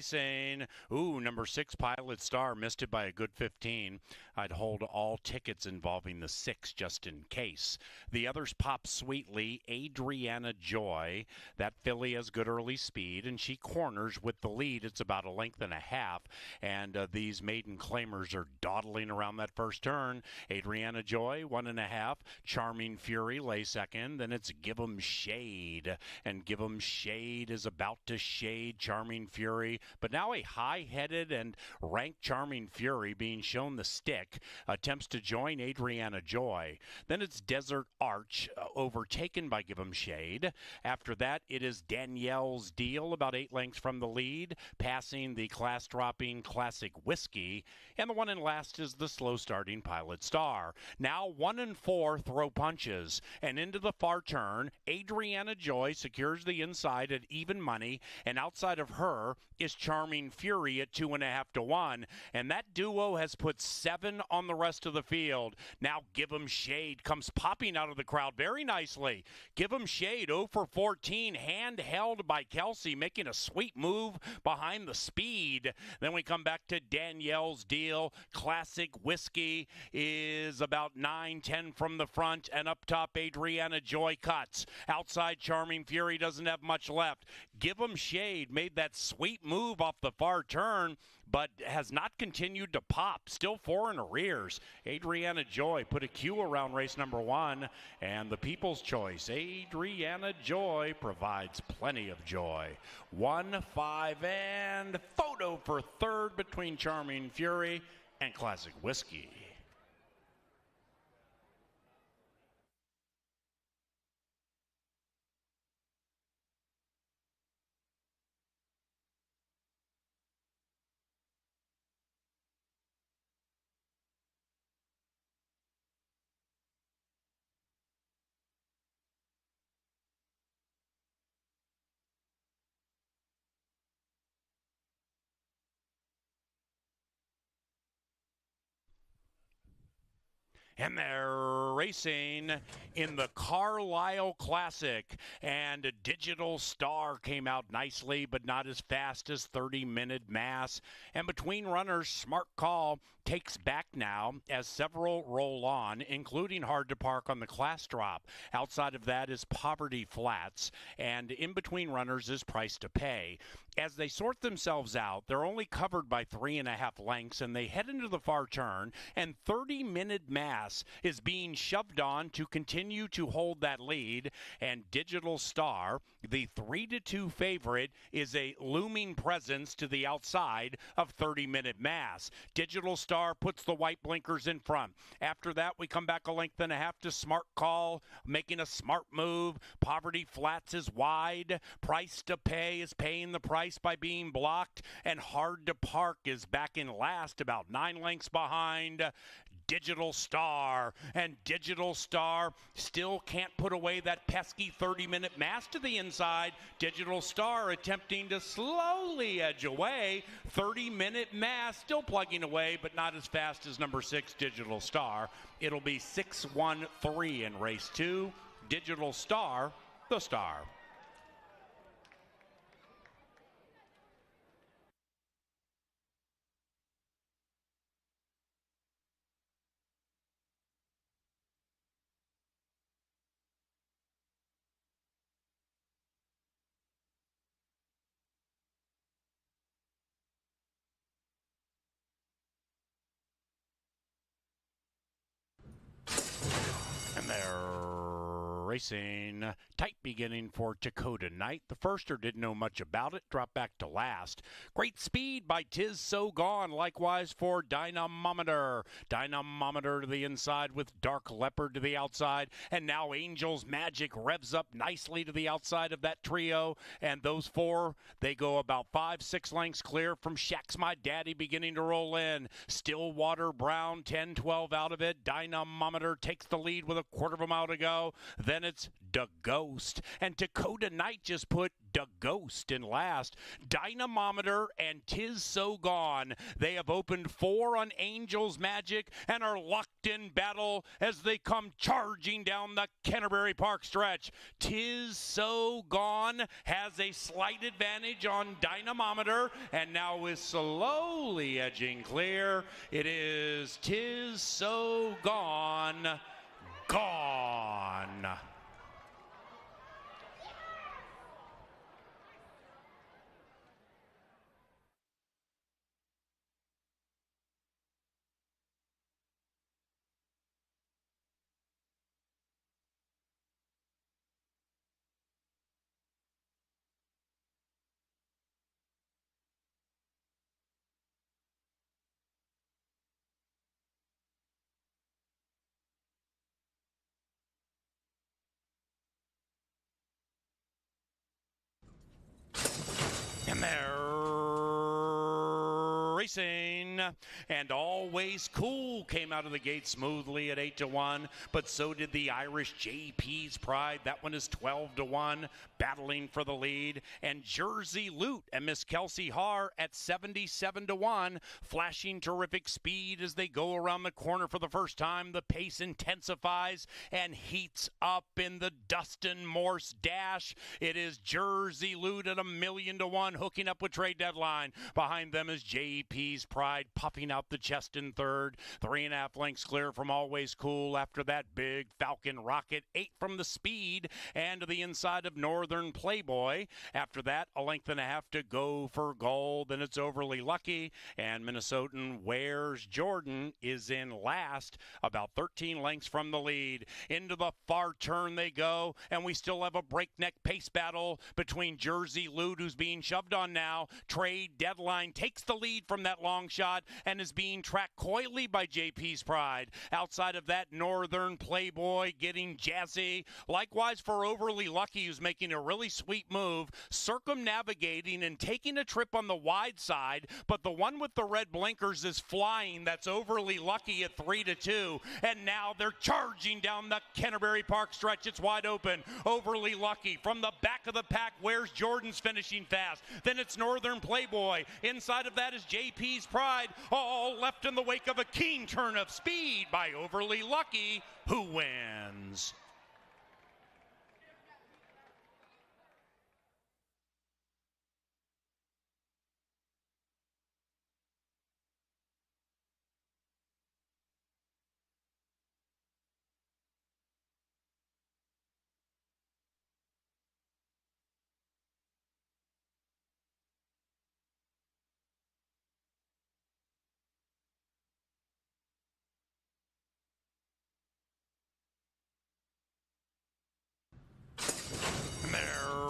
racing. Ooh, number 6, Pilot Star, missed it by a good 15. I'd hold all tickets involving the 6 just in case. The others pop sweetly. Adriana Joy. That filly has good early speed, and she corners with the lead. It's about a length and a half, and these maiden claimers are dawdling around that first turn. Adriana Joy, 1.5. Charming Fury lay second. Then it's Give 'em Shade, and Give 'em Shade is about to shade Charming Fury, but now a high-headed and ranked Charming Fury being shown the stick attempts to join Adriana Joy. Then it's Desert Arch, overtaken by Give 'em Shade. After that, it is Danielle's Deal, about 8 lengths from the lead, passing the class-dropping Classic Whiskey, and the one in last is the slow-starting Pilot Star. Now 1 and 4 throw punches, and into the far turn, Adriana Joy secures the inside at even money, and outside of her is Charming Fury at 2.5 to 1, and that duo has put 7 on the rest of the field. Now Give 'em Shade comes popping out of the crowd very nicely. Give 'em Shade 0 for 14, handheld by Kelsey, making a sweet move behind the speed. Then we come back to Danielle's Deal. Classic Whiskey is about 9-10 from the front, and up top Adriana Joy cuts. Outside Charming Fury doesn't have much left. Give 'em Shade made that sweet move off the far turn, but has not continued to pop. Still 4 in arrears. Adriana Joy put a Q around race number 1, and the people's choice, Adriana Joy, provides plenty of joy. 1, 5, and photo for third between Charming Fury and Classic Whiskey. And they're racing in the Carlisle Classic. And a Digital Star came out nicely, but not as fast as 30-minute Mass. And between runners, Smart Call takes back now as several roll on, including Hard to Park on the class drop. Outside of that is Poverty Flats, and in between runners is Price to Pay. As they sort themselves out, they're only covered by 3.5 lengths, and they head into the far turn, and 30-minute Mass is being shoved on to continue to hold that lead, and Digital Star, the 3-2 favorite, is a looming presence to the outside of 30-minute Mass. Digital Star puts the white blinkers in front. After that, we come back a length and a half to Smart Call, making a smart move. Poverty Flats is wide. Price to Pay is paying the price by being blocked, and Hard to Park is back in last, about 9 lengths behind Digital Star. And Digital Star still can't put away that pesky 30-minute Mass to the inside. Digital Star attempting to slowly edge away. 30-minute Mass still plugging away, but not as fast as number 6, Digital Star. It'll be 6-1-3 in race 2. Digital Star, the star. And they're racing. Tight beginning for Dakota Knight. The firster didn't know much about it, dropped back to last. Great speed by Tis So Gone, likewise for Dynamometer. Dynamometer to the inside with Dark Leopard to the outside, and now Angel's Magic revs up nicely to the outside of that trio, and those 4, they go about 5-6 lengths clear from Shack's My Daddy beginning to roll in. Stillwater Brown, 10-12 out of it. Dynamometer takes the lead with a quarter of a mile to go. Then it's Da Ghost, and Dakota Knight just put Da Ghost in last. Dynamometer and Tis So Gone. They have opened 4 on Angel's Magic and are locked in battle as they come charging down the Canterbury Park stretch. Tis So Gone has a slight advantage on Dynamometer and now is slowly edging clear. It is Tis So Gone. Gone. And they're racing, and Always Cool came out of the gate smoothly at 8-1, but so did the Irish JP's Pride. That one is 12-1, battling for the lead, and Jersey Loot and Miss Kelsey Haar at 77-1, flashing terrific speed as they go around the corner for the first time. The pace intensifies and heats up in the Dustin Morse dash. It is Jersey Loot at 1,000,000-1, hooking up with Trade Deadline. Behind them is JP's Pride, puffing out the chest in third. 3.5 lengths clear from Always Cool. After that, Big Falcon Rocket, 8 from the Speed and to the inside of Northern Playboy. After that, 1.5 lengths to go for gold. Then it's Overly Lucky, and Minnesotan Where's Jordan is in last, about 13 lengths from the lead. Into the far turn they go, and we still have a breakneck pace battle between Jersey Loot, who's being shoved on now. Trade Deadline takes the lead from that long shot and is being tracked coyly by JP's Pride. Outside of that, Northern Playboy getting jazzy. Likewise for Overly Lucky, who's making a really sweet move, circumnavigating and taking a trip on the wide side, but the one with the red blinkers is flying. That's Overly Lucky at 3-2, and now they're charging down the Canterbury Park stretch. It's wide open. Overly Lucky from the back of the pack. Where's Jordan's finishing fast? Then it's Northern Playboy. Inside of that is JP's Pride, all left in the wake of a keen turn of speed by Overly Lucky, who wins.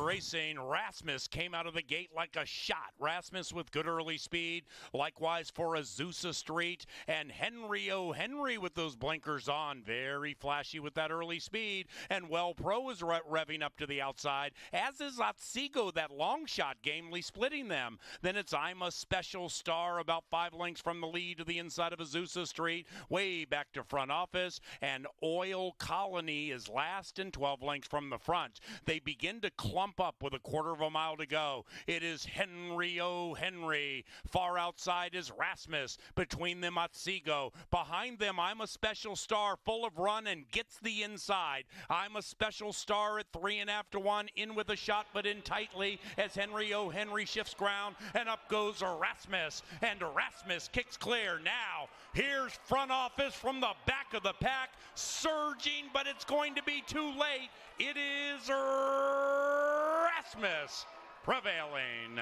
Racing, Rasmus came out of the gate like a shot. Rasmus with good early speed. Likewise for Azusa Street, and Henry O'Henry with those blinkers on. Very flashy with that early speed. And Well Pro is revving up to the outside, as is Otsego, that long shot, gamely splitting them. Then it's I'm a Special Star, about 5 lengths from the lead to the inside of Azusa Street, way back to front office. And Oil Colony is last and 12 lengths from the front. They begin to clump up with a 1/4 mile to go. It is Henry O'Henry. Far outside is Rasmus. Between them, Otsego. Behind them, I'm a Special Star, full of run and gets the inside. I'm a Special Star at 3.5-1, in with a shot, but in tightly as Henry O'Henry shifts ground, and up goes Rasmus, and Rasmus kicks clear. Now, here's front office from the back of the pack, surging, but it's going to be too late. It is Rasmus prevailing.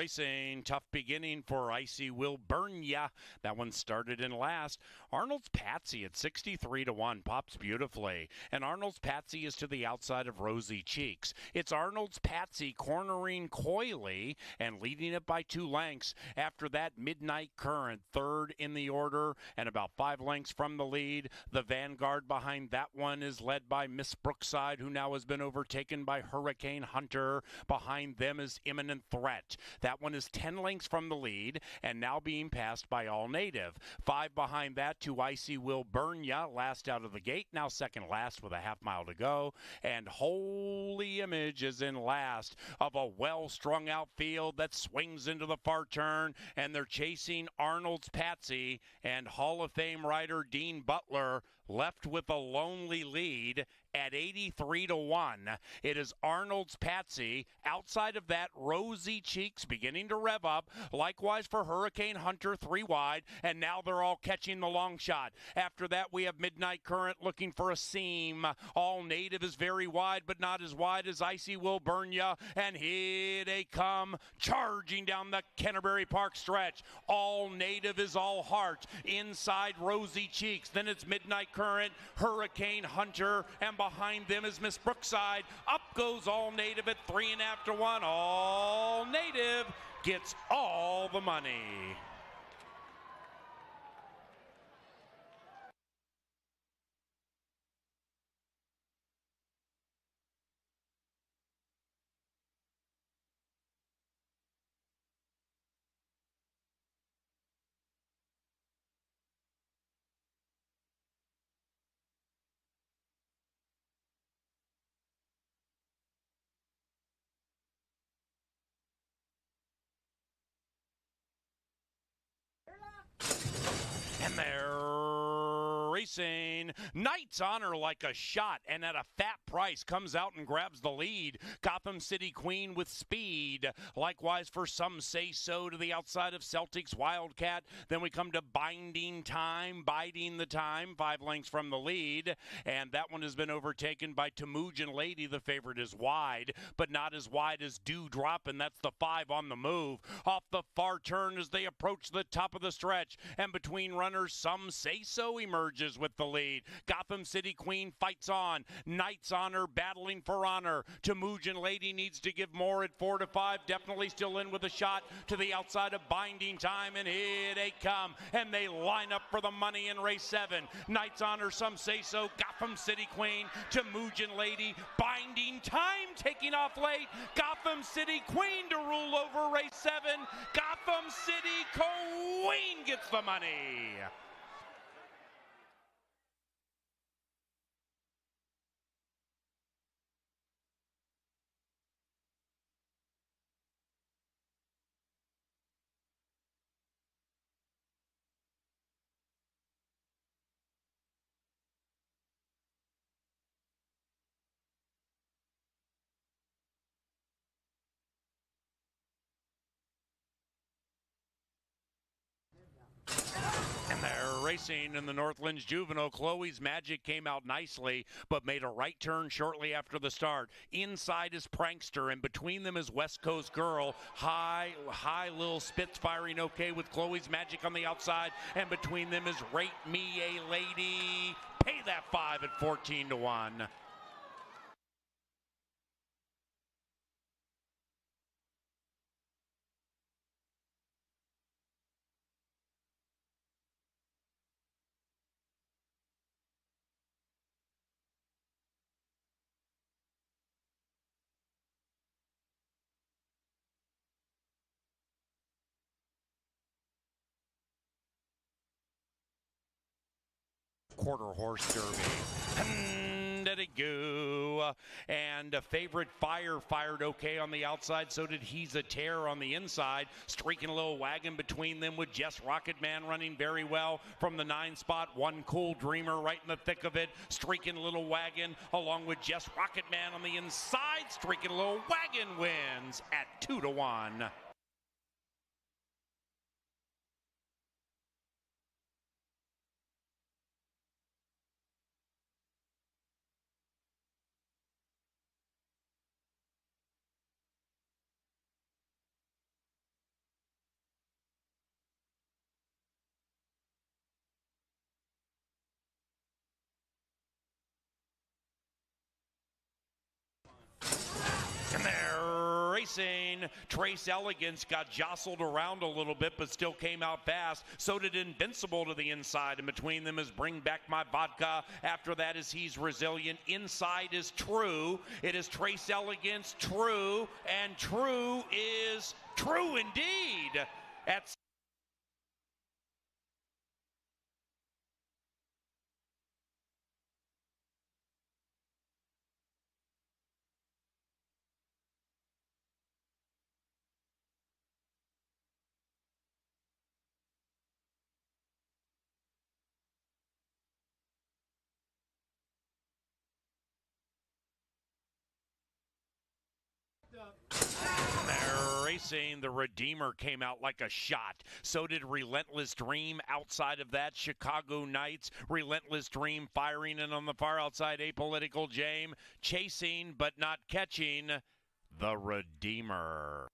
racing. Tough beginning for Icy Will Burn Ya. That one started in last. Arnold's Patsy at 63 to 1 pops beautifully. And Arnold's Patsy is to the outside of Rosy Cheeks. It's Arnold's Patsy cornering coyly and leading it by 2 lengths. After that, Midnight Current, third in the order and about 5 lengths from the lead. The vanguard behind that one is led by Miss Brookside, who now has been overtaken by Hurricane Hunter. Behind them is Imminent Threat. That one is 10 lengths from the lead and now being passed by All Native. 5 behind that to Icy Will Burn Ya, last out of the gate, now second last with a half-mile to go. And Holy Image is in last of a well-strung out field that swings into the far turn, and they're chasing Arnold's Patsy and Hall of Fame rider Dean Butler left with a lonely lead at 83 to 1. It is Arnold's Patsy. Outside of that, Rosy Cheeks beginning to rev up. Likewise for Hurricane Hunter, 3 wide, and now they're all catching the long shot. After that, we have Midnight Current looking for a seam. All Native is very wide, but not as wide as Icy Will Burn Ya, and here they come, charging down the Canterbury Park stretch. All Native is All Heart. Inside, Rosy Cheeks. Then it's Midnight Current, Hurricane Hunter, and behind them is Miss Brookside. Up goes All Native at 3.5 to 1. All Native gets all the money. And they're racing. Knight's Honor like a shot and at a fat price comes out and grabs the lead. Gotham City Queen with speed. Likewise for Some Say So to the outside of Celtic's Wildcat. Then we come to Binding Time, Biding the Time, 5 lengths from the lead. And that one has been overtaken by Temujin Lady. The favorite is wide, but not as wide as Dewdrop, and that's the 5 on the move. Off the far turn as they approach the top of the stretch. And between runners, Some Say So emerges with the lead. Gotham City Queen fights on. Knight's Honor battling for honor. Temujin Lady needs to give more at 4 to 5. Definitely still in with a shot to the outside of Binding Time, and here they come. And they line up for the money in race 7. Knight's Honor, Some Say So, Gotham City Queen, Temujin Lady, Binding Time taking off late. Gotham City Queen to rule over race 7. Gotham City Queen gets the money. And they're racing in the Northlands Juvenile. Chloe's Magic came out nicely, but made a right turn shortly after the start. Inside is Prankster, and between them is West Coast Girl. High little spits firing okay with Chloe's Magic on the outside, and between them is Rate Me a Lady. Pay that 5 at 14 to 1. Quarter horse derby. Let it go. And a favorite Fire fired okay on the outside. So did He's a Tear on the inside. Streaking a little wagon between them with Jess Rocketman running very well from the 9 spot. One Cool Dreamer right in the thick of it. Streaking a little wagon along with Jess Rocketman on the inside. Streaking a little wagon wins at 2 to 1. racing. Trace Elegance got jostled around a little bit, but still came out fast. So did Invincible to the inside. And between them is Bring Back My Vodka. After that is He's Resilient. Inside is True. It is Trace Elegance, True, and True is True indeed. At racing, the Redeemer came out like a shot. So did Relentless Dream. Outside of that, Chicago Knights. Relentless Dream firing, and on the far outside, Apolitical Jame chasing but not catching the Redeemer.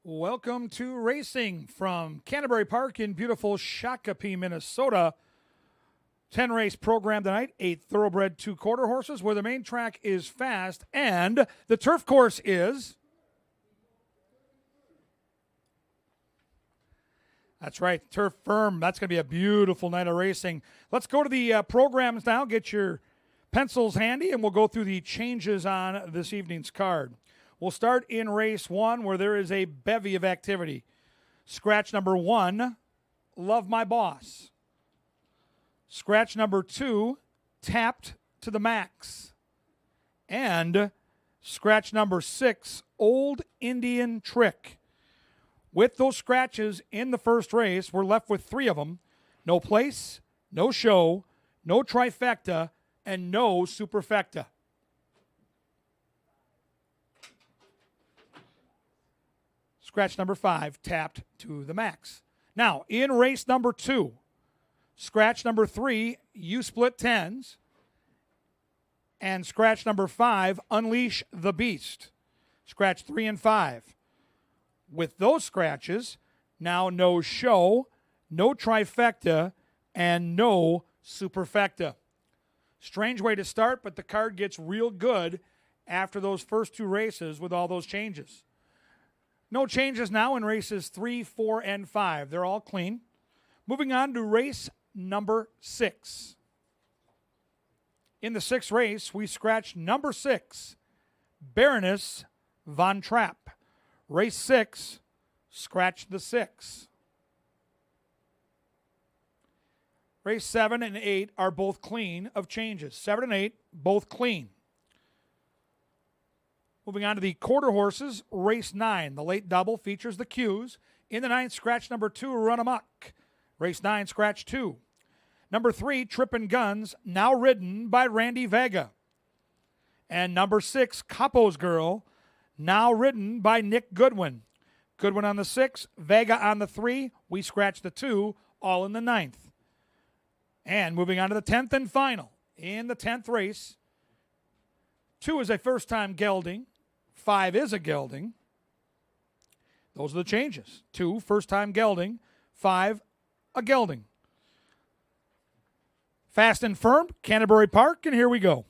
Welcome to racing from Canterbury Park in beautiful Shakopee, Minnesota. 10-race program tonight, 8 thoroughbred 2-quarter horses, where the main track is fast, and the turf course is... That's right, turf firm. That's going to be a beautiful night of racing. Let's go to the programs now. Get your pencils handy, and we'll go through the changes on this evening's card. We'll start in race 1, where there is a bevy of activity. Scratch number 1, Love My Boss. Scratch number 2, Tapped to the Max. And scratch number 6, Old Indian Trick. With those scratches in the first race, we're left with 3 of them. No place, no show, no trifecta, and no superfecta. Scratch number 5, Tapped to the Max. Now, in race number 2, scratch number 3, You Split Tens. And scratch number 5, Unleash the Beast. Scratch 3 and 5. With those scratches, now no show, no trifecta, and no superfecta. Strange way to start, but the card gets real good after those first 2 races with all those changes. No changes now in races 3, 4, and 5. They're all clean. Moving on to race number 6. In the 6th race, we scratch number 6, Baroness Von Trapp. Race 6, scratch the 6. Race 7 and 8 are both clean of changes. 7 and 8, both clean. Moving on to the quarter horses, race 9. The late double features the Qs. In the 9th, scratch number 2, Run Amok. Race 9, scratch 2. Number 3, Trippin' Guns, now ridden by Randy Vega. And number 6, Capo's Girl, now ridden by Nick Goodwin. Goodwin on the 6, Vega on the 3. We scratch the 2, all in the 9th. And moving on to the 10th and final. In the 10th race, 2 is a first-time gelding. 5 is a gelding. Those are the changes. 2, first-time gelding. 5, a gelding. Fast and Firm, Canterbury Park, and here we go.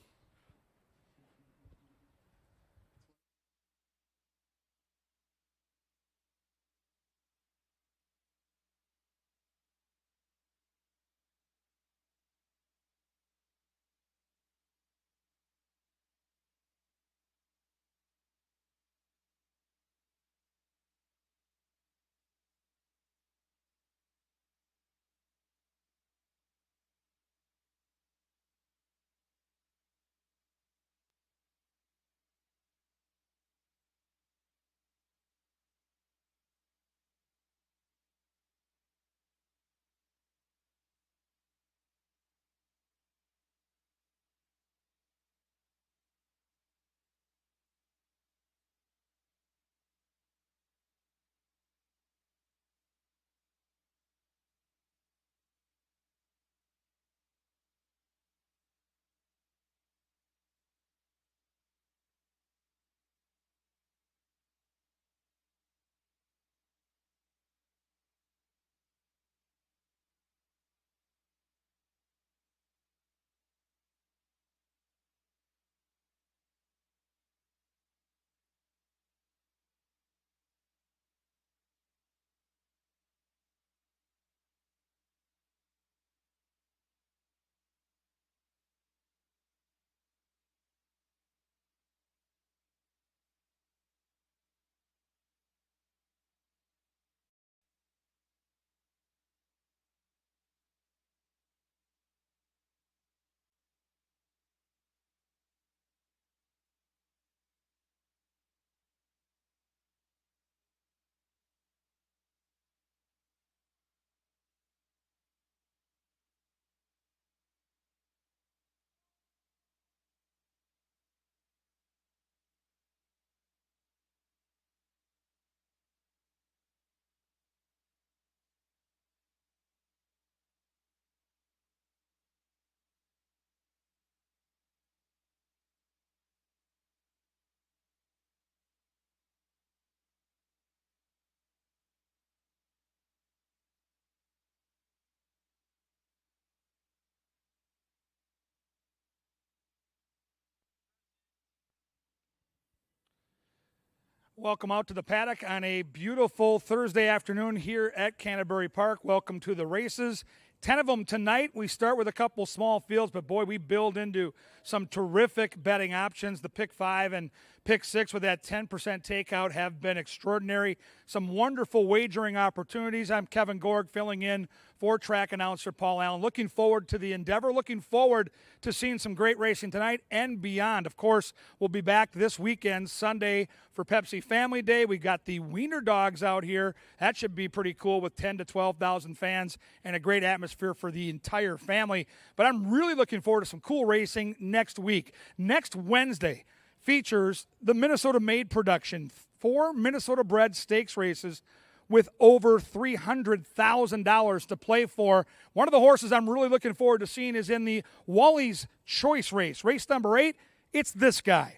Welcome out to the paddock on a beautiful Thursday afternoon here at Canterbury Park. Welcome to the races. 10 of them tonight. We start with a couple small fields, but boy, we build into some terrific betting options. The pick 5 and pick 6 with that 10% takeout have been extraordinary. Some wonderful wagering opportunities. I'm Kevin Gorg filling in for track announcer Paul Allen. Looking forward to the endeavor. Looking forward to seeing some great racing tonight and beyond. Of course, we'll be back this weekend, Sunday, for Pepsi Family Day. We got the Wiener Dogs out here. That should be pretty cool with 10 to 12,000 fans and a great atmosphere for the entire family. But I'm really looking forward to some cool racing next week. Next Wednesday features the Minnesota-made production, 4 Minnesota-bred stakes races with over $300,000 to play for. One of the horses I'm really looking forward to seeing is in the Wally's Choice race. Race number 8, it's this guy.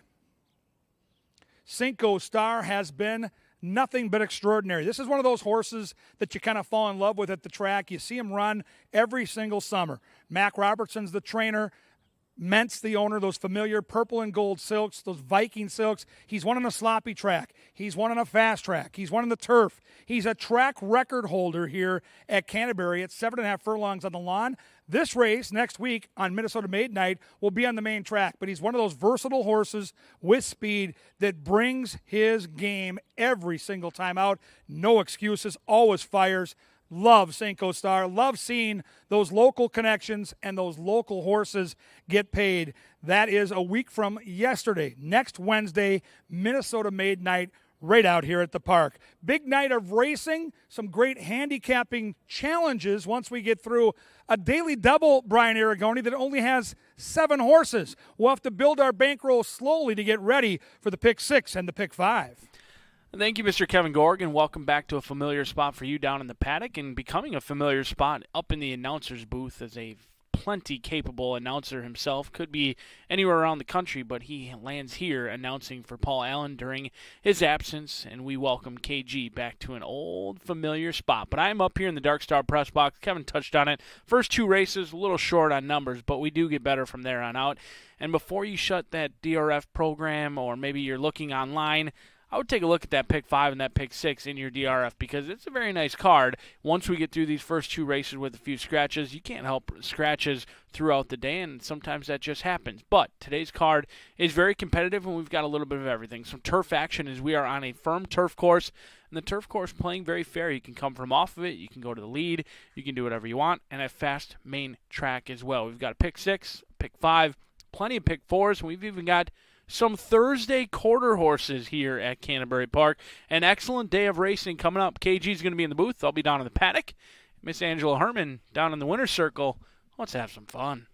Cinco Star has been nothing but extraordinary. This is one of those horses that you kind of fall in love with at the track. You see him run every single summer. Mac Robertson's the trainer. Mentz, the owner, those familiar purple and gold silks, those Viking silks. He's won on a sloppy track. He's won on a fast track. He's won on the turf. He's a track record holder here at Canterbury at 7.5 furlongs on the lawn. This race next week on Minnesota Made Night will be on the main track, but he's one of those versatile horses with speed that brings his game every single time out. No excuses, always fires. Love Cinco Star. Love seeing those local connections and those local horses get paid. That is a week from yesterday. Next Wednesday, Minnesota Made Night right out here at the park. Big night of racing, some great handicapping challenges once we get through a daily double, Brian Aragoni, that only has 7 horses. We'll have to build our bankroll slowly to get ready for the pick 6 and the pick 5. Thank you, Mr. Kevin Gorg, and welcome back to a familiar spot for you down in the paddock and becoming a familiar spot up in the announcer's booth as a plenty capable announcer himself. Could be anywhere around the country, but he lands here announcing for Paul Allen during his absence, and we welcome KG back to an old familiar spot. But I'm up here in the Dark Star press box. Kevin touched on it. First 2 races, a little short on numbers, but we do get better from there on out. And before you shut that DRF program, or maybe you're looking online, I would take a look at that pick 5 and that pick 6 in your DRF, because it's a very nice card. Once we get through these first 2 races with a few scratches, you can't help scratches throughout the day, and sometimes that just happens. But today's card is very competitive, and we've got a little bit of everything. Some turf action, as we are on a firm turf course, and the turf course playing very fair. You can come from off of it, you can go to the lead, you can do whatever you want, and a fast main track as well. We've got a pick 6, pick 5, plenty of pick 4s, and we've even got some Thursday quarter horses here at Canterbury Park. An excellent day of racing coming up. KG's going to be in the booth. I'll be down in the paddock. Miss Angela Herman down in the winner's circle. Let's have some fun.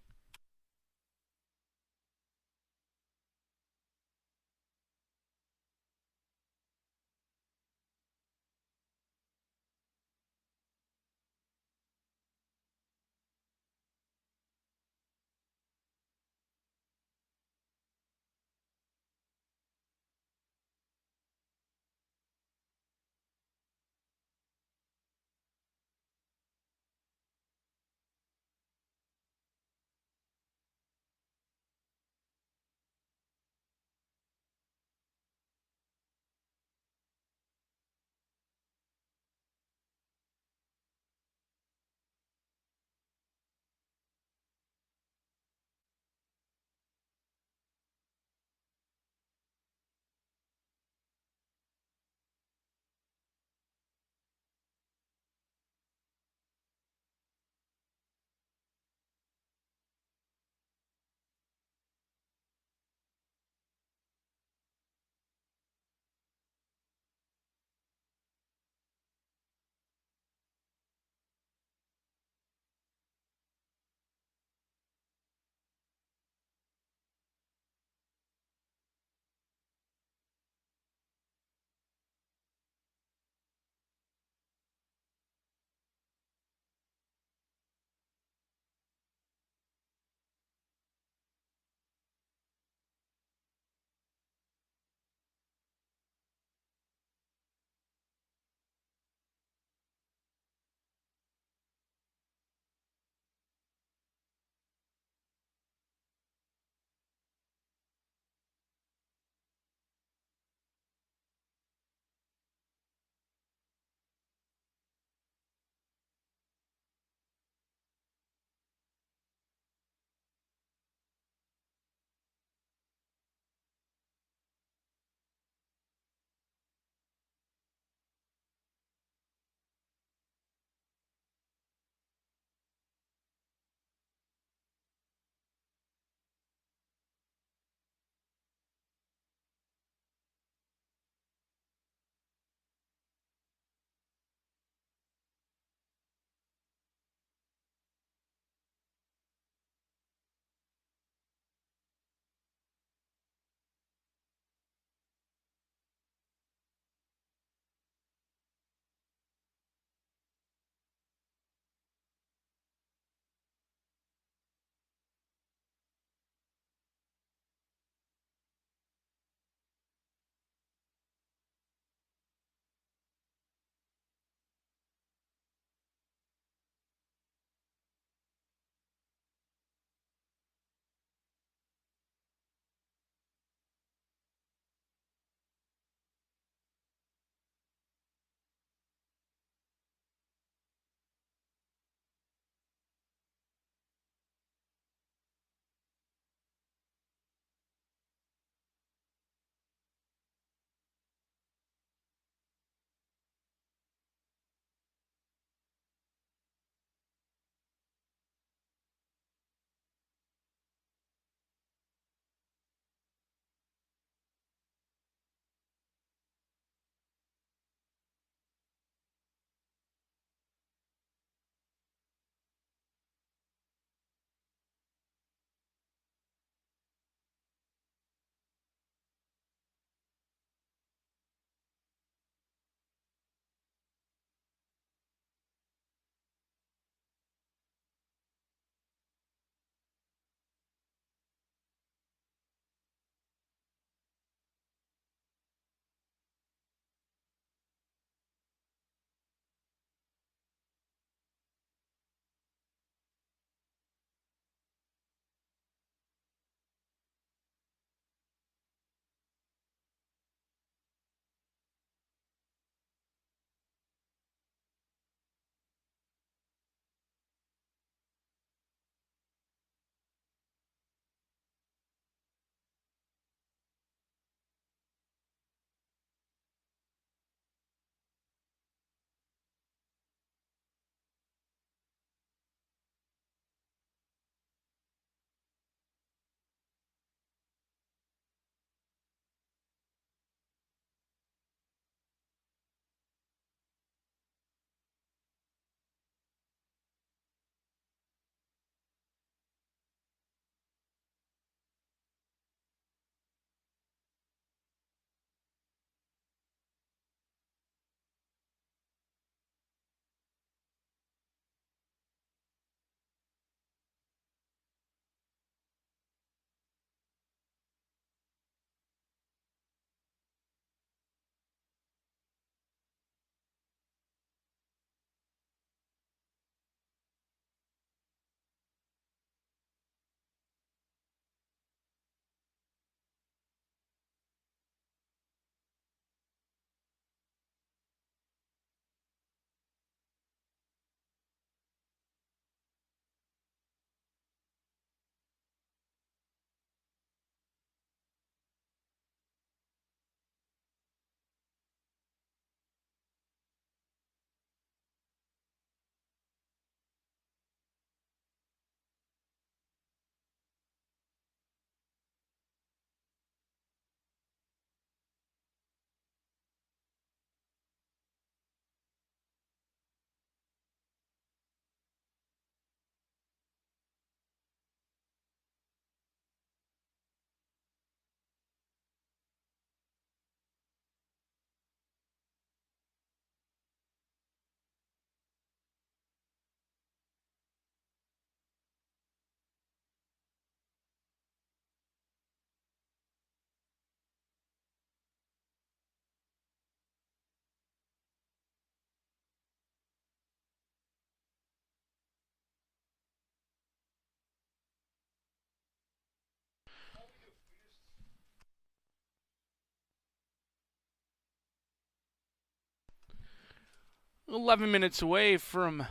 11 minutes away from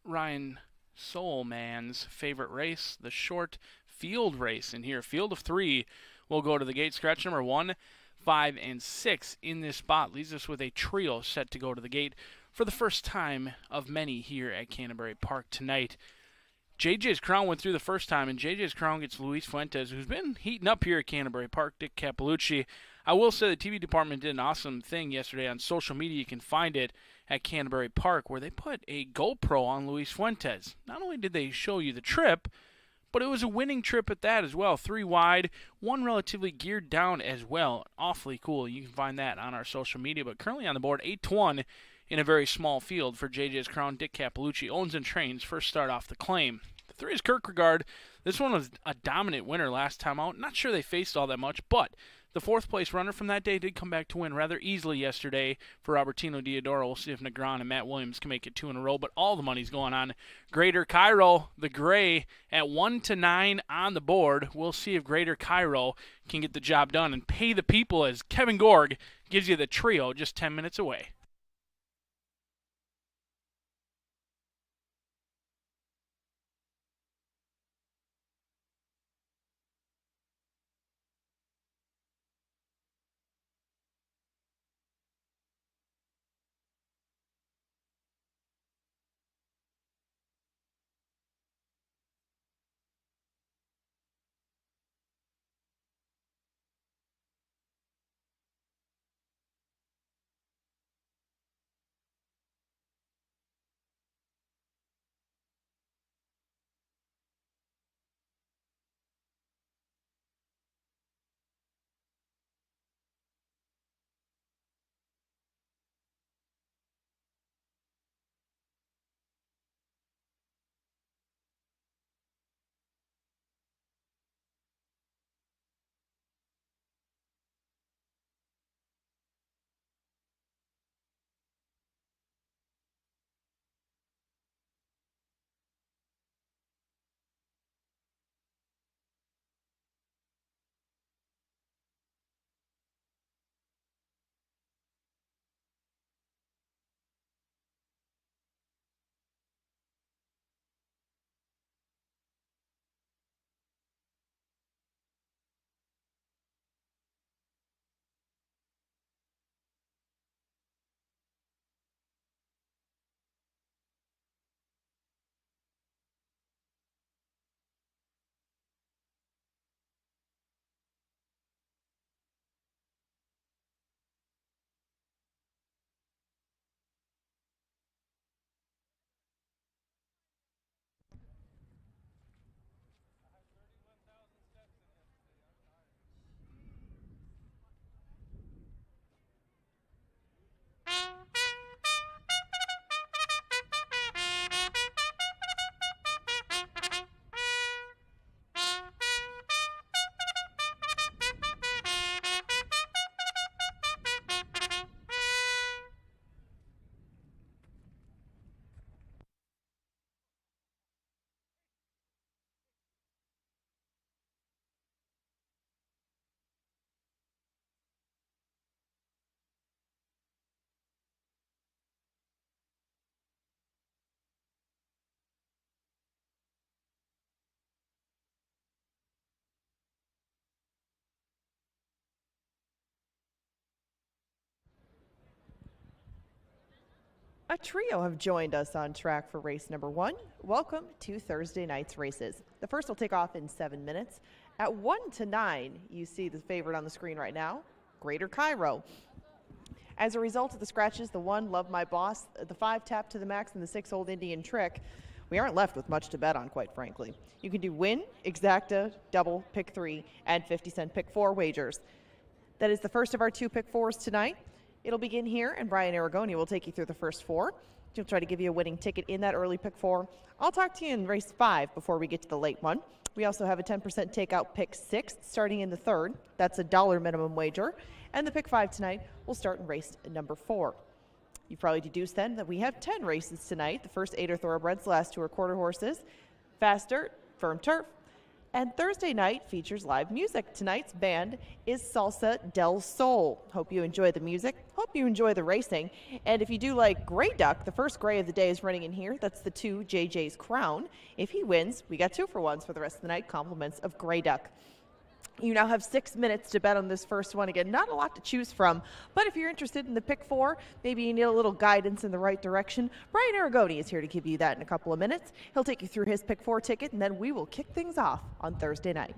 Ryan Soulman's favorite race, the short field race. And here, field of 3 will go to the gate. Scratch number 1, 5, and 6 in this spot leaves us with a trio set to go to the gate for the first time of many here at Canterbury Park tonight. JJ's Crown went through the first time, and JJ's Crown gets Luis Fuentes, who's been heating up here at Canterbury Park. Dick Capalucci. I will say the TV department did an awesome thing yesterday on social media. You can find it at Canterbury Park, where they put a GoPro on Luis Fuentes. Not only did they show you the trip, but it was a winning trip at that as well. 3 wide, 1 relatively geared down as well. Awfully cool. You can find that on our social media. But currently on the board, 8-1 in a very small field for JJ's Crown. Dick Capalucci owns and trains. First start off the claim. The 3 is Kierkegaard. This one was a dominant winner last time out. Not sure they faced all that much, but the 4th place runner from that day did come back to win rather easily yesterday for Robertino Diodoro. We'll see if Negron and Matt Williams can make it 2 in a row, but all the money's going on Greater Cairo, the gray, at 1-9 on the board. We'll see if Greater Cairo can get the job done and pay the people, as Kevin Gorg gives you the trio just 10 minutes away. A trio have joined us on track for race number 1. Welcome to Thursday night's races. The first will take off in 7 minutes. At 1-9, you see the favorite on the screen right now, Greater Cairo. As a result of the scratches, the 1, Love My Boss, the 5, Tap to the Max, and the 6, Old Indian Trick, we aren't left with much to bet on, quite frankly. You can do win, exacta, double, pick 3, and 50-cent pick 4 wagers. That is the first of our 2 pick 4s tonight. It'll begin here, and Brian Aragoni will take you through the first 4. He'll try to give you a winning ticket in that early pick 4. I'll talk to you in race 5 before we get to the late one. We also have a 10% takeout pick 6 starting in the 3rd. That's a $1 minimum wager. And the pick 5 tonight will start in race number 4. You've probably deduced then that we have 10 races tonight. The first 8 are thoroughbreds, the last 2 are quarter horses. Fast dirt, firm turf, And Thursday night features live music. Tonight's band is Salsa del Sol. Hope you enjoy the music. Hope you enjoy the racing. And if you do like Gray Duck, the first gray of the day is running in here. That's the 2 JJ's Crown. If he wins, we got 2-for-1s for the rest of the night, compliments of Gray Duck. You now have 6 minutes to bet on this first one. Again, not a lot to choose from, but if you're interested in the pick 4, maybe you need a little guidance in the right direction, Brian Aragoni is here to give you that in a couple of minutes. He'll take you through his pick 4 ticket, and then we will kick things off on Thursday night.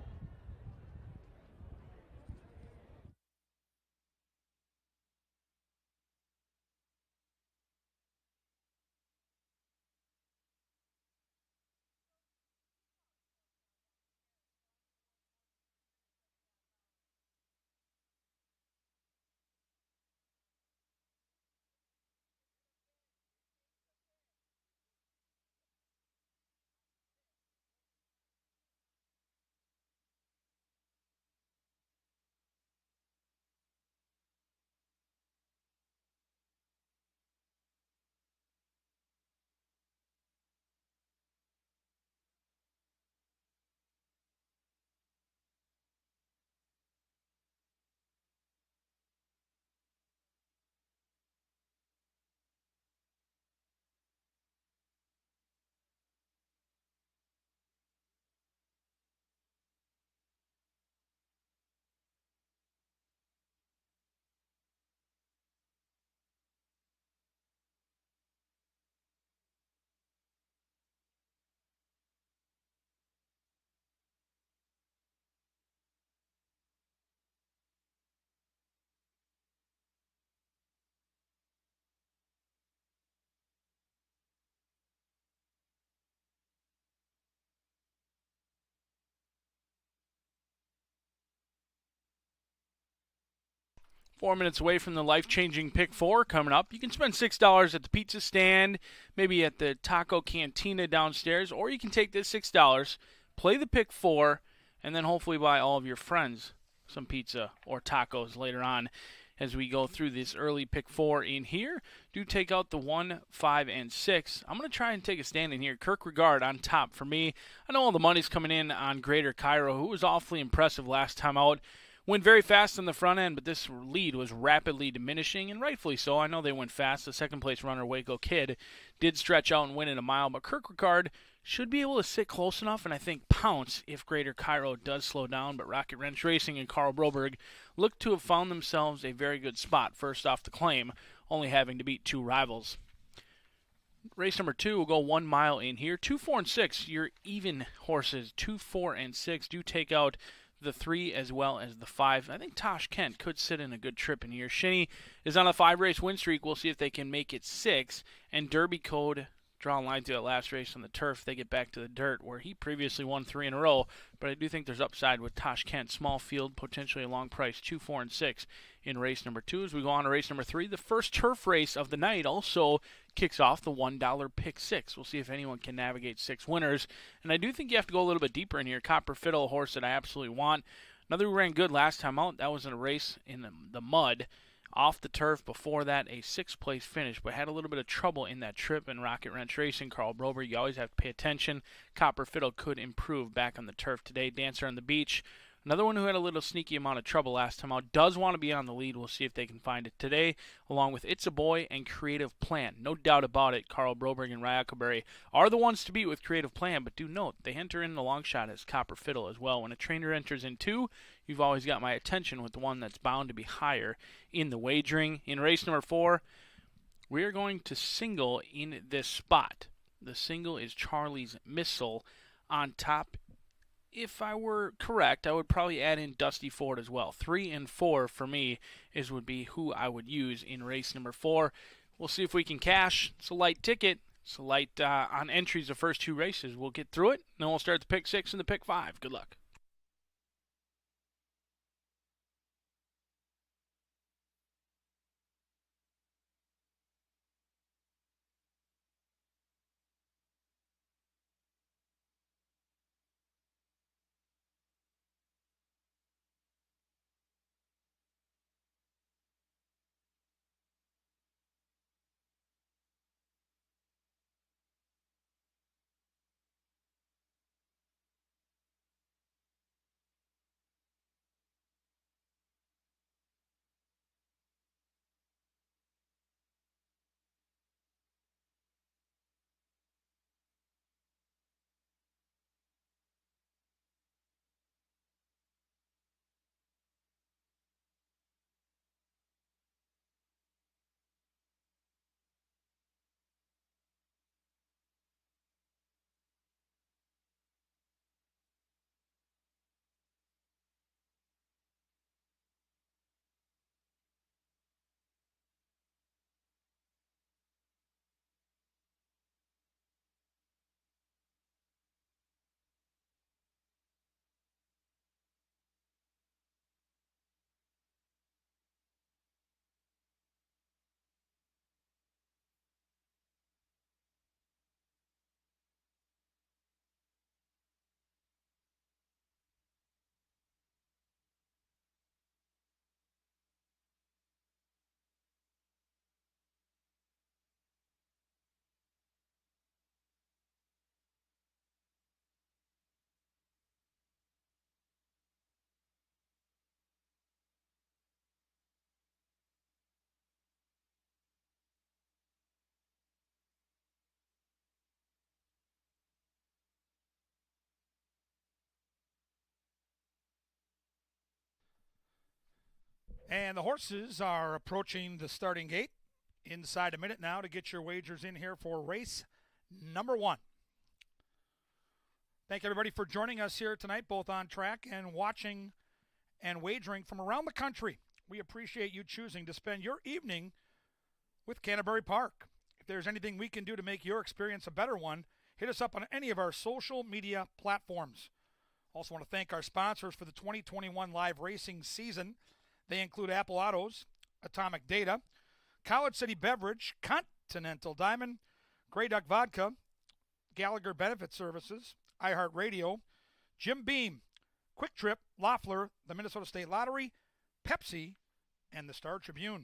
Four minutes away from the life-changing pick 4 coming up. You can spend $6 at the pizza stand, maybe at the taco cantina downstairs, or you can take this $6, play the pick 4, and then hopefully buy all of your friends some pizza or tacos later on as we go through this early pick 4 in here. Do take out the 1, 5, and 6. I'm going to try and take a stand in here. Kirk Regard on top for me. I know all the money's coming in on Greater Cairo, who was awfully impressive last time out. Went very fast on the front end, but this lead was rapidly diminishing, and rightfully so. I know they went fast. The second-place runner, Waco Kid, did stretch out and win in a mile, but Kirk Ricard should be able to sit close enough and I think pounce if Greater Cairo does slow down. But Rocket Wrench Racing and Carl Broberg look to have found themselves a very good spot first off the claim, only having to beat 2 rivals. Race number 2 will go 1 mile in here. 2, 4, and 6, your even horses. 2, 4, and 6 do take out the 3 as well as the 5. I think Tosh Kent could sit in a good trip in here. Shinny is on a 5-race win streak. We'll see if they can make it 6. And Derby Code draw a line to that last race on the turf. They get back to the dirt where he previously won 3 in a row. But I do think there's upside with Tosh Kent. Small field, potentially a long price. 2, 4, and 6 in race number 2. As we go on to race number 3, the first turf race of the night also kicks off the $1 pick 6. We'll see if anyone can navigate 6 winners. And I do think you have to go a little bit deeper in here. Copper Fiddle, a horse that I absolutely want. Another who ran good last time out. That was in a race in the mud. Off the turf before that, a 6th place finish, but had a little bit of trouble in that trip in Rocket Wrench Racing. Carl Broberg, you always have to pay attention. Copper Fiddle could improve back on the turf today. Dancer on the Beach, another one who had a little sneaky amount of trouble last time out, does want to be on the lead. We'll see if they can find it today, along with It's a Boy and Creative Plan. No doubt about it, Carl Broberg and Ryakaberry are the ones to beat with Creative Plan, but do note, they enter in the long shot as Copper Fiddle as well. When a trainer enters in 2, you've always got my attention with the one that's bound to be higher in the wagering. In race number 4, we are going to single in this spot. The single is Charlie's Missile. On top, if I were correct, I would probably add in Dusty Ford as well. 3 and 4 for me would be who I would use in race number 4. We'll see if we can cash. It's a light ticket. It's a light on entries the first 2 races. We'll get through it, then we'll start the pick 6 and the pick 5. Good luck. And the horses are approaching the starting gate inside a minute now to get your wagers in here for race number 1. Thank everybody for joining us here tonight, both on track and watching and wagering from around the country. We appreciate you choosing to spend your evening with Canterbury Park. If there's anything we can do to make your experience a better one, hit us up on any of our social media platforms. Also want to thank our sponsors for the 2021 live racing season. They include Apple Autos, Atomic Data, College City Beverage, Continental Diamond, Grey Duck Vodka, Gallagher Benefit Services, iHeartRadio, Jim Beam, Quick Trip, Loeffler, the Minnesota State Lottery, Pepsi, and the Star Tribune.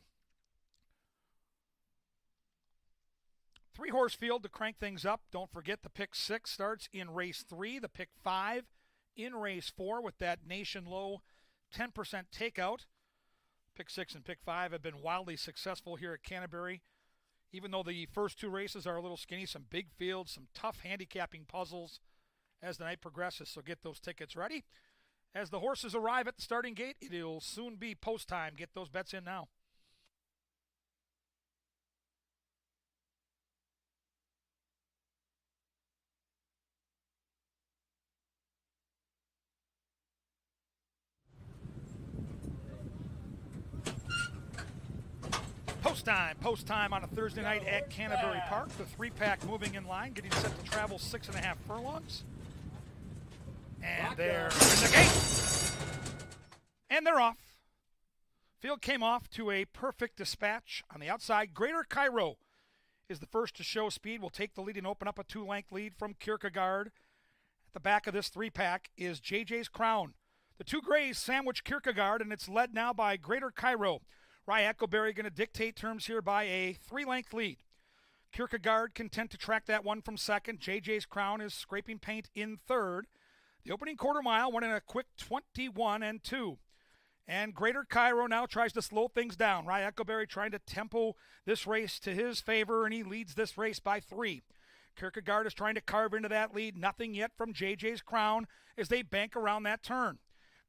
3-horse field to crank things up. Don't forget the pick 6 starts in race 3, the pick 5 in race 4 with that nation low 10% takeout. Pick 6 and pick 5 have been wildly successful here at Canterbury. Even though the first 2 races are a little skinny, some big fields, some tough handicapping puzzles as the night progresses. So get those tickets ready. As the horses arrive at the starting gate, it'll soon be post time. Get those bets in now. Post time on a Thursday night at Canterbury Park. The 3-pack moving in line, getting set to travel 6.5 furlongs. And they're in the gate. And they're off. Field came off to a perfect dispatch on the outside. Greater Cairo is the first to show speed. Will take the lead and open up a 2-length lead from Kierkegaard. At the back of this 3-pack is JJ's Crown. The 2 grays sandwich Kierkegaard, and it's led now by Greater Cairo. Rye Echoberry going to dictate terms here by a 3-length lead. Kierkegaard content to track that one from second. JJ's Crown is scraping paint in third. The opening quarter mile went in a quick 21 and 2. And Greater Cairo now tries to slow things down. Rye Echoberry trying to tempo this race to his favor, and he leads this race by 3. Kierkegaard is trying to carve into that lead. Nothing yet from JJ's Crown as they bank around that turn.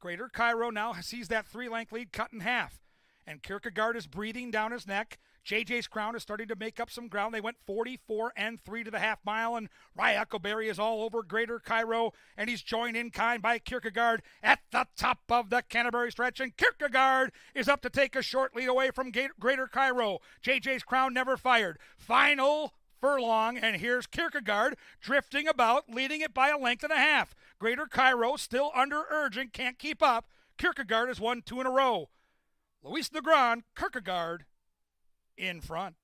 Greater Cairo now sees that 3-length lead cut in half. And Kierkegaard is breathing down his neck. JJ's Crown is starting to make up some ground. They went 44 and 3 to the half mile, and Rye Echoberry is all over Greater Cairo, and he's joined in kind by Kierkegaard at the top of the Canterbury stretch, and Kierkegaard is up to take a short lead away from Greater Cairo. JJ's Crown never fired. Final furlong, and here's Kierkegaard drifting about, leading it by a length and a half. Greater Cairo still under urge and can't keep up. Kierkegaard has won 2 in a row. Luis Negron, Kierkegaard in front.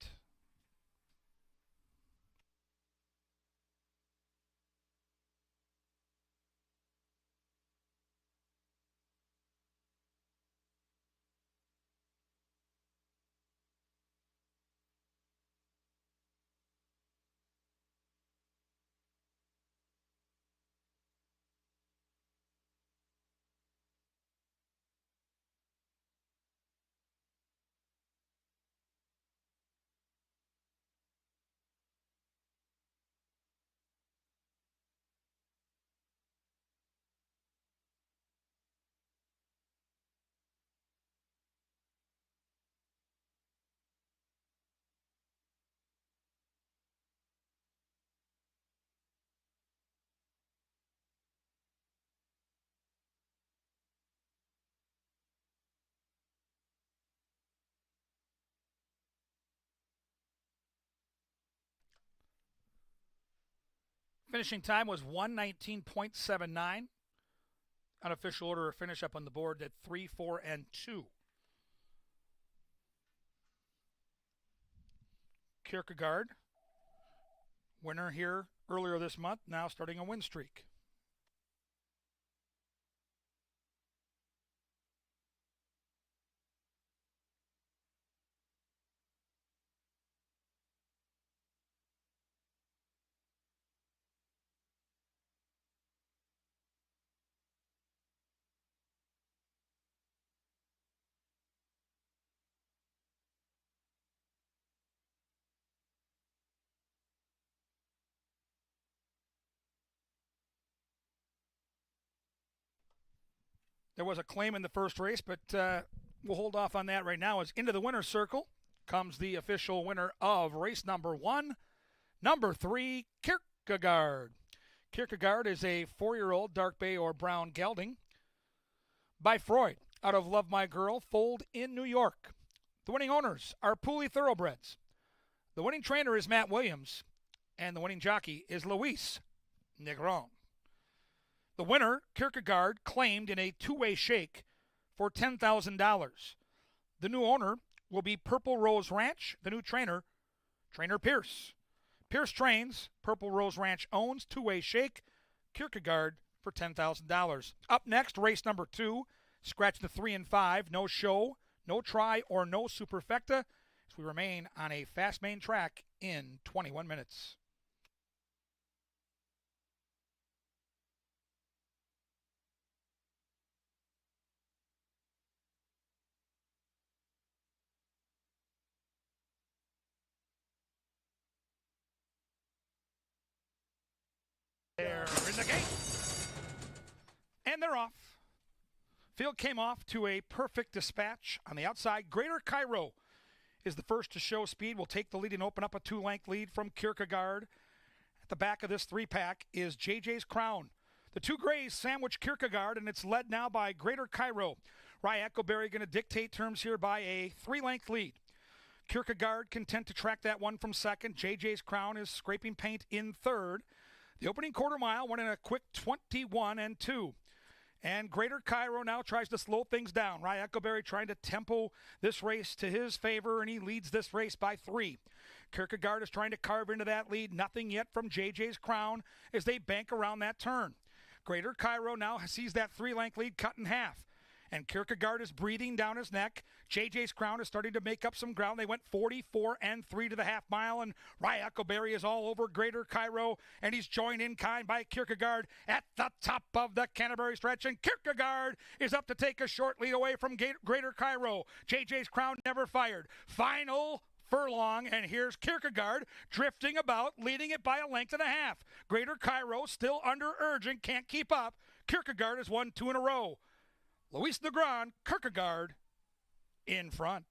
Finishing time was 1:19.79. Unofficial order of finish up on the board at 3, 4, and 2. Kierkegaard, winner here earlier this month, now starting a win streak. There was a claim in the first race, but we'll hold off on that right now, as into the winner's circle comes the official winner of race number 1, number 3, Kierkegaard. Kierkegaard is a 4-year-old dark bay or brown gelding by Freud out of Love My Girl, foaled in New York. The winning owners are Pooley Thoroughbreds. The winning trainer is Matt Williams, and the winning jockey is Luis Negron. The winner, Kierkegaard, claimed in a two-way shake for $10,000. The new owner will be Purple Rose Ranch. The new trainer, Trainer Pierce. Pierce trains, Purple Rose Ranch owns, two-way shake, Kierkegaard for $10,000. Up next, race number 2, scratch the 3 and 5, no show, no try, or no superfecta, as we remain on a fast main track in 21 minutes. They're in the gate. And they're off. Field came off to a perfect dispatch on the outside. Greater Cairo is the first to show speed. Will take the lead and open up a 2-length lead from Kierkegaard. At the back of this 3-pack is JJ's Crown. The two grays sandwich Kierkegaard, and it's led now by Greater Cairo. Rye Echoberry going to dictate terms here by a 3-length lead. Kierkegaard content to track that one from second. JJ's Crown is scraping paint in third. The opening quarter mile went in a quick 21 and 2. And Greater Cairo now tries to slow things down. Rye Echoberry trying to tempo this race to his favor, and he leads this race by 3. Kierkegaard is trying to carve into that lead. Nothing yet from JJ's Crown as they bank around that turn. Greater Cairo now sees that 3-length lead cut in half. And Kierkegaard is breathing down his neck. JJ's Crown is starting to make up some ground. They went 44 and 3 to the half mile, and Rye Echoberry is all over Greater Cairo, and he's joined in kind by Kierkegaard at the top of the Canterbury stretch, and Kierkegaard is up to take a short lead away from Greater Cairo. JJ's Crown never fired. Final furlong, and here's Kierkegaard drifting about, leading it by a length and a half. Greater Cairo still under urging, can't keep up. Kierkegaard has won 2 in a row. Luis Negron, Kierkegaard in front.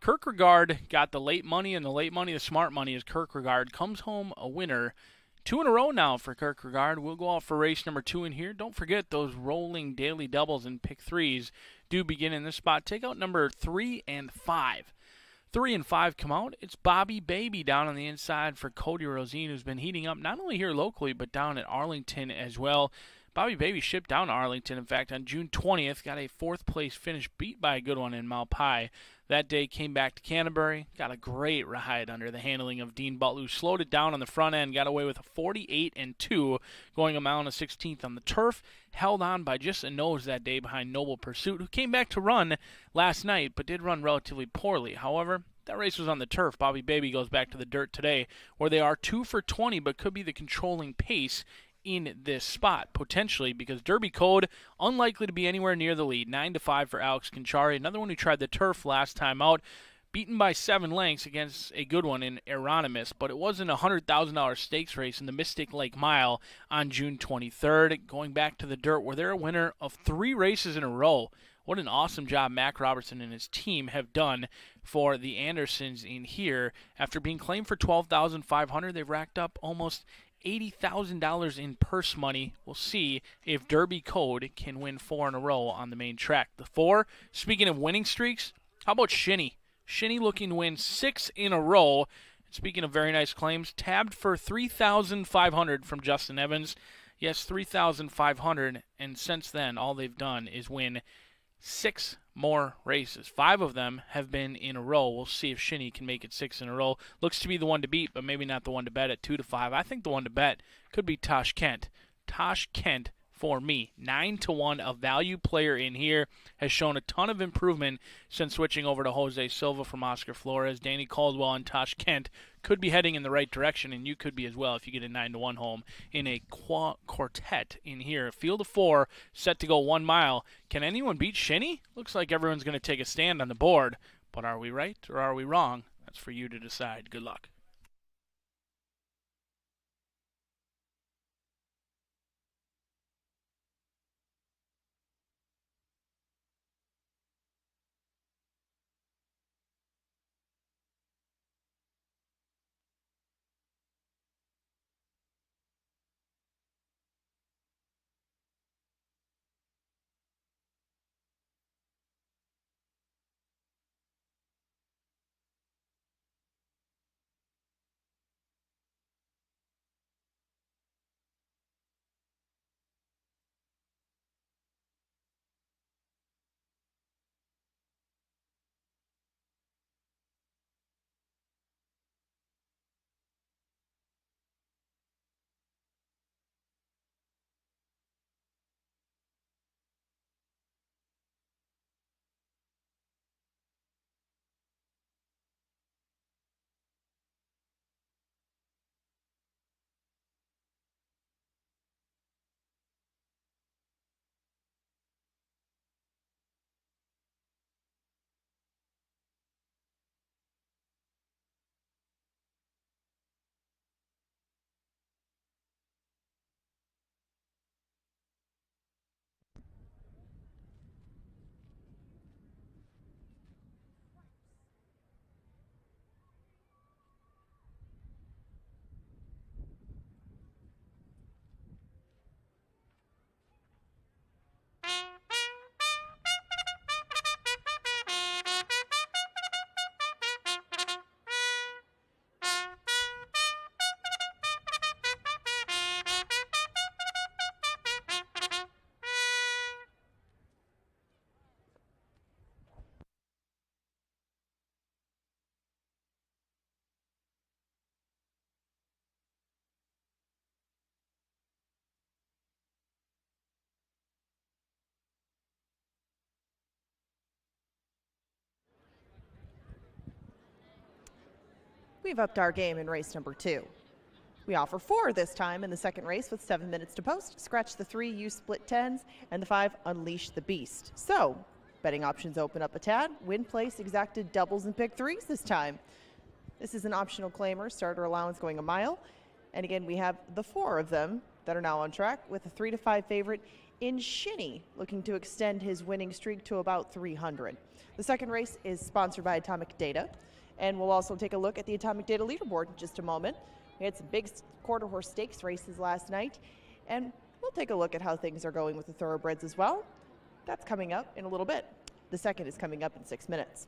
Kierkegaard got the late money, and the late money, the smart money, is Kierkegaard comes home a winner. 2 in a row now for Kierkegaard. We'll go out for race number 2 in here. Don't forget those rolling daily doubles and pick threes do begin in this spot. Take out number 3 and 5. 3 and 5 come out. It's Bobby Baby down on the inside for Cody Rosine, who's been heating up not only here locally, but down at Arlington as well. Bobby Baby shipped down to Arlington, in fact, on June 20th, got a 4th place finish, beat by a good one in Malpai. That day came back to Canterbury, got a great ride under the handling of Dean Butler, who slowed it down on the front end, got away with a 48-2, going a mile and a 16th on the turf, held on by just a nose that day behind Noble Pursuit, who came back to run last night, but did run relatively poorly. However, that race was on the turf. Bobby Baby goes back to the dirt today, where they are 2 for 20, but could be the controlling pace in this spot, potentially, because Derby Code, unlikely to be anywhere near the lead. 9-5 for Alex Conchari, another one who tried the turf last time out, beaten by 7 lengths against a good one in Eronimus, but it wasn't a $100,000 stakes race in the Mystic Lake Mile on June 23rd. Going back to the dirt, where they're a winner of 3 races in a row. What an awesome job Mac Robertson and his team have done for the Andersons in here. After being claimed for $12,500, they've racked up almost $80,000 in purse money. We'll see if Derby Code can win 4 in a row on the main track. The 4, speaking of winning streaks, how about Shinny? Shinny looking to win 6 in a row. Speaking of very nice claims, tabbed for $3,500 from Justin Evans. Yes, $3,500, and since then, all they've done is win 6 more races. 5 of them have been in a row. We'll see if Shinny can make it 6 in a row. Looks to be the one to beat, but maybe not the one to bet at 2-5. I think the one to bet could be Tosh Kent. Tosh Kent, for me, 9-1, a value player in here, has shown a ton of improvement since switching over to Jose Silva from Oscar Flores. Danny Caldwell and Tosh Kent could be heading in the right direction, and you could be as well if you get a 9-1 home in a quartet in here. Field of 4, set to go 1 mile. Can anyone beat Shinny? Looks like everyone's going to take a stand on the board, but are we right or are we wrong? That's for you to decide. Good luck. We've upped our game in race number 2. We offer 4 this time in the second race with 7 minutes to post. Scratch the 3, use split 10s, and the 5, unleash the beast. So, betting options open up a tad. Win place exacted doubles and pick threes this time. This is an optional claimer, starter allowance going a mile. And again, we have the 4 of them that are now on track with a 3-5 favorite in Shinny, looking to extend his winning streak to about 300. The second race is sponsored by Atomic Data, and we'll also take a look at the Atomic Data leaderboard in just a moment. We had some big quarter horse stakes races last night, and we'll take a look at how things are going with the thoroughbreds as well. That's coming up in a little bit. The second is coming up in 6 minutes.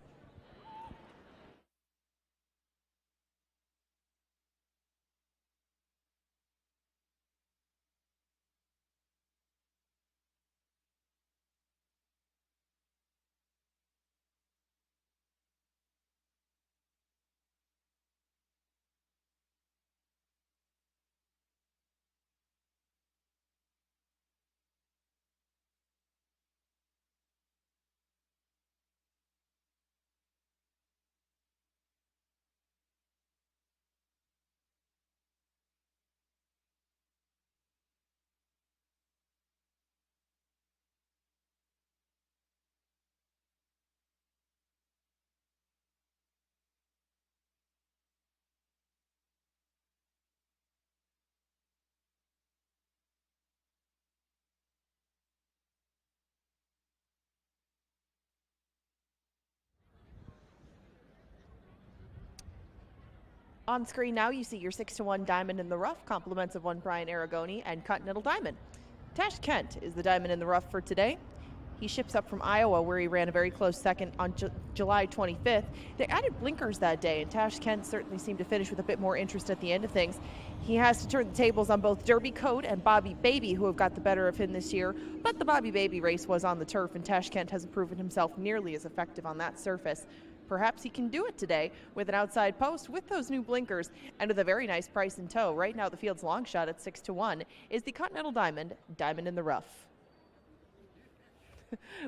On screen now, you see your 6-1 Diamond in the Rough, compliments of one Brian Aragoni and Continental Diamond. Tash Kent is the Diamond in the Rough for today. He ships up from Iowa, where he ran a very close second on July 25th. They added blinkers that day, and Tash Kent certainly seemed to finish with a bit more interest at the end of things. He has to turn the tables on both Derby Code and Bobby Baby, who have got the better of him this year. But the Bobby Baby race was on the turf, and Tash Kent hasn't proven himself nearly as effective on that surface. Perhaps he can do it today with an outside post with those new blinkers and with a very nice price in tow. Right now, the field's long shot at 6-1 is the Continental Diamond, Diamond in the Rough.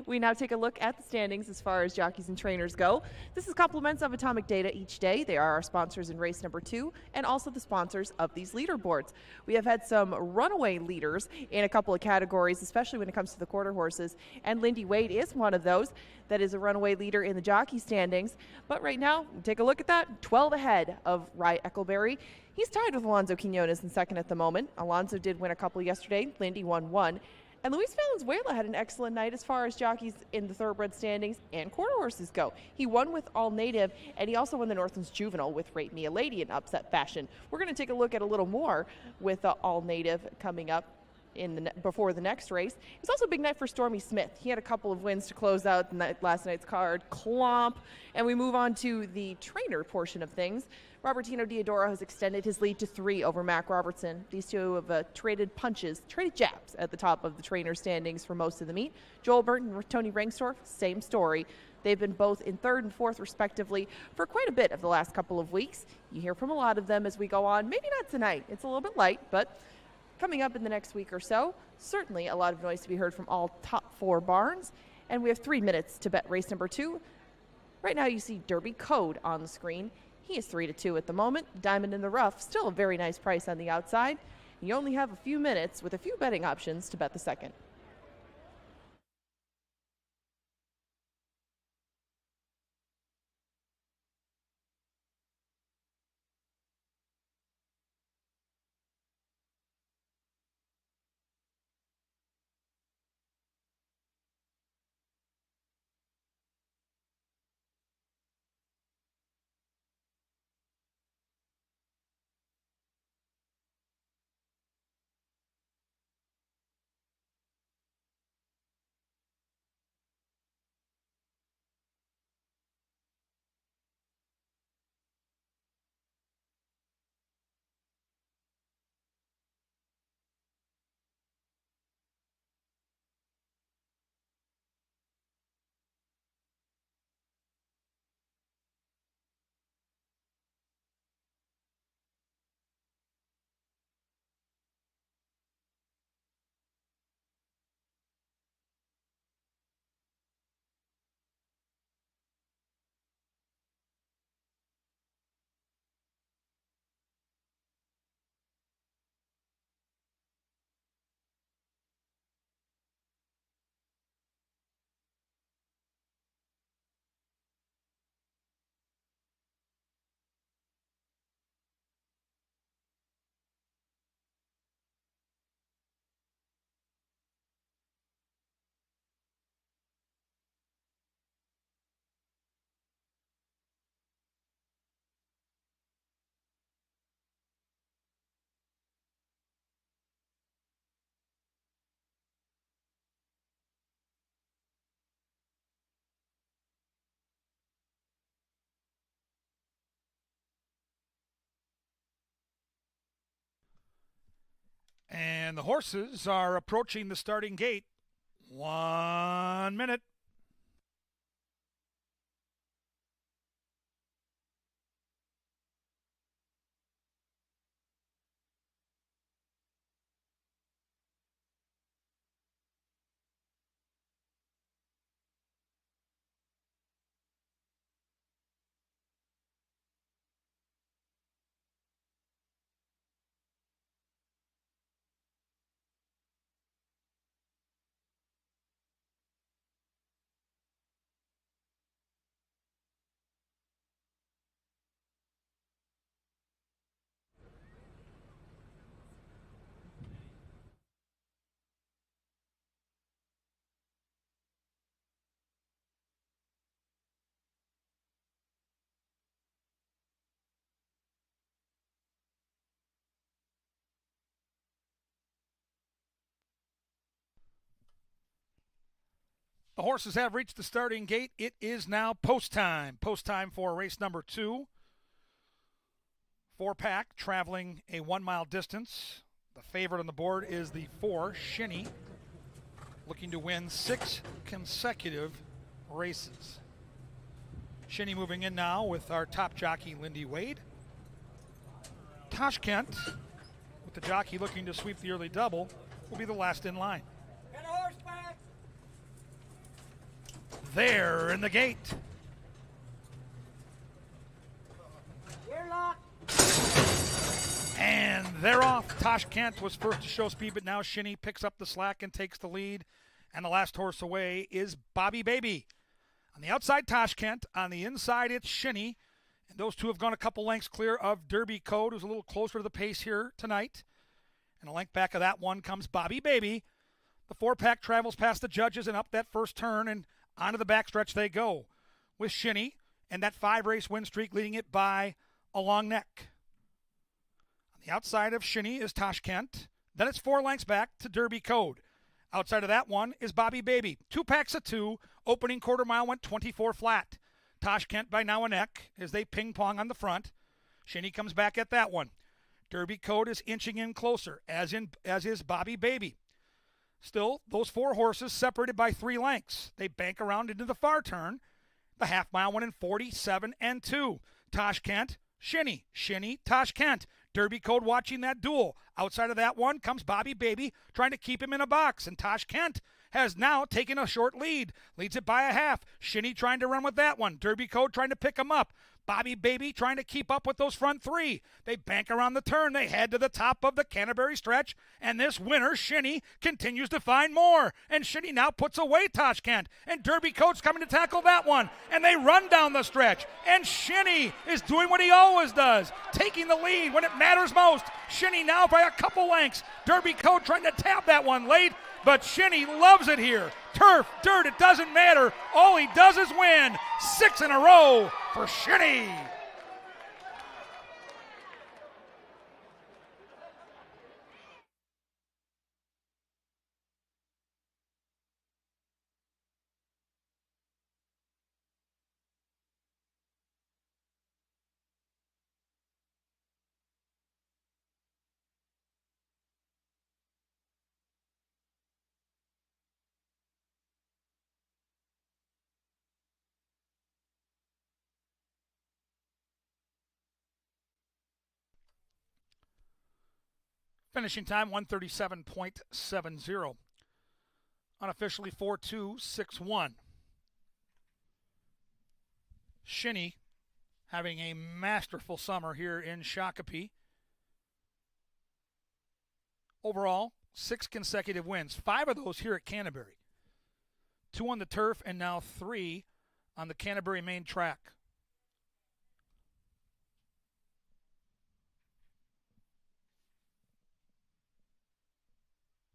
We now take a look at the standings as far as jockeys and trainers go. This is compliments of Atomic Data each day. They are our sponsors in race number 2 and also the sponsors of these leaderboards. We have had some runaway leaders in a couple of categories, especially when it comes to the quarter horses, and Lindy Wade is one of those that is a runaway leader in the jockey standings. But right now, take a look at that, 12 ahead of Rye Eccleberry. He's tied with Alonzo Quinones in second at the moment. Alonzo did win a couple yesterday. Lindy won one. And Luis Valenzuela had an excellent night as far as jockeys in the thoroughbred standings and quarter horses go. He won with All Native, and he also won the Northlands Juvenile with Rate Me a Lady in upset fashion. We're going to take a look at a little more with All Native coming up before the next race. It was also a big night for Stormy Smith. He had a couple of wins to close out last night's card. Clomp. And we move on to the trainer portion of things. Robertino Diodoro has extended his lead to 3 over Mac Robertson. These two have traded jabs at the top of the trainer standings for most of the meet. Joel Burton and Tony Rengstorff, same story. They've been both in 3rd and 4th, respectively, for quite a bit of the last couple of weeks. You hear from a lot of them as we go on. Maybe not tonight. It's a little bit light, but coming up in the next week or so, certainly a lot of noise to be heard from all top 4 barns. And we have 3 minutes to bet race number 2. Right now you see Derby Code on the screen. He is 3-2 at the moment. Diamond in the Rough, still a very nice price on the outside. You only have a few minutes with a few betting options to bet the second. And the horses are approaching the starting gate. 1 minute. The horses have reached the starting gate. It is now post time. Post time for race number 2. 4-pack traveling a 1 mile distance. The favorite on the board is the 4, Shinny, looking to win 6 consecutive races. Shinny moving in now with our top jockey, Lindy Wade. Tashkent, with the jockey looking to sweep the early double, will be the last in line. There in the gate. And they're off. Tashkent was first to show speed, but now Shinny picks up the slack and takes the lead. And the last horse away is Bobby Baby. On the outside, Tashkent. On the inside, it's Shinny. And those two have gone a couple lengths clear of Derby Code, who's a little closer to the pace here tonight. And a length back of that one comes Bobby Baby. The 4-pack travels past the judges and up that first turn, and onto the backstretch they go with Shinny and that 5-race win streak leading it by a long neck. On the outside of Shinny is Tashkent. Then it's 4 lengths back to Derby Code. Outside of that one is Bobby Baby. 2 packs of 2. Opening quarter mile went 24 flat. Tashkent by now a neck as they ping pong on the front. Shinny comes back at that one. Derby Code is inching in closer, as is Bobby Baby. Still, those 4 horses separated by 3 lengths. They bank around into the far turn. The half mile went in 47 and 2. Tashkent, Shinny, Tashkent. Derby Code watching that duel. Outside of that one comes Bobby Baby trying to keep him in a box. And Tashkent has now taken a short lead. Leads it by a half. Shinny trying to run with that one. Derby Code trying to pick him up. Bobby Baby trying to keep up with those front 3. They bank around the turn. They head to the top of the Canterbury stretch. And this winner, Shinny, continues to find more. And Shinny now puts away Tashkent. And Derby Code's coming to tackle that one. And they run down the stretch. And Shinny is doing what he always does, taking the lead when it matters most. Shinny now by a couple lengths. Derby Code trying to tap that one late. But Shinny loves it here. Turf, dirt, it doesn't matter. All he does is win. 6 in a row for Shinny. Finishing time 137.70. Unofficially 4-2-6-1. Shinny having a masterful summer here in Shakopee. Overall, 6 consecutive wins. 5 of those here at Canterbury. 2 on the turf and now 3 on the Canterbury main track.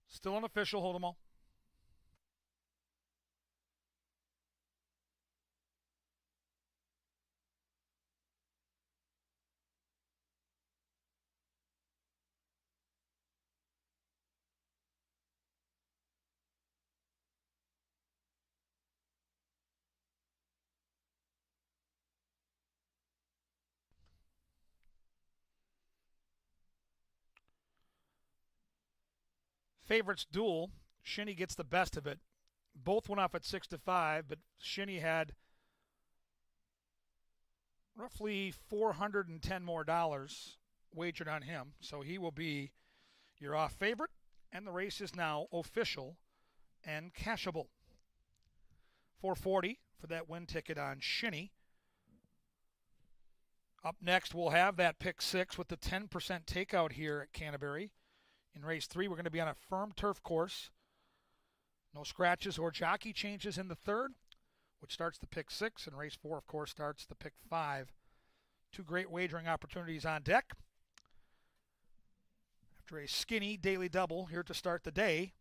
Still unofficial, hold them all. favorites duel. Shinny gets the best of it. Both went off at 6-5, but Shinny had roughly $410 more wagered on him, so he will be your off favorite, and the race is now official and cashable. $440 for that win ticket on Shinny. Up next, we'll have that pick 6 with the 10% takeout here at Canterbury. In race 3, we're going to be on a firm turf course. No scratches or jockey changes in the third, which starts the pick 6, and race 4, of course, starts the pick 5. Two great wagering opportunities on deck. After a skinny daily double here to start the day,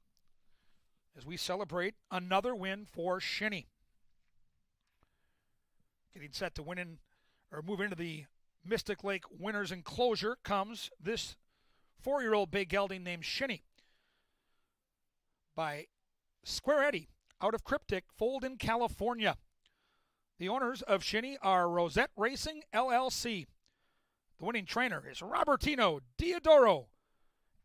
as we celebrate another win for Shinny. Getting set to move into the Mystic Lake Winners Enclosure comes this 4-year-old bay gelding named Shinny by Square Eddie out of Cryptic, foaled in California. The owners of Shinny are Rosette Racing, LLC. The winning trainer is Robertino Diodoro.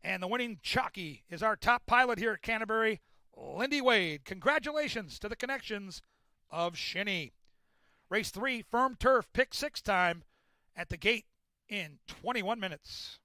And the winning jockey is our top pilot here at Canterbury, Lindy Wade. Congratulations to the connections of Shinny. Race 3, firm turf, pick 6 time at the gate in 21 minutes.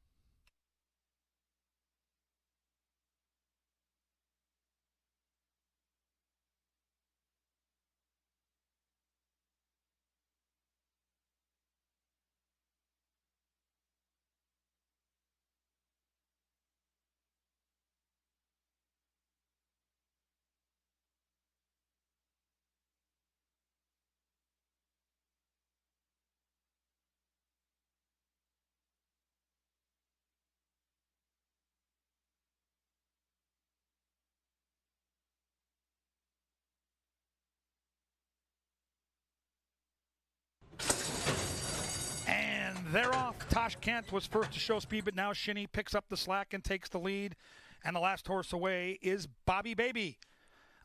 And they're off. Tosh Kent was first to show speed, but now Shinny picks up the slack and takes the lead. And the last horse away is Bobby Baby.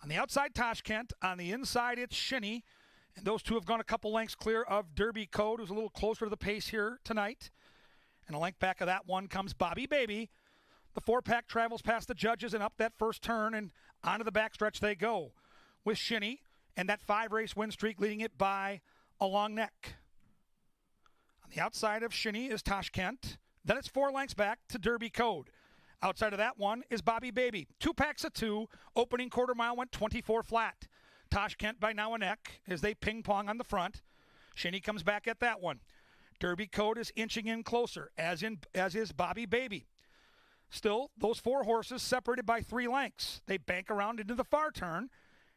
On the outside, Tosh Kent. On the inside, it's Shinny. And those two have gone a couple lengths clear of Derby Code, who's a little closer to the pace here tonight. And a length back of that one comes Bobby Baby. The 4-pack travels past the judges and up that first turn, and onto the backstretch they go with Shinny and that 5-race win streak leading it by a long neck. On the outside of Shinny is Tosh Kent. Then it's 4 lengths back to Derby Code. Outside of that one is Bobby Baby. 2 packs of 2. Opening quarter mile went 24 flat. Tosh Kent by now a neck as they ping pong on the front. Shinny comes back at that one. Derby Code is inching in closer, as is Bobby Baby. Still, those 4 horses separated by 3 lengths. They bank around into the far turn.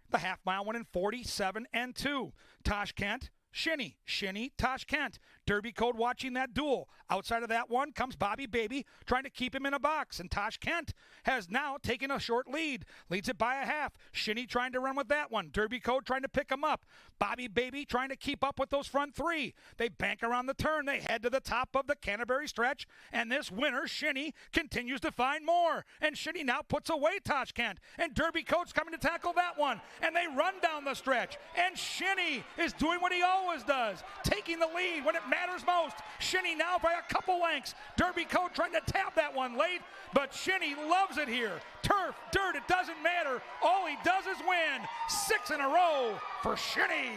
The half mile went in 47 and 2. Tosh Kent, Shinny, Tosh Kent. Derby Code watching that duel. Outside of that one comes Bobby Baby trying to keep him in a box. And Tosh Kent has now taken a short lead. Leads it by a half. Shinny trying to run with that one. Derby Code trying to pick him up. Bobby Baby trying to keep up with those front 3. They bank around the turn. They head to the top of the Canterbury stretch. And this winner, Shinny, continues to find more. And Shinny now puts away Tosh Kent. And Derby Code's coming to tackle that one. And they run down the stretch. And Shinny is doing what he always does. Taking the lead when it matters most. Shinny now by a couple lengths. Derby Code trying to tap that one late, but Shinny loves it here. Turf, dirt, it doesn't matter. All he does is win. 6 in a row for Shinny.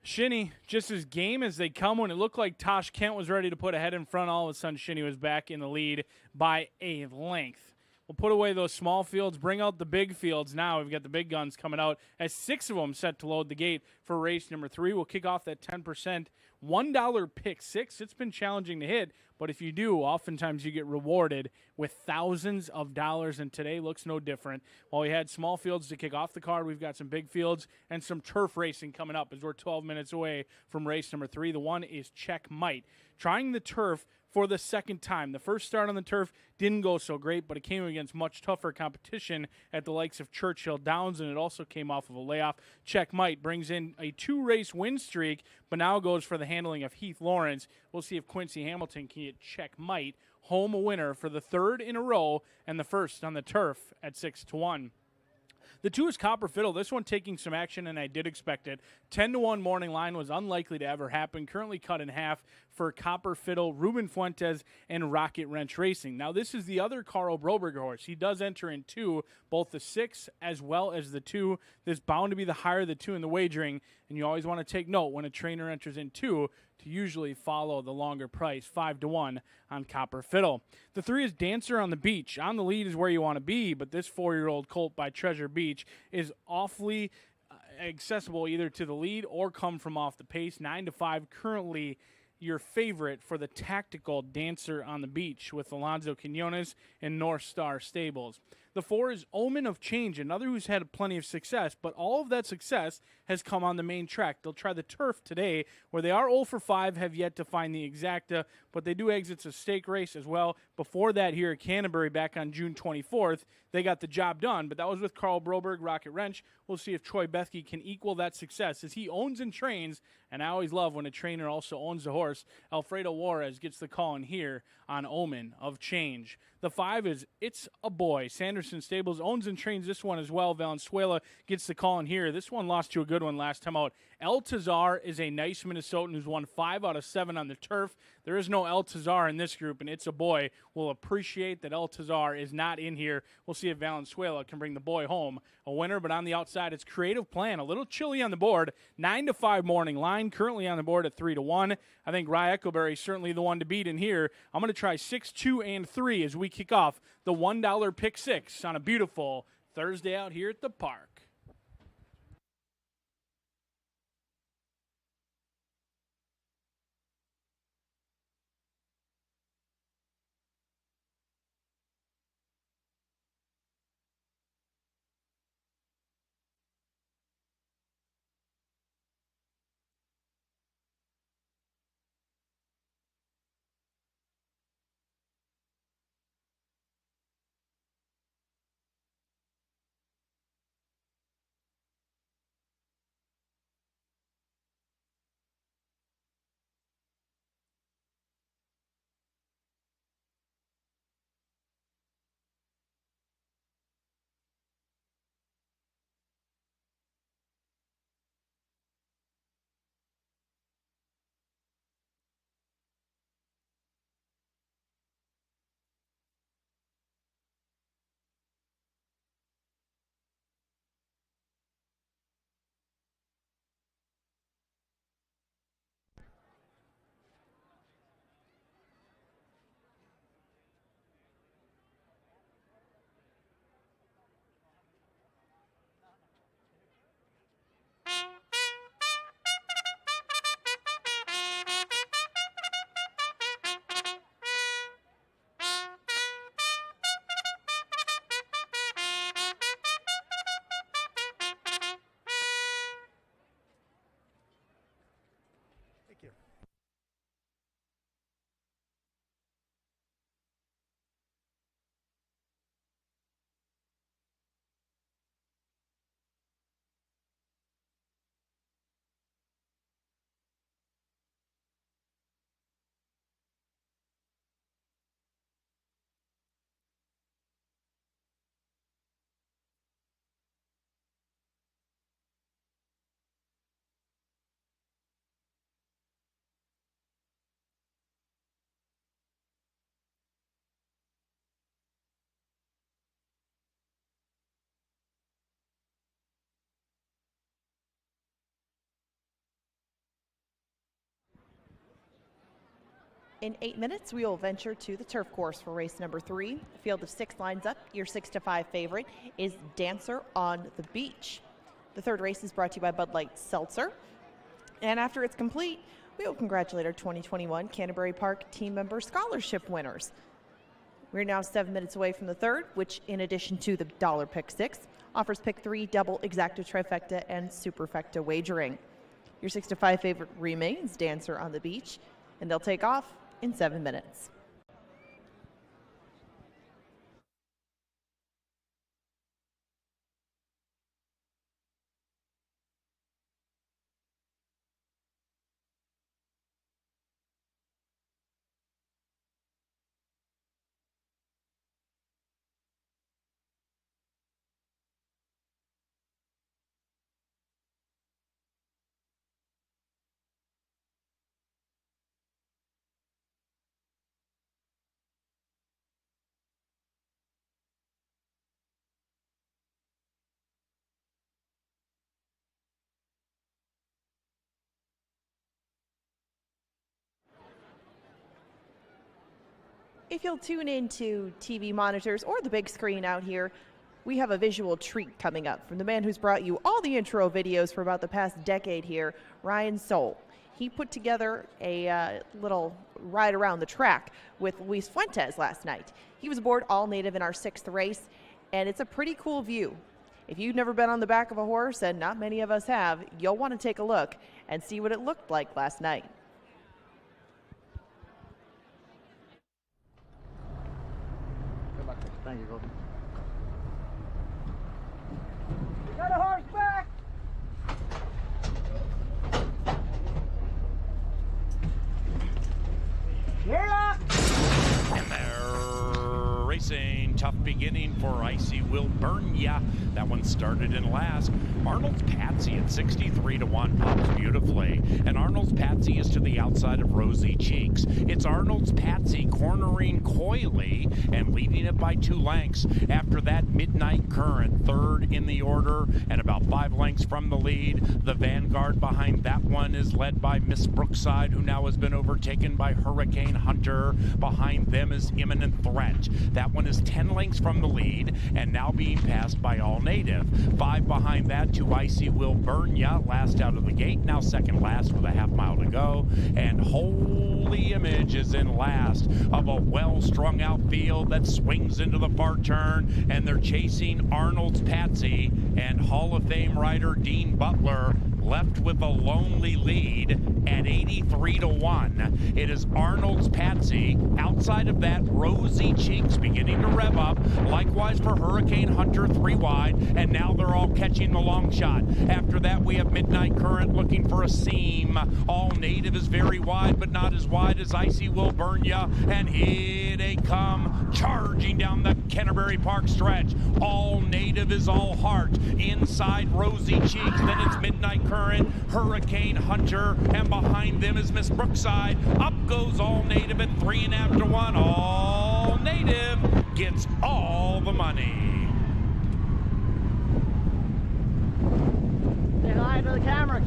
Shinny, just as game as they come. When it looked like Tosh Kent was ready to put a head in front, all of a sudden Shinny was back in the lead by a length. We'll put away those small fields, bring out the big fields now. We've got the big guns coming out as 6 of them set to load the gate for race number 3. We'll kick off that 10% $1 pick 6. It's been challenging to hit, but if you do, oftentimes you get rewarded with thousands of dollars, and today looks no different. While we had small fields to kick off the card, we've got some big fields and some turf racing coming up as we're 12 minutes away from race number 3. The one is Checkmate, trying the turf for the second time. The first start on the turf didn't go so great, but it came against much tougher competition at the likes of Churchill Downs, and it also came off of a layoff. Checkmate brings in a 2-race win streak, but now goes for the handling of Heath Lawrence. We'll see if Quincy Hamilton can get Checkmate home a winner for the 3rd in a row and the first on the turf at 6-1. The 2 is Copper Fiddle. This one taking some action, and I did expect it. 10-1 morning line was unlikely to ever happen. Currently cut in half for Copper Fiddle, Ruben Fuentes, and Rocket Wrench Racing. Now, this is the other Carl Broberg horse. He does enter in 2, both the 6 as well as the 2. There's bound to be the higher the 2 in the wagering, and you always want to take note when a trainer enters in 2 to usually follow the longer price, 5-1 on Copper Fiddle. The 3 is Dancer on the Beach. On the lead is where you want to be, but this 4-year-old colt by Treasure Beach is awfully accessible either to the lead or come from off the pace. 9-5 currently your favorite for the tactical Dancer on the Beach with Alonzo Quinones and North Star Stables. The 4 is Omen of Change, another who's had plenty of success, but all of that success has come on the main track. They'll try the turf today, where they are 0 for 5, have yet to find the exacta, but they do exit a stake race as well. Before that, here at Canterbury back on June 24th, they got the job done, but that was with Carl Broberg, Rocket Wrench. We'll see if Troy Bethke can equal that success, as he owns and trains, and I always love when a trainer also owns the horse. Alfredo Juarez gets the call in here on Omen of Change. The 5 is It's a Boy. Sanderson Stables owns and trains this one as well. Valenzuela gets the call in here. This one lost to a good one last time out. El Tazar is a nice Minnesotan who's won 5 out of 7 on the turf. There is no El Tazar in this group, and It's a Boy will appreciate that El Tazar is not in here. We'll see if Valenzuela can bring the boy home a winner, but on the outside, it's Creative Plan. A little chilly on the board. 9-5 morning line, currently on the board at 3-1. I think Rye Echoberry is certainly the one to beat in here. I'm going to try 6, 2, and 3 as we kick off the $1 pick 6 on a beautiful Thursday out here at the park. In 8 minutes, we will venture to the turf course for race number 3. A field of 6 lines up. Your 6-5 favorite is Dancer on the Beach. The third race is brought to you by Bud Light Seltzer. And after it's complete, we will congratulate our 2021 Canterbury Park team member scholarship winners. We're now 7 minutes away from the third, which, in addition to the dollar pick six, offers pick 3, double, exacta, trifecta, and superfecta wagering. Your 6-5 favorite remains Dancer on the Beach, and they'll take off in 7 minutes. If you'll tune into TV monitors or the big screen out here, we have a visual treat coming up from the man who's brought you all the intro videos for about the past decade here, Ryan Soule. He put together a little ride around the track with Luis Fuentes last night. He was aboard all native in our 6th race, and it's a pretty cool view. If you've never been on the back of a horse, and not many of us have, you'll want to take a look and see what it looked like last night. Thank you, Colton. We got a horse back! You're up! And they're racing. Tough beginning for Icy Will Burn Ya. That one started in last. Arnold's Patsy at 63-1 pops beautifully. And Arnold's Patsy is to the outside of Rosy Cheeks. It's Arnold's Patsy cornering coyly and leading it by 2 lengths. After that, Midnight Current, third in the order and about 5 lengths from the lead. The vanguard behind that one is led by Miss Brookside, who now has been overtaken by Hurricane Hunter. Behind them is Imminent Threat. That one is 10 lengths from the lead and now being passed by All Native. 5 behind that to Icy Will Burn Ya, last out of the gate, now second last with a half mile to go. And Holy Image is in last of a well-strung out field that swings into the far turn, and they're chasing Arnold's Patsy and Hall of Fame rider Dean Butler, left with a lonely lead at 83-1. It is Arnold's Patsy. Outside of that, Rosy Cheeks beginning to rev up. Likewise for Hurricane Hunter, 3 wide, and now they're all catching the long shot. After that, we have Midnight Current looking for a seam. All Native is very wide, but not as wide as Icy Will Burn Ya, and here they come, charging down the Canterbury Park stretch. All Native is all heart. Inside Rosy Cheeks, then it's Midnight Current, Hurricane Hunter, and behind them is Miss Brookside. Up goes All Native at 3.5 to 1. All Native gets all the money. Say hi to the camera.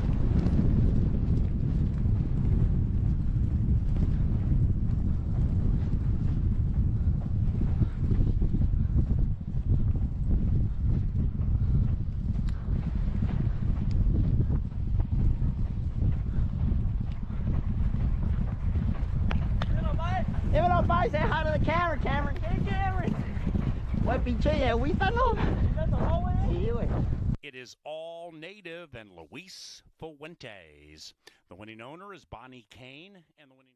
Give it up, bye. Say hi to the camera, Cameron. Hey, Cameron. What be chill? We done all. See you. It is All Native and Luis Fuentes. The winning owner is Bonnie Kane, and the winning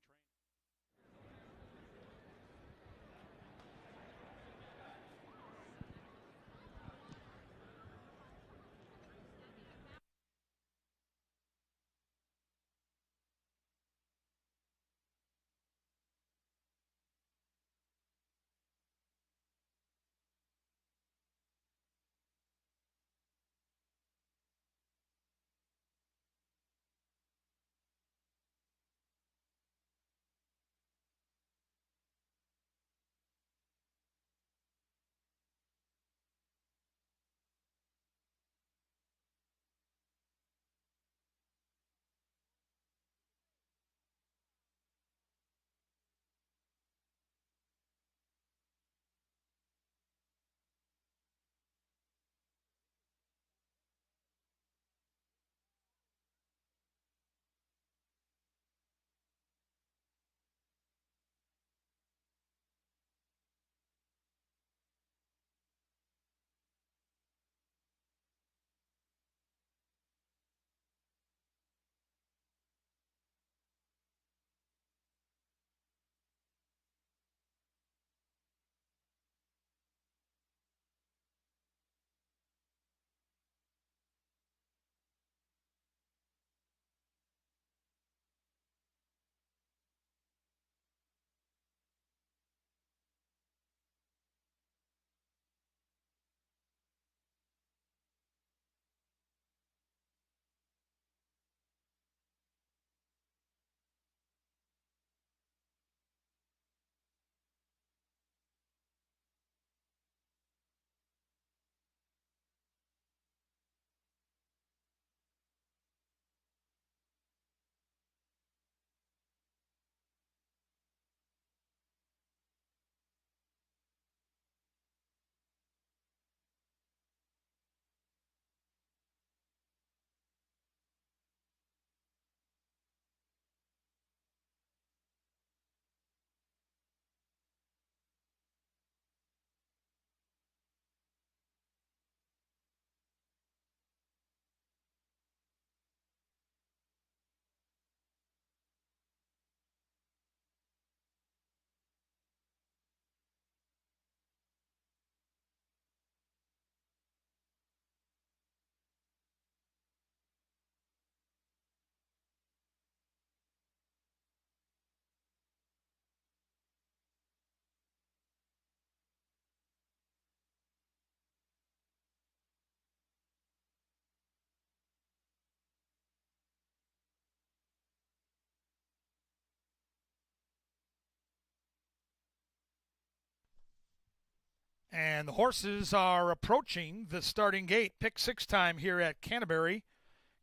And the horses are approaching the starting gate. Pick 6 time here at Canterbury.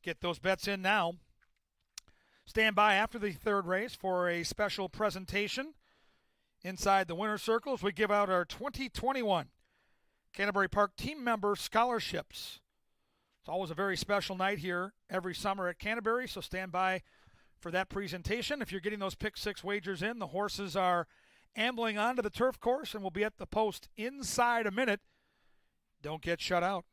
Get those bets in now. Stand by after the third race for a special presentation inside the winner's circle as we give out our 2021 Canterbury Park team member scholarships. It's always a very special night here every summer at Canterbury, so stand by for that presentation. If you're getting those pick 6 wagers in, the horses are ambling onto the turf course and will be at the post inside a minute. Don't get shut out.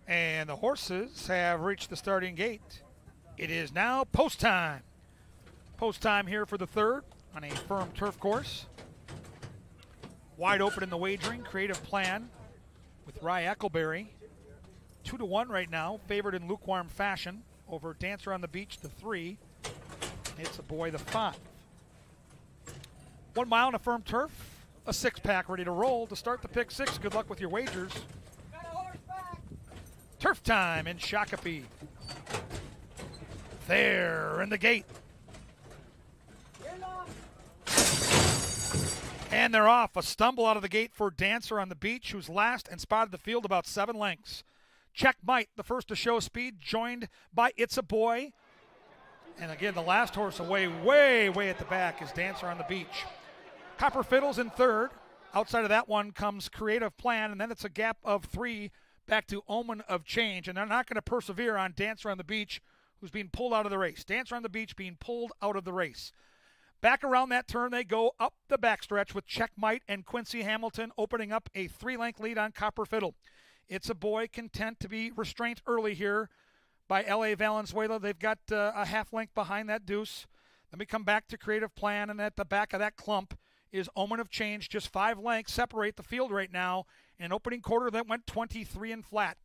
And the horses have reached the starting gate. It is now post time. Post time here for the third on a firm turf course. Wide open in the wagering. Creative Plan with Rye Eckleberry. 2-1 right now. Favored in lukewarm fashion over Dancer on the Beach, the 3. It's a Boy, the 5. 1 mile on a firm turf. A 6-pack ready to roll to start the pick 6. Good luck with your wagers. Turf time in Shakopee. There in the gate. And they're off. A stumble out of the gate for Dancer on the Beach, who's last and spotted the field about 7 lengths. Check Might, the first to show speed, joined by It's a Boy. And again, the last horse away, way at the back is Dancer on the Beach. Copper Fiddle's in third. Outside of that one comes Creative Plan, and then it's a gap of 3 back to Omen of Change, and they're not going to persevere on Dancer on the Beach, who's being pulled out of the race. Dancer on the Beach being pulled out of the race. Back around that turn, they go up the backstretch with Check Might and Quincy Hamilton opening up a 3-length lead on Copper Fiddle. It's a Boy content to be restrained early here by L.A. Valenzuela. They've got a half length behind that deuce. Then we come back to Creative Plan, and at the back of that clump is Omen of Change. Just 5 lengths separate the field right now. In an opening quarter that went 23 and flat.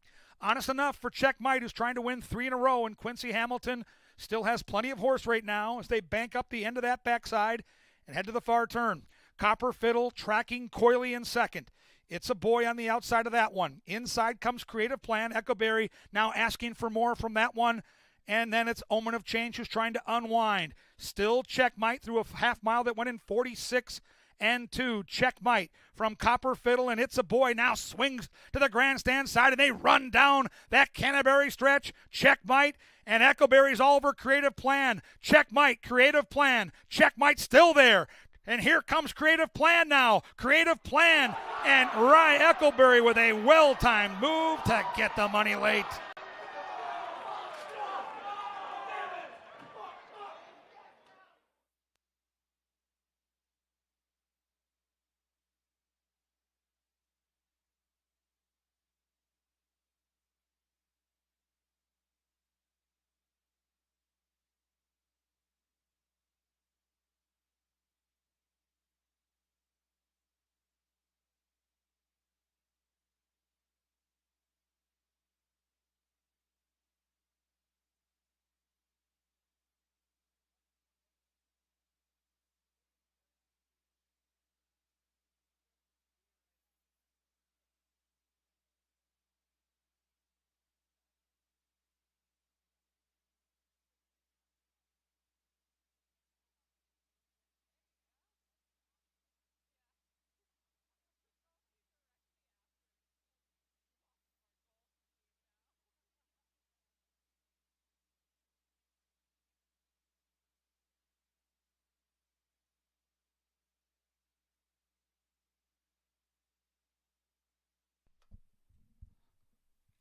Honest enough for Check Might, who's trying to win 3 in a row, and Quincy Hamilton still has plenty of horse right now as they bank up the end of that backside and head to the far turn. Copper Fiddle tracking coyly in second. It's a Boy on the outside of that one. Inside comes Creative Plan. Echoberry now asking for more from that one. And then it's Omen of Change who's trying to unwind. Still Check Might through a half mile that went in 46 and 2. Check Might from Copper Fiddle, and It's a Boy now swings to the grandstand side, and they run down that Canterbury stretch. Check Might, and Echoberry's all over Creative Plan. Check Might, Creative Plan. Check Might still there. And here comes Creative Plan now. Creative Plan, and Rye Eckleberry with a well-timed move to get the money late.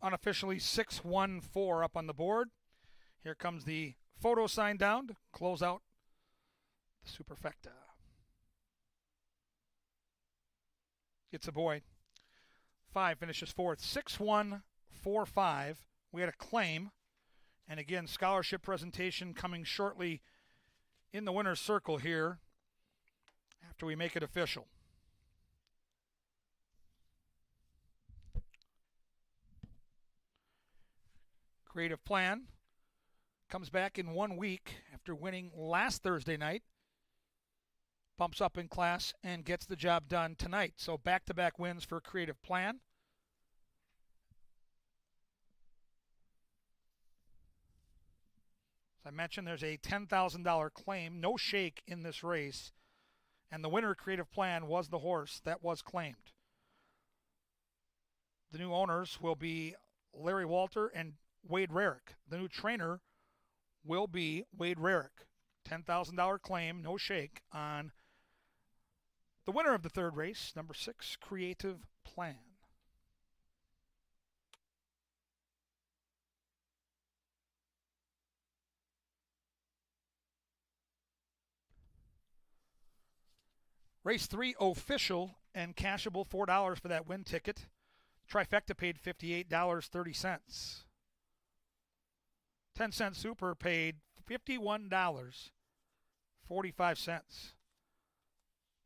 Unofficially 6-1-4 up on the board. Here comes the photo sign down to close out the Superfecta. It's a boy. 5 finishes fourth. 6-1, 4-5. We had a claim. And again, scholarship presentation coming shortly in the winner's circle here after we make it official. Creative Plan comes back in 1 week after winning last Thursday night. Bumps up in class and gets the job done tonight. So back-to-back wins for Creative Plan. As I mentioned, there's a $10,000 claim, no shake in this race. And the winner, Creative Plan, was the horse that was claimed. The new owners will be Larry Walter and Wade Rarick. The new trainer will be Wade Rarick. $10,000 claim, no shake on the winner of the third race, number 6, Creative Plan. Race 3 official and cashable $4 for that win ticket. Trifecta paid $58.30. 10-cent super paid $51.45.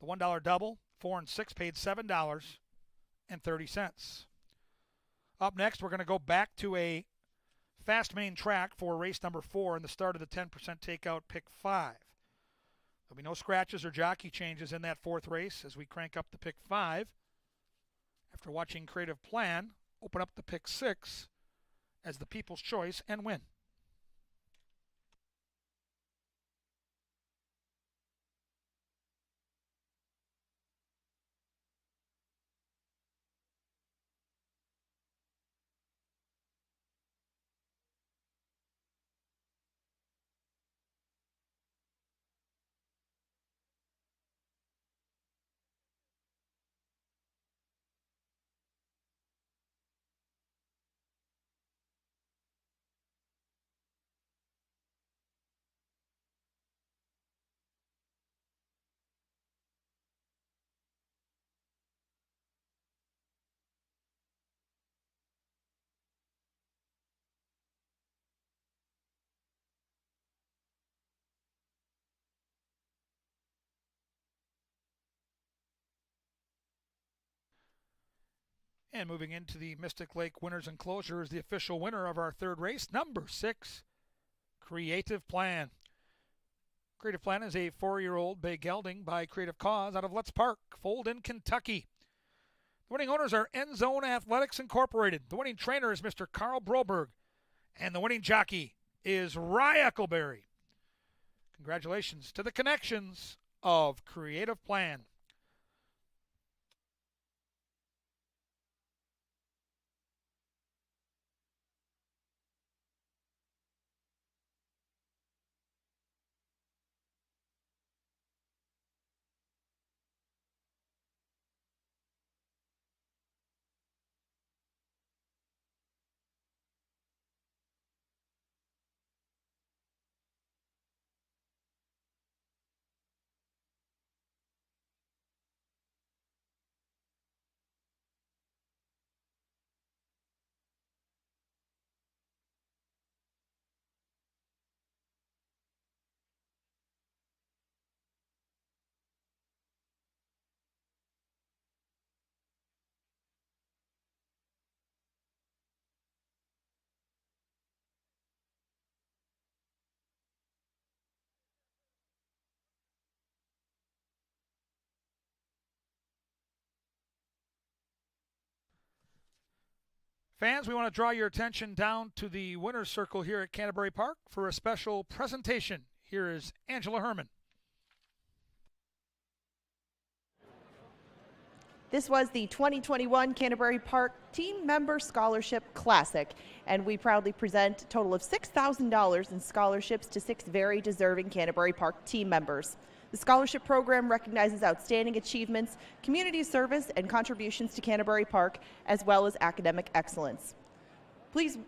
The $1 double, 4 and 6 paid $7.30. Up next, we're going to go back to a fast main track for race number 4 and the start of the 10% takeout pick 5. There'll be no scratches or jockey changes in that fourth race as we crank up the pick 5. After watching Creative Plan open up the pick 6 as the people's choice and win. And moving into the Mystic Lake Winners Enclosure is the official winner of our third race, number 6, Creative Plan. Creative Plan is a 4-year-old bay gelding by Creative Cause out of Letts Park, Folden, Kentucky. The winning owners are End Zone Athletics Incorporated. The winning trainer is Mr. Carl Broberg. And the winning jockey is Rye Eccleberry. Congratulations to the connections of Creative Plan. Fans, we want to draw your attention down to the winner's circle here at Canterbury Park for a special presentation. Here is Angela Herman. This was the 2021 Canterbury Park Team Member Scholarship Classic, and we proudly present a total of $6,000 in scholarships to 6 very deserving Canterbury Park team members. The scholarship program recognizes outstanding achievements, community service, and contributions to Canterbury Park, as well as academic excellence. Please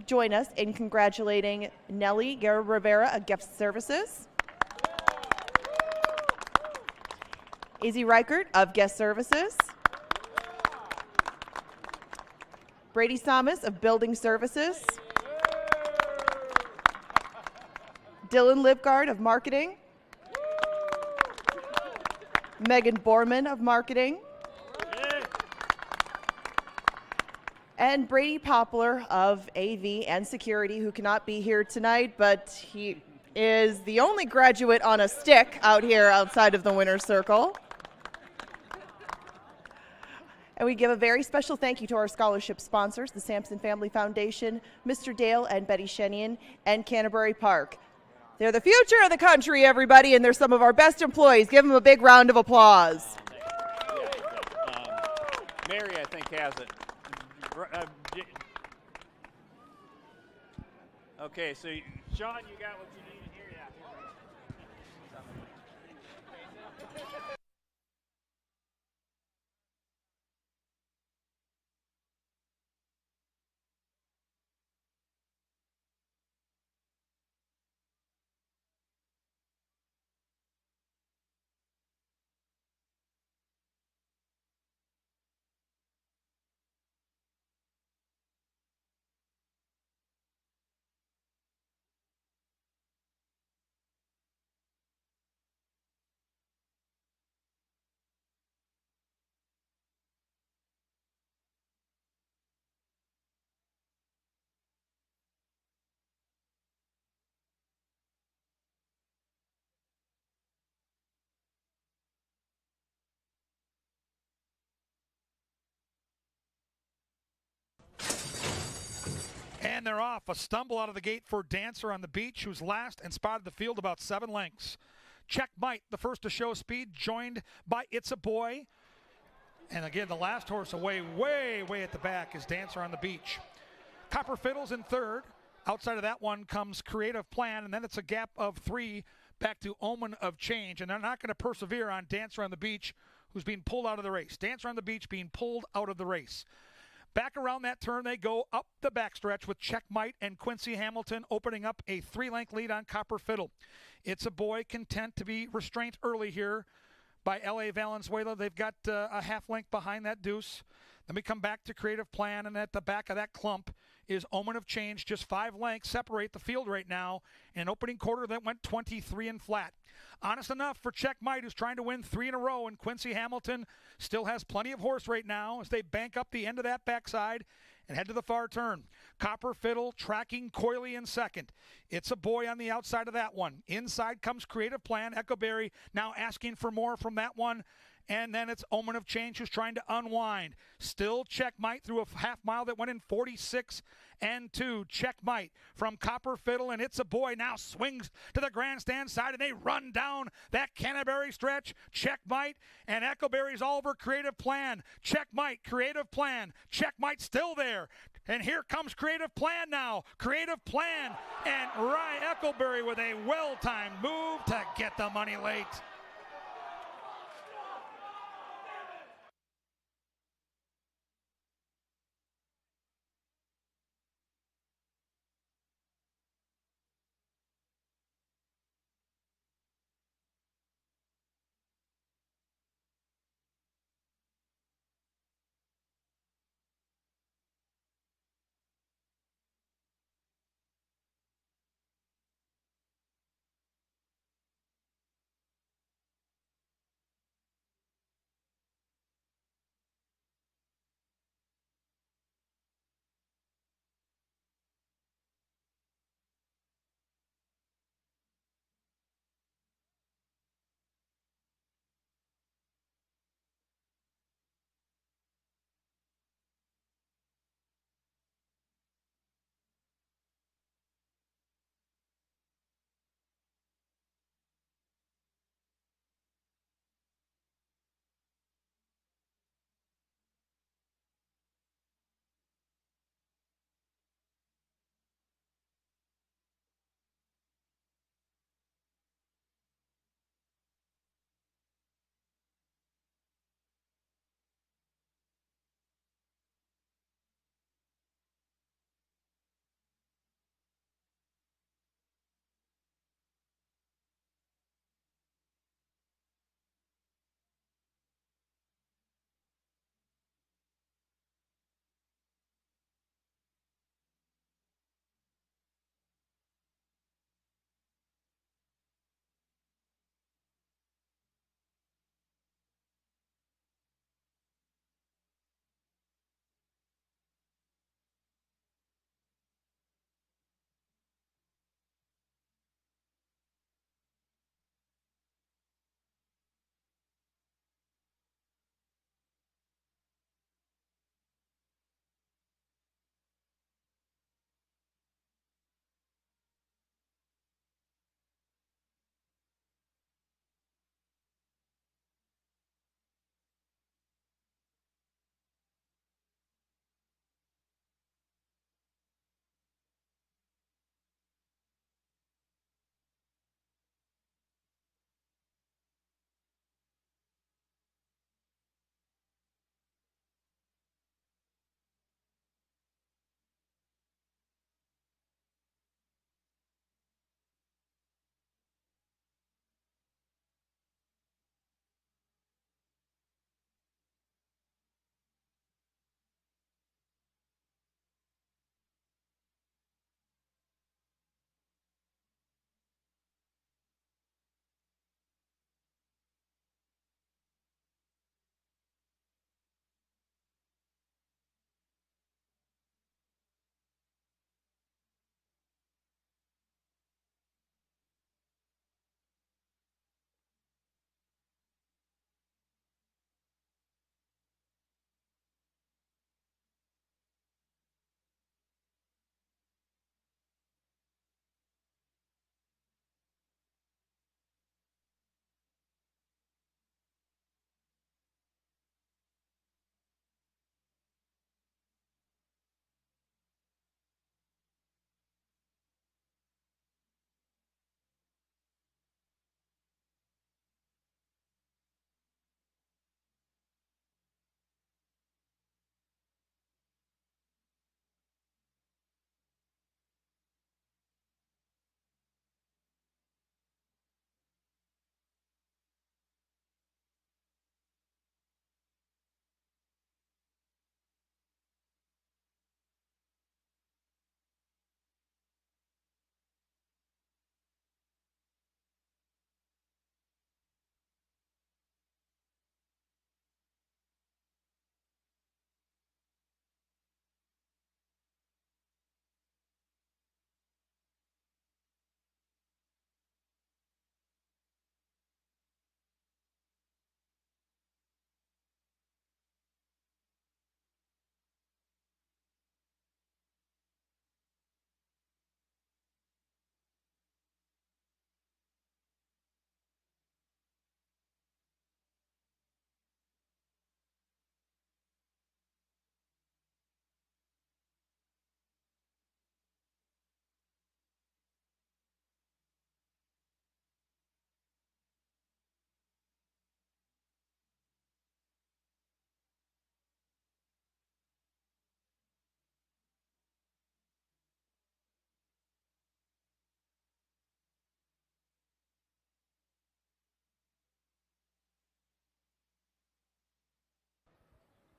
join us in congratulating Nelly Guerra Rivera of Gift Services, Izzy Reichert of Guest Services, Brady Samus of Building Services, Dylan Lipgard of Marketing, Megan Borman of Marketing, and Brady Poplar of AV and Security, who cannot be here tonight, but he is the only graduate on a stick out here outside of the winner's circle. And we give a very special thank you to our scholarship sponsors, the Sampson Family Foundation, Mr. Dale and Betty Shenian, and Canterbury Park. They're the future of the country, everybody, and they're some of our best employees. Give them a big round of applause. Mary, I think, has it. Okay, so Sean, you got what you needed here? Yeah. And they're off. A stumble out of the gate for Dancer on the Beach, who's last and spotted the field about 7 lengths. Checkmate, the first to show speed, joined by It's a Boy. And again, the last horse away, way at the back is Dancer on the Beach. Copper Fiddles in third. Outside of that one comes Creative Plan, and then it's a gap of 3 back to Omen of Change. And they're not going to persevere on Dancer on the Beach, who's being pulled out of the race. Dancer on the Beach being pulled out of the race. Back around that turn, they go up the backstretch with Checkmate and Quincy Hamilton opening up a 3-length lead on Copper Fiddle. It's a Boy content to be restrained early here by L.A. Valenzuela. They've got a half length behind that deuce. Then we come back to Creative Plan, and at the back of that clump is Omen of Change. Just 5 lengths separate the field right now in an opening quarter that went 23 and flat. Honest enough for Checkmate, who's trying to win 3 in a row, and Quincy Hamilton still has plenty of horse right now as they bank up the end of that backside and head to the far turn. Copper Fiddle tracking coyly in second. It's a Boy on the outside of that one. Inside comes Creative Plan. Echoberry now asking for more from that one. And then it's Omen of Change who's trying to unwind. Still Checkmate through a half mile that went in 46 and 2. Checkmate from Copper Fiddle, and It's a Boy now swings to the grandstand side, and they run down that Canterbury stretch. Checkmate and Echoberry's all over Creative Plan. Checkmate, Creative Plan. Checkmate still there. And here comes Creative Plan now. Creative Plan and Rye Echoberry with a well-timed move to get the money late.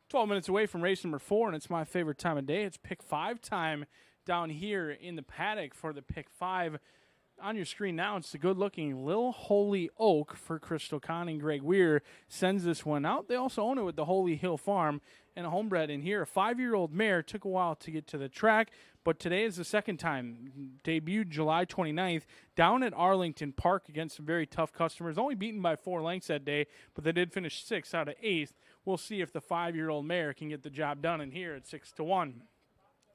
12 minutes away from race number 4, and it's my favorite time of day. It's pick 5 time down here in the paddock for the pick 5. On your screen now, it's the good-looking Lil Holy Oak for Crystal Conn and Greg Weir sends this one out. They also own it with the Holy Hill Farm and a homebred in here. A 5-year-old mare. Took a while to get to the track, but today is the second time. Debuted July 29th down at Arlington Park against some very tough customers. Only beaten by 4 lengths that day, but they did finish 6th out of 8th. We'll see if the 5-year-old mare can get the job done in here at 6-1.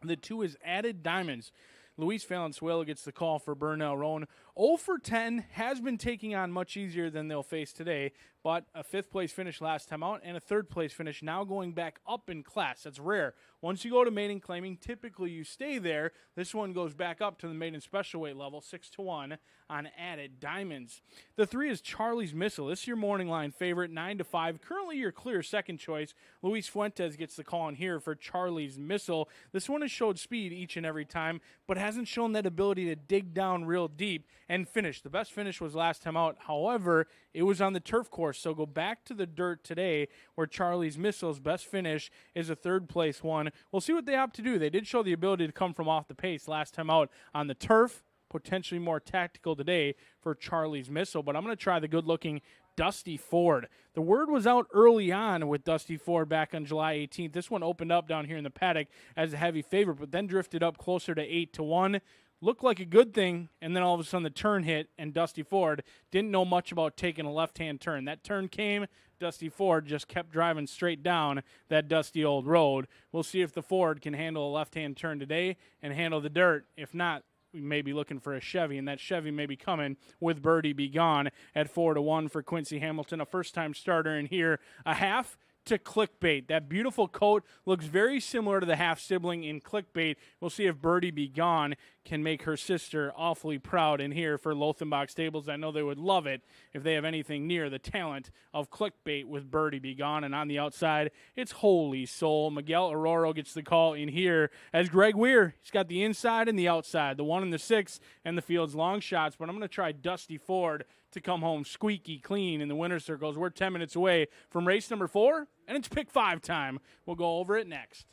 The 2 is Added Diamonds. Luis Valenzuela gets the call for Burnell Roan. 0 for 10 has been taking on much easier than they'll face today, but a 5th place finish last time out and a 3rd place finish now going back up in class. That's rare. Once you go to maiden claiming, typically you stay there. This one goes back up to the maiden special weight level, 6-1 on Added Diamonds. The 3 is Charlie's Missile. This is your morning line favorite, 9-5. Currently your clear second choice. Luis Fuentes gets the call in here for Charlie's Missile. This one has showed speed each and every time, but hasn't shown that ability to dig down real deep and finish. The best finish was last time out. However, it was on the turf course, so go back to the dirt today where Charlie's Missile's best finish is a 3rd place one. We'll see what they have to do. They did show the ability to come from off the pace last time out on the turf. Potentially more tactical today for Charlie's Missile, but I'm going to try the good-looking Dusty Ford. The word was out early on with Dusty Ford back on July 18th. This one opened up down here in the paddock as a heavy favorite, but then drifted up closer to 8-1. Looked like a good thing, and then all of a sudden the turn hit, and Dusty Ford didn't know much about taking a left-hand turn. That turn came, Dusty Ford just kept driving straight down that dusty old road. We'll see if the Ford can handle a left-hand turn today and handle the dirt. If not, we may be looking for a Chevy, and that Chevy may be coming with Birdie Be Gone at 4-1 for Quincy Hamilton, a first-time starter in here. A half to Clickbait. That beautiful coat looks very similar to the half sibling in Clickbait. We'll see if Birdie Be Gone can make her sister awfully proud in here for Lothenbach Stables. I know they would love it if they have anything near the talent of Clickbait with Birdie Be Gone. And on the outside, it's Holy Soul. Miguel Aroro gets the call in here as Greg Weir. He's got the inside and the outside, the 1 and the 6, and the field's long shots. But I'm going to try Dusty Ford to come home squeaky clean in the winner's circles. We're 10 minutes away from race number 4, and it's pick 5 time. We'll go over it next.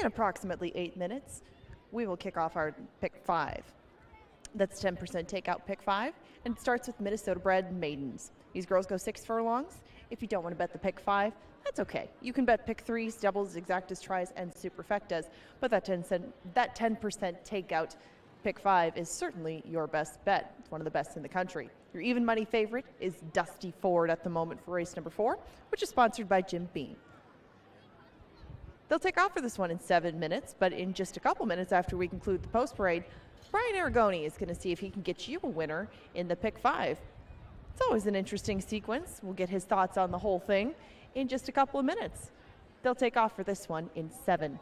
In approximately 8 minutes, we will kick off our pick 5. That's 10% takeout pick 5, and it starts with Minnesota bred maidens. These girls go 6 furlongs. If you don't want to bet the pick 5, that's okay. You can bet pick 3s, doubles, exactas, tries, and superfectas, but that 10% takeout pick 5 is certainly your best bet. It's one of the best in the country. Your even money favorite is Dusty Ford at the moment for race number 4, which is sponsored by Jim Beam. They'll take off for this one in 7 minutes, but in just a couple minutes after we conclude the post parade, Brian Aragoni is going to see if he can get you a winner in the pick 5. It's always an interesting sequence. We'll get his thoughts on the whole thing in just a couple of minutes. They'll take off for this one in 7.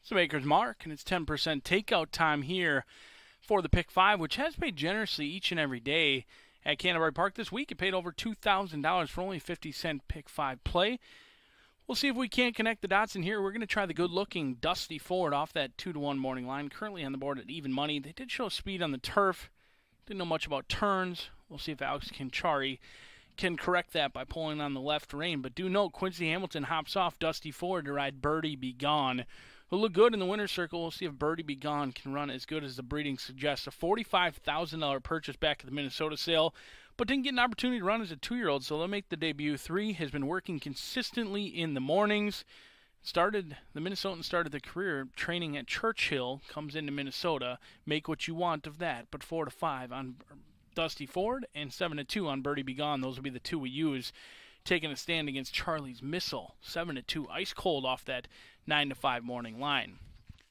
It's the Maker's Mark, and it's 10% takeout time here for the Pick 5, which has paid generously each and every day at Canterbury Park. This week, it paid over $2,000 for only 50-cent Pick 5 play. We'll see if we can't connect the dots in here. We're going to try the good-looking Dusty Ford off that 2-1 morning line, currently on the board at even money. They did show speed on the turf. Didn't know much about turns. We'll see if Alex Kinchari can correct that by pulling on the left rein. But do note, Quincy Hamilton hops off Dusty Ford to ride Birdie Be Gone, who look good in the winner's circle. We'll see if Birdie Be Gone can run as good as the breeding suggests. A $45,000 purchase back at the Minnesota sale, but didn't get an opportunity to run as a 2-year-old, so they'll make the debut. 3 has been working consistently in the mornings. The Minnesotan started the career training at Churchill, comes into Minnesota. Make what you want of that, but 4-5 on Dusty Ford and 7-2 on Birdie Be Gone. Those will be the 2 we use. Taking a stand against Charlie's Missile, 7-2, ice cold off that 9-5 morning line.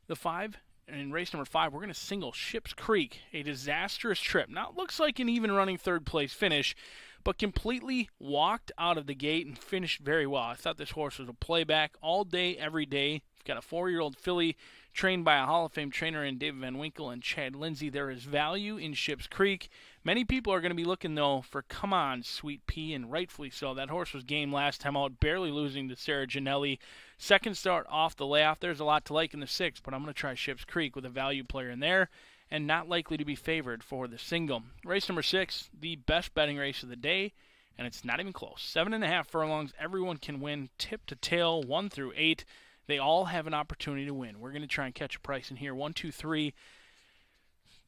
The 5, in race number 5, we're going to single Ships Creek, a disastrous trip. Now, it looks like an even running third place finish, but completely walked out of the gate and finished very well. I thought this horse was a playback all day, every day. We've got a 4-year-old filly trained by a Hall of Fame trainer in David Van Winkle and Chad Lindsay. There is value in Ships Creek. Many people are going to be looking, though, for Come On, Sweet Pea, and rightfully so. That horse was game last time out, barely losing to Sarah Ginelli. Second start off the layoff. There's a lot to like in the 6, but I'm going to try Ships Creek with a value player in there and not likely to be favored for the single. Race number 6, the best betting race of the day, and it's not even close. 7.5 furlongs. Everyone can win tip to tail, 1 through 8. They all have an opportunity to win. We're going to try and catch a price in here. 1, 2, 3,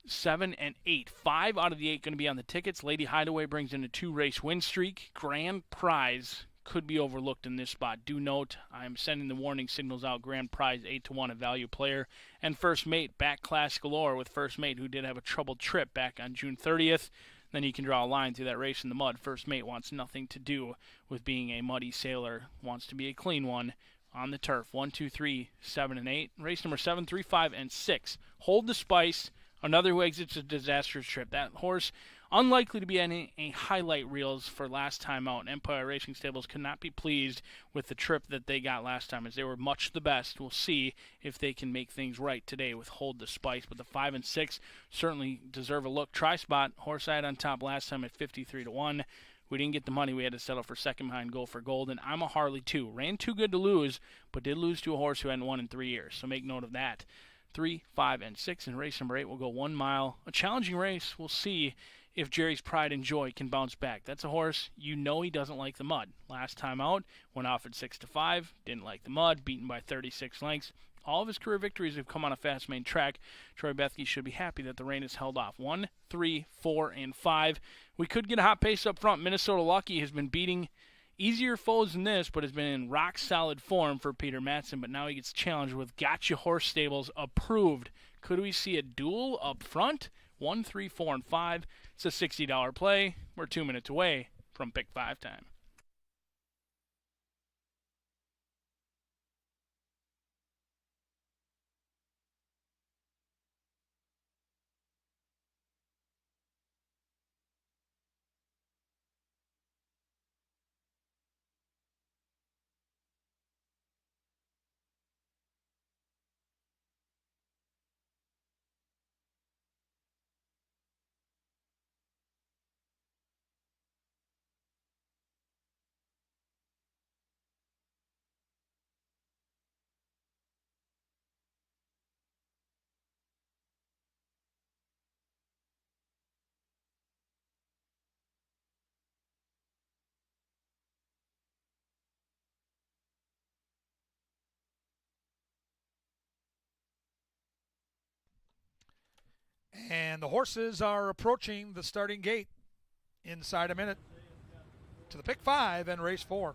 7, and 8. 5 out of the 8 going to be on the tickets. Lady Hideaway brings in a 2-race win streak. Grand Prize could be overlooked in this spot. Do note, I'm sending the warning signals out. Grand Prize 8-1, a value player. And First Mate, back class galore with First Mate, who did have a troubled trip back on June 30th. Then you can draw a line through that race in the mud. First Mate wants nothing to do with being a muddy sailor. Wants to be a clean one on the turf. 1, 2, 3, 7, and 8. Race number 7, 3, 5, and 6. Hold the Spice. Another who exits a disastrous trip. That horse unlikely to be any highlight reels for last time out. Empire Racing Stables could not be pleased with the trip that they got last time, as they were much the best. We'll see if they can make things right today with Hold the Spice. But the 5 and 6 certainly deserve a look. Tri-Spot, horse I had on top last time at 53-1. We didn't get the money. We had to settle for second behind Go for Gold. And I'm a Harley, too. Ran too good to lose, but did lose to a horse who hadn't won in 3 years. So make note of that. 3, 5, and 6. And race number 8 will go 1 mile. A challenging race. We'll see if Jerry's Pride and Joy can bounce back. That's a horse you know he doesn't like the mud. Last time out, went off at 6-5. Didn't like the mud. Beaten by 36 lengths. All of his career victories have come on a fast main track. Troy Bethke should be happy that the rain is held off. 1, 3, 4, and 5. We could get a hot pace up front. Minnesota Lucky has been beating easier foes than this, but has been in rock-solid form for Peter Madsen. But now he gets challenged with Gotcha Horse Stables approved. Could we see a duel up front? 1, 3, 4, and 5. It's a $60 play. We're 2 minutes away from pick 5 time. And the horses are approaching the starting gate inside a minute to the pick 5 and race 4.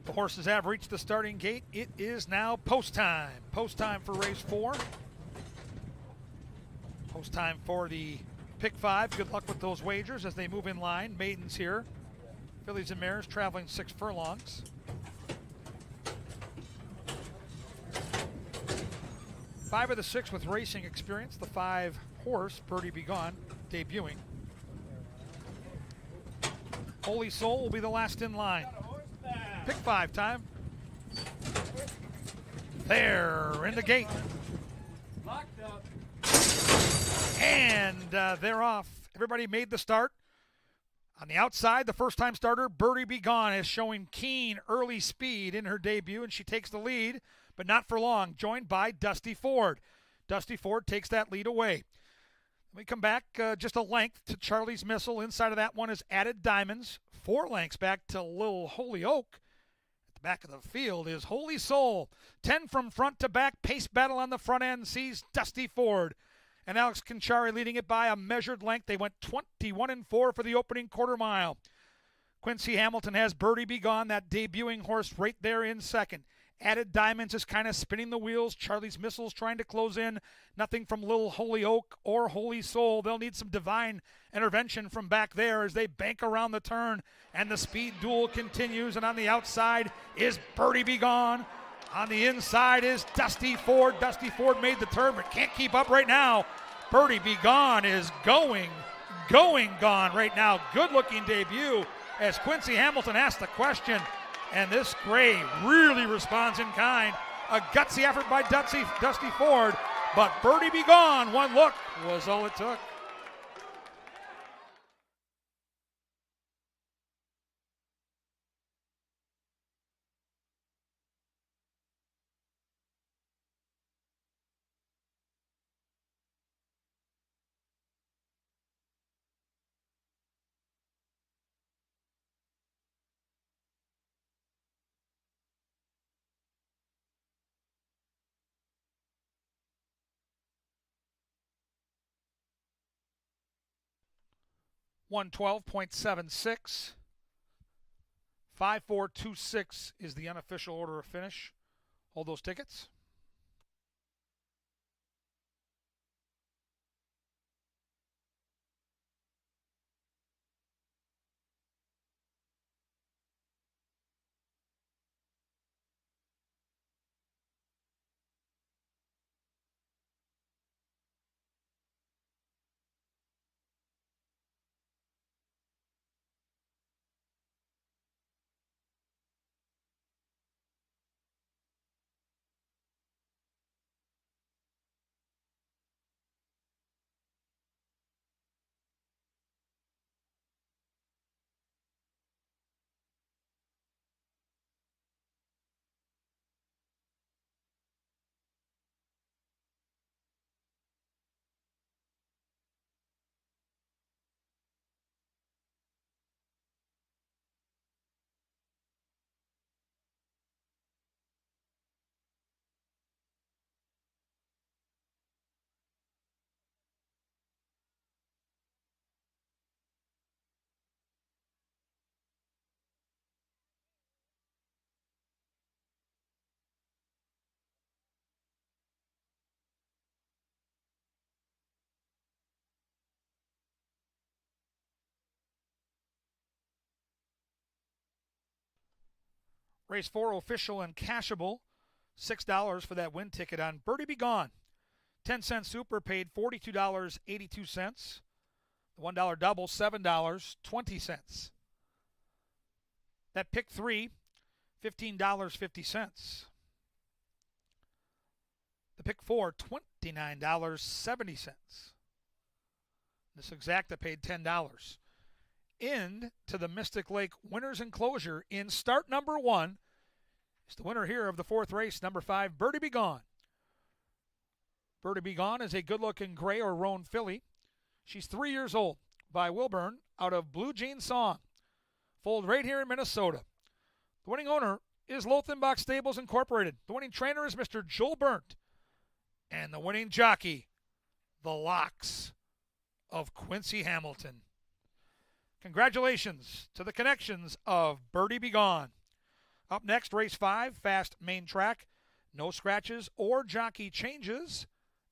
The horses have reached the starting gate. It is now post time. Post time for race 4. Post time for the pick 5. Good luck with those wagers as they move in line. Maidens here. Fillies and mares traveling 6 furlongs. Five of the 6 with racing experience. The 5 horse, Birdie Be Gone, debuting. Holy Soul will be the last in line. Pick 5 time. There, in the gate. Locked up. And they're off. Everybody made the start. On the outside, the first-time starter, Birdie Be Gone, is showing keen early speed in her debut, and she takes the lead, but not for long, joined by Dusty Ford. Dusty Ford takes that lead away. Let me come back just a length to Charlie's Missile. Inside of that one is Added Diamonds. 4 lengths back to Lil Holy Oak. At the back of the field is Holy Soul. 10 from front to back. Pace battle on the front end sees Dusty Ford. And Alex Conchari leading it by a measured length. They went 21-4 for the opening quarter mile. Quincy Hamilton has Birdie Be Gone, that debuting horse right there in second. Added Diamonds is kind of spinning the wheels. Charlie's Missile's trying to close in. Nothing from Little Holy Oak or Holy Soul. They'll need some divine intervention from back there as they bank around the turn. And the speed duel continues. And on the outside is Birdie Be Gone. On the inside is Dusty Ford. Dusty Ford made the turn but can't keep up right now. Birdie Be Gone is going gone right now. Good looking debut as Quincy Hamilton asked the question. And this gray really responds in kind. A gutsy effort by Dusty Ford, but Birdie Be Gone, one look was all it took. $112.76. 5426 is the unofficial order of finish. Hold those tickets. Race 4 official and cashable. $6 for that win ticket on Birdie Be Gone. 10-cent super paid $42.82. The $1 double, $7.20. That pick 3, $15.50. The pick 4, $29.70. This exacta paid $10. Into the Mystic Lake Winners Enclosure in start number 1 is the winner here of the 4th race, number 5, Birdie Be Gone. Birdie Be Gone is a good-looking gray or roan filly. She's 3 years old by Wilburn out of Blue Jean Song, foaled right here in Minnesota. The winning owner is Lothenbach Stables Incorporated. The winning trainer is Mr. Joel Burnt. And the winning jockey, the Locks of Quincy Hamilton. Congratulations to the connections of Birdie Be Gone. Up next, race 5, fast main track. No scratches or jockey changes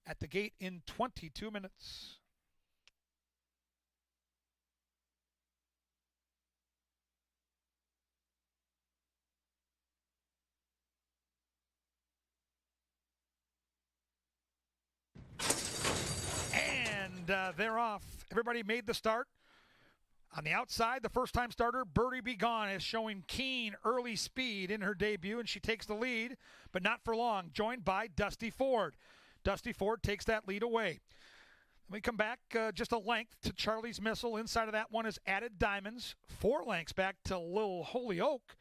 at the gate in 22 minutes. And they're off. Everybody made the start. On the outside, the first-time starter, Birdie Be Gone, is showing keen early speed in her debut, and she takes the lead, but not for long, joined by Dusty Ford. Dusty Ford takes that lead away. We come back just a length to Charlie's Missile. Inside of that one is Added Diamonds. 4 lengths back to Little Holy Oak.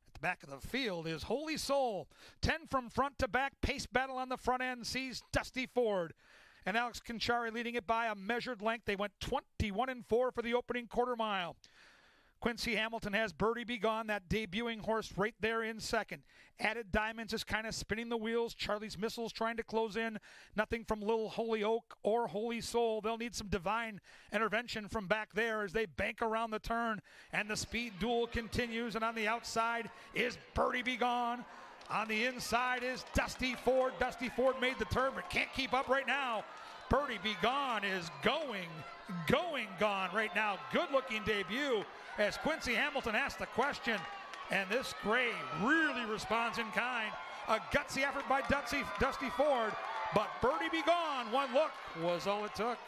At the back of the field is Holy Soul. 10 from front to back. Pace battle on the front end sees Dusty Ford. And Alex Conchari leading it by a measured length. They went 21-4 for the opening quarter mile. Quincy Hamilton has Birdie Be Gone, that debuting horse right there in second. Added Diamonds is kind of spinning the wheels. Charlie's Missiles trying to close in. Nothing from Little Holy Oak or Holy Soul. They'll need some divine intervention from back there as they bank around the turn. And the speed duel continues. And on the outside is Birdie Be Gone. On the inside is Dusty Ford. Dusty Ford made the turn but can't keep up right now. Birdie Be Gone is going gone right now. Good looking debut as Quincy Hamilton asked the question, and this gray really responds in kind. A gutsy effort by Dusty Ford, but Birdie Be Gone, one look was all it took.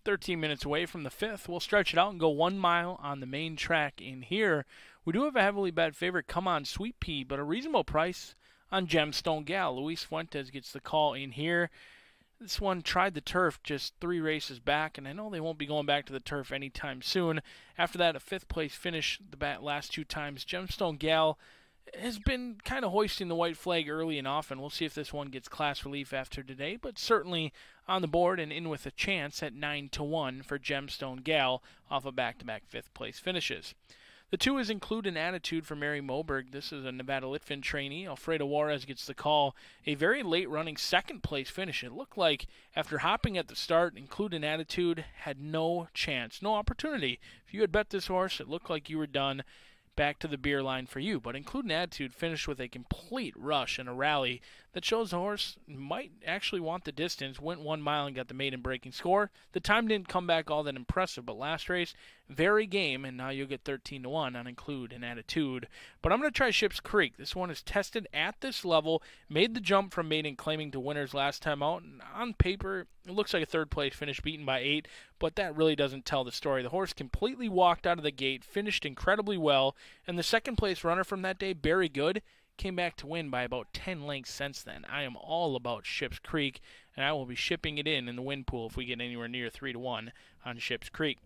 13 minutes away from the 5th. We'll stretch it out and go 1 mile on the main track in here. We do have a heavily bet favorite, Come On Sweet Pea, but a reasonable price on Gemstone Gal. Luis Fuentes gets the call in here. This one tried the turf just 3 races back, and I know they won't be going back to the turf anytime soon. After that, a 5th place finish the last 2 times. Gemstone Gal has been kind of hoisting the white flag early and often. We'll see if this one gets class relief after today, but certainly on the board and in with a chance at 9-1 for Gemstone Gal off of back-to-back 5th place finishes. The 2 is Include an Attitude for Mary Moberg. This is a Nevada Litfin trainee. Alfredo Juarez gets the call. A very late-running 2nd place finish. It looked like after hopping at the start, Include an Attitude had no chance, no opportunity. If you had bet this horse, it looked like you were done. Back to the beer line for you. But Include an Attitude finished with a complete rush and a rally that shows the horse might actually want the distance. Went 1 mile and got the maiden breaking score. The time didn't come back all that impressive, but last race, very game, and now you'll get 13-1 on Include an Attitude. But I'm going to try Ships Creek. This one is tested at this level, made the jump from maiden claiming to winners last time out, and on paper, it looks like a 3rd place finish beaten by 8, but that really doesn't tell the story. The horse completely walked out of the gate, finished incredibly well, and the 2nd place runner from that day, Very Good, came back to win by about 10 lengths since then. I am all about Ships Creek, and I will be shipping it in the win pool if we get anywhere near 3-1 on Ships Creek.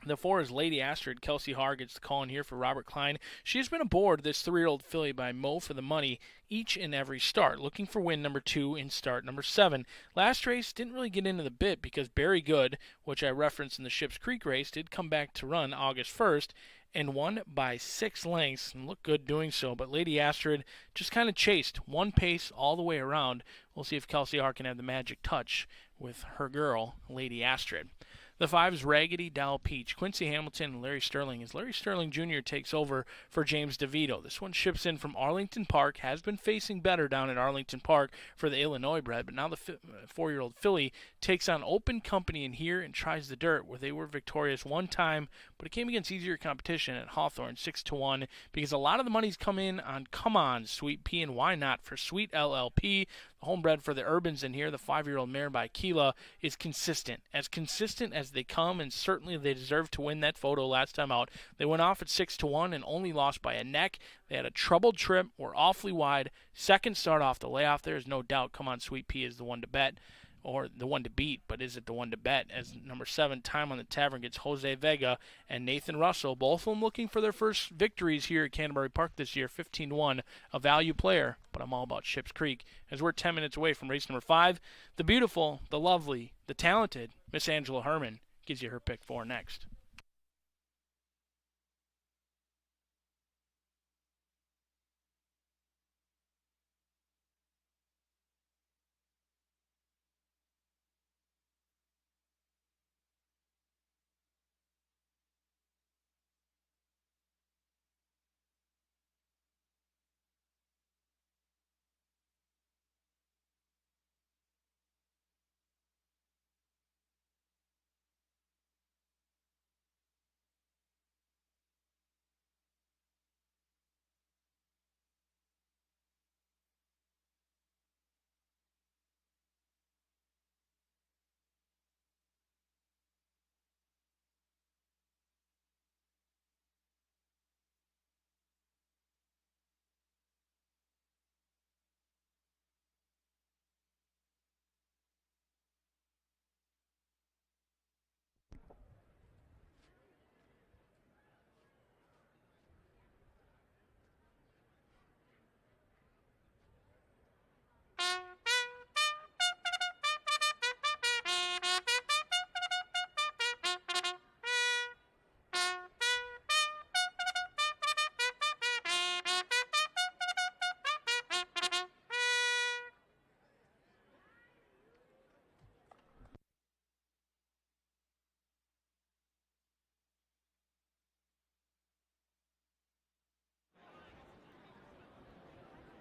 The 4 is Lady Astrid. Kelsey Haar gets the call in here for Robert Klein. She has been aboard this 3-year-old filly by Mo for the Money each and every start, looking for win number 2 in start number 7. Last race didn't really get into the bit because Very Good, which I referenced in the Ships Creek race, did come back to run August 1st and won by 6 lengths and looked good doing so. But Lady Astrid just kind of chased one pace all the way around. We'll see if Kelsey Haar can have the magic touch with her girl, Lady Astrid. The 5 is Raggedy Doll Peach. Quincy Hamilton and Larry Sterling as Larry Sterling Jr. takes over for James DeVito. This one ships in from Arlington Park, has been facing better down at Arlington Park for the Illinois bred, but now the 4-year-old filly takes on open company in here and tries the dirt, where they were victorious one time, but it came against easier competition at Hawthorne 6-1 because a lot of the money's come in on Come On Sweet Pea and Why Not for Sweet LLP. The homebred for the Urbans in here, the 5-year-old mare by Keela, is consistent as they come, and certainly they deserve to win that photo last time out. They went off at 6-1 and only lost by a neck. They had a troubled trip, were awfully wide. 2nd start off the layoff. There is no doubt Come On Sweet Pea is the one to bet, or the one to beat, but is it the one to bet? As number 7, Time on the Tavern, gets Jose Vega and Nathan Russell, both of them looking for their first victories here at Canterbury Park this year, 15-1, a value player, but I'm all about Ships Creek, as we're 10 minutes away from race number 5. The beautiful, the lovely, the talented Miss Angela Herman gives you her pick 4 next.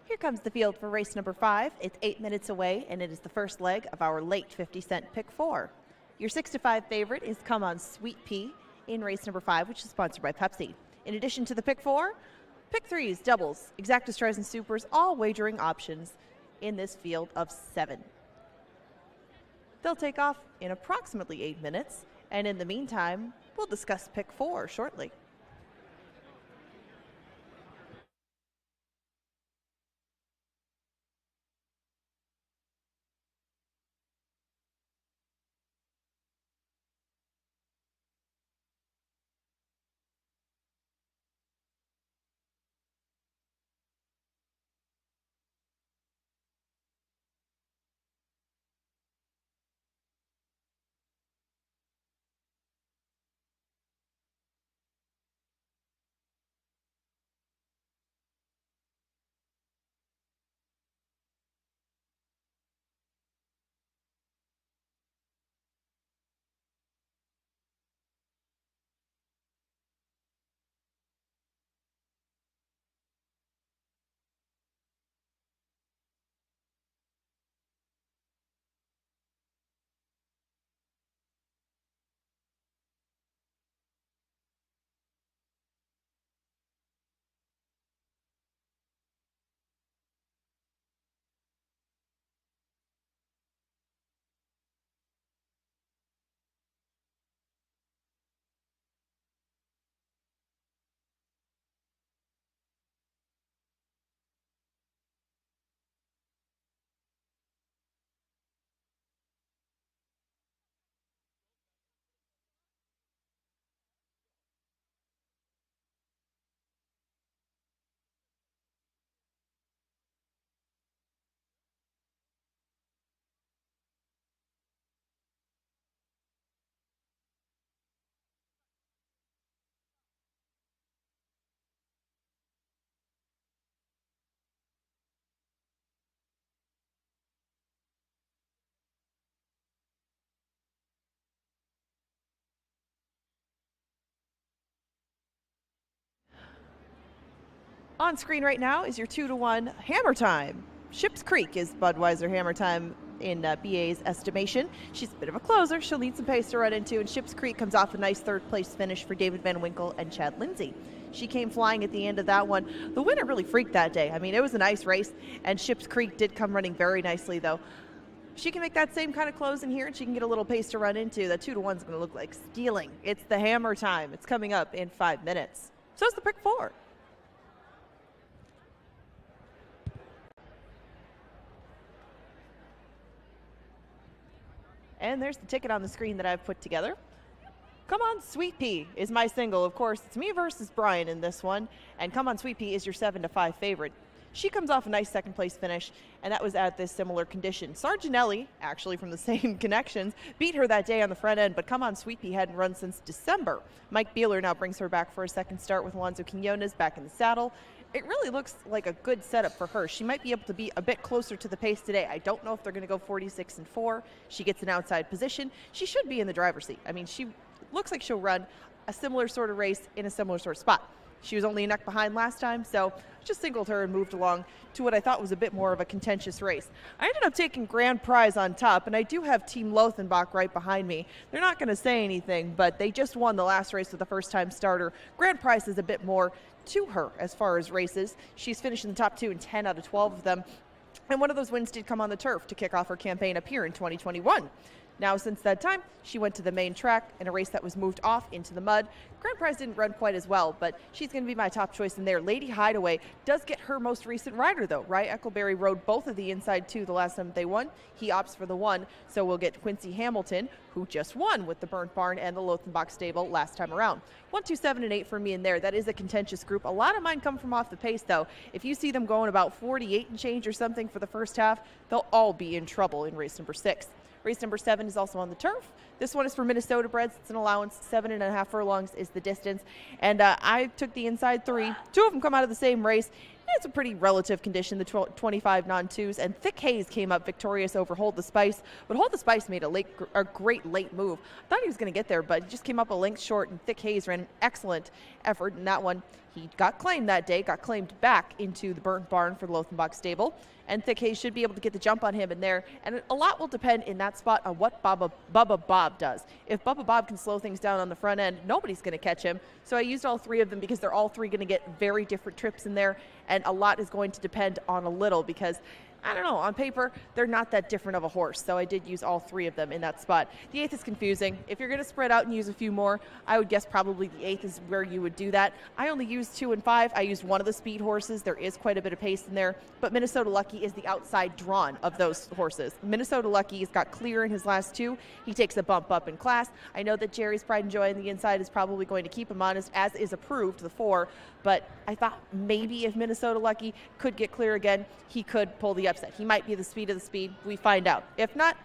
Here comes the field for race number 5. It's 8 minutes away, and it is the first leg of our late 50-cent pick 4. Your 6-5 favorite is Come On Sweet Pea in race number 5, which is sponsored by Pepsi. In addition to the pick 4, pick 3s, doubles, exacta strays, and supers, all wagering options in this field of 7. They'll take off in approximately 8 minutes, and in the meantime, we'll discuss pick 4 shortly. On screen right now is your 2-to-1 Hammer Time. Ships Creek is Budweiser Hammer Time in BA's estimation. She's a bit of a closer. She'll need some pace to run into, and Ships Creek comes off a nice third-place finish for David Van Winkle and Chad Lindsay. She came flying at the end of that one. The winner really freaked that day. I mean, it was a nice race, and Ships Creek did come running very nicely, though. She can make that same kind of close in here, and she can get a little pace to run into. That 2-to-1 is going to look like stealing. It's the Hammer Time. It's coming up in 5 minutes. So it's the pick 4. And there's the ticket on the screen that I've put together. Come On Sweet Pea is my single. Of course, it's me versus Brian in this one. And Come On Sweet Pea is your 7-to-5 favorite. She comes off a nice second-place finish, and that was at this similar condition. Sarginelli, actually from the same connections, beat her that day on the front end, but Come On Sweet Pea hadn't run since December. Mike Beeler now brings her back for a second start with Alonso Quinones back in the saddle. It really looks like a good setup for her. She might be able to be a bit closer to the pace today. I don't know if they're going to go 46-4. She gets an outside position. She should be in the driver's seat. I mean, she looks like she'll run a similar sort of race in a similar sort of spot. She was only a neck behind last time, so I just singled her and moved along to what I thought was a bit more of a contentious race. I ended up taking grand prize on top, and I do have Team Lothenbach right behind me. They're not going to say anything, but they just won the last race with the first-time starter. Grand prize is a bit more to her as far as races. She's finished in the top 2 in 10 out of 12 of them, and one of those wins did come on the turf to kick off her campaign up here in 2021. Now, since that time, she went to the main track in a race that was moved off into the mud. Grand Prize didn't run quite as well, but she's going to be my top choice in there. Lady Hideaway does get her most recent rider, though. Rye Eccleberry rode both of the inside 2 the last time they won. He opts for the 1, so we'll get Quincy Hamilton, who just won with the Burnt Barn and the Lothenbach stable last time around. 1, 2, 7, and 8 for me in there. That is a contentious group. A lot of mine come from off the pace, though. If you see them going about 48 and change or something for the first half, they'll all be in trouble in race number 6. Race number 7 is also on the turf. This one is for Minnesota breds. It's an allowance. 7.5 furlongs is the distance. And I took the inside 3. 2 of them come out of the same race. It's a pretty relative condition, the 25 non-2s. And Thick Haze came up victorious over Hold the Spice. But Hold the Spice made a great late move. I thought he was going to get there, but he just came up a length short, and Thick Haze ran an excellent effort in that one. He got claimed that day, got claimed back into the Burnt Barn for the Lothenbach stable. And Thick Haze should be able to get the jump on him in there. And a lot will depend in that spot on what Bubba Bob does. If Bubba Bob can slow things down on the front end, nobody's going to catch him. So I used all 3 of them because they're all 3 going to get very different trips in there. And a lot is going to depend on a little, because I don't know, on paper, they're not that different of a horse, so I did use all 3 of them in that spot. The 8th is confusing. If you're going to spread out and use a few more, I would guess probably the 8th is where you would do that. I only used 2 and 5. I used one of the speed horses. There is quite a bit of pace in there, but Minnesota Lucky is the outside drawn of those horses. Minnesota Lucky has got clear in his last 2. He takes a bump up in class. I know that Jerry's Pride and Joy on the inside is probably going to keep him honest, as is Approved, the 4, but I thought maybe if Minnesota Lucky could get clear again, he could pull the upset. He might be the speed of the speed. We find out. If not,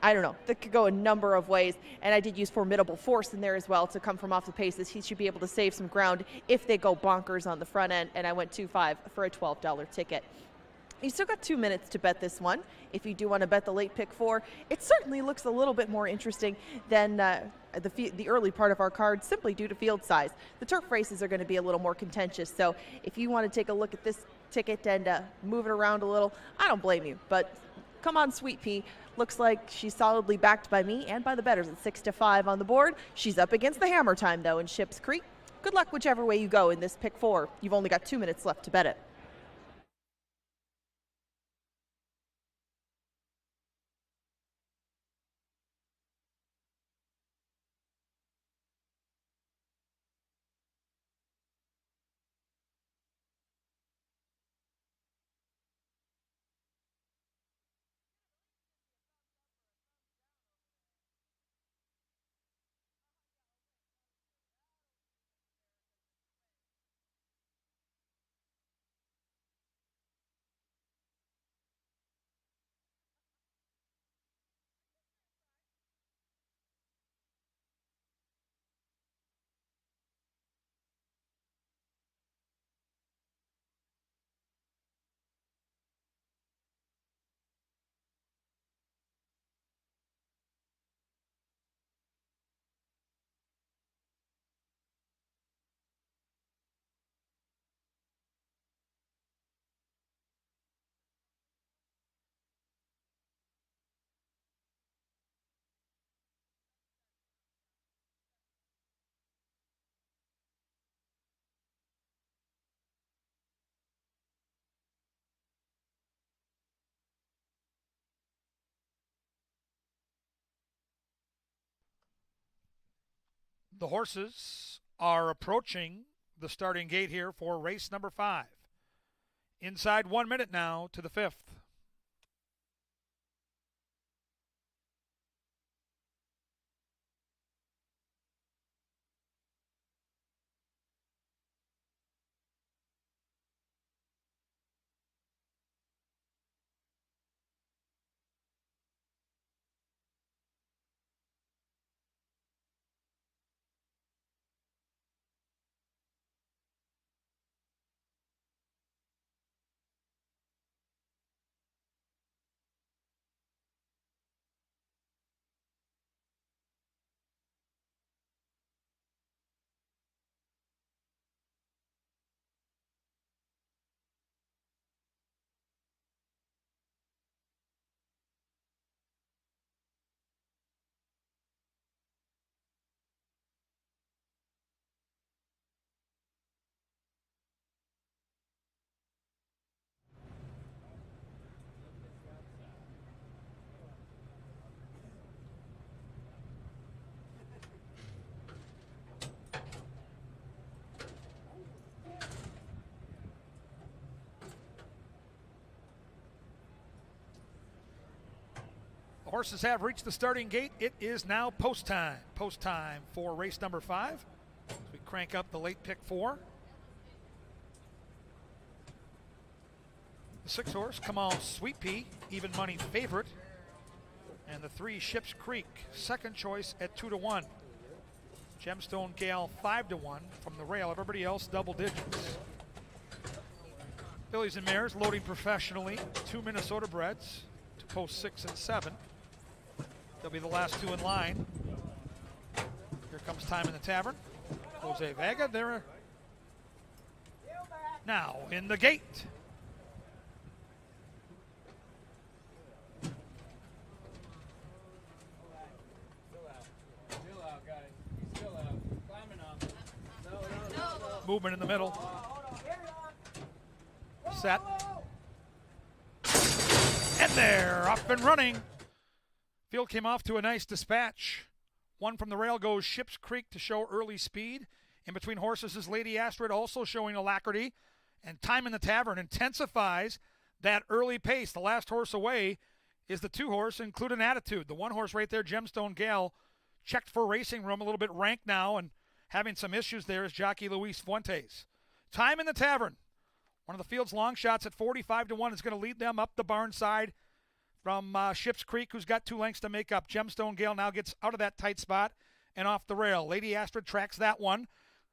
I don't know. That could go a number of ways, and I did use Formidable Force in there as well to come from off the paces. He should be able to save some ground if they go bonkers on the front end, and I went 2-5 for a $12 ticket. You still got 2 minutes to bet this one. If you do want to bet the late pick 4, it certainly looks a little bit more interesting than the early part of our card, simply due to field size. The turf races are going to be a little more contentious, so if you want to take a look at this ticket and move it around a little, I don't blame you. But come on, Sweet Pea. Looks like she's solidly backed by me and by the bettors at 6-5 on the board. She's up against the hammer time, though, in Ships Creek. Good luck whichever way you go in this pick 4. You've only got 2 minutes left to bet it. The horses are approaching the starting gate here for race number 5. Inside 1 minute now to the 5th. Horses have reached the starting gate. It is now post time. Post time for race number 5. As we crank up the late pick 4. The 6 horse, Come On Sweet Pea, even money favorite. And the 3 Ships Creek, second choice at 2-1. Gemstone Gale 5-1 from the rail. Everybody else double digits. Fillies and mares loading professionally. 2 Minnesota breds to post 6 and 7. They'll be the last 2 in line. Here comes time in the tavern. Jose Vega there. Now in the gate. Movement in the middle. Set. And they're up and running. Field came off to a nice dispatch. One from the rail goes Ships Creek to show early speed. In between horses is Lady Astrid, also showing alacrity. And Time in the Tavern intensifies that early pace. The last horse away is the 2-horse, Include an Attitude. The 1-horse right there, Gemstone Gale, checked for racing room, a little bit ranked now, and having some issues there is jockey Luis Fuentes. Time in the Tavern, one of the field's long shots at 45-1, is going to lead them up the barn side from Ships Creek, who's got 2 lengths to make up. Gemstone Gale now gets out of that tight spot and off the rail. Lady Astrid tracks that one.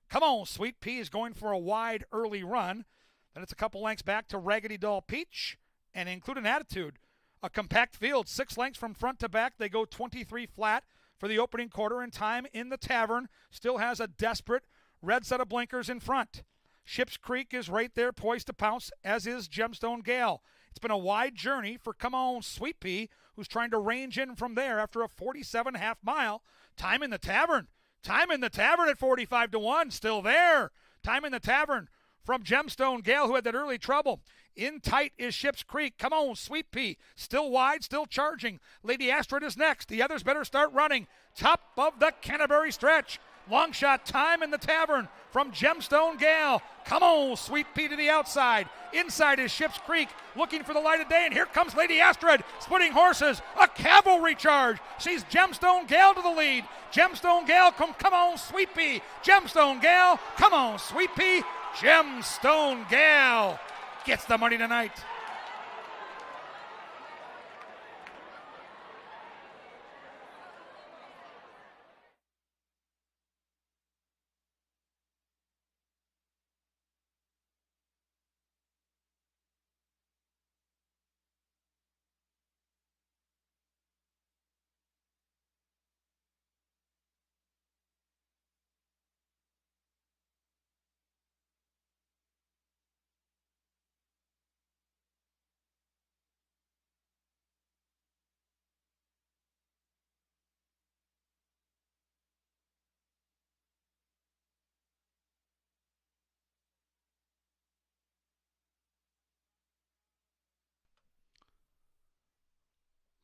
Come on, Sweet Pea is going for a wide early run. Then it's a couple lengths back to Raggedy Doll Peach and Include an Attitude. A compact field, 6 lengths from front to back. They go 23 flat for the opening quarter, and Time in the Tavern still has a desperate red set of blinkers in front. Ships Creek is right there poised to pounce, as is Gemstone Gale. It's been a wide journey for Come On Sweet Pea, who's trying to range in from there after a 47.5 mile. Time in the Tavern. Time in the Tavern at 45-1, still there. Time in the Tavern from Gemstone Gale, who had that early trouble. In tight is Ships Creek. Come on, Sweet Pea. Still wide, still charging. Lady Astrid is next. The others better start running. Top of the Canterbury stretch. Long shot, Time in the Tavern from Gemstone Gale. Come on, Sweet Pea to the outside. Inside is Ships Creek, looking for the light of day, and here comes Lady Astrid, splitting horses. A cavalry charge. She's Gemstone Gale to the lead. Gemstone Gale, come on, Sweet Pea. Gemstone Gale, come on, Sweet Pea. Gemstone Gale gets the money tonight.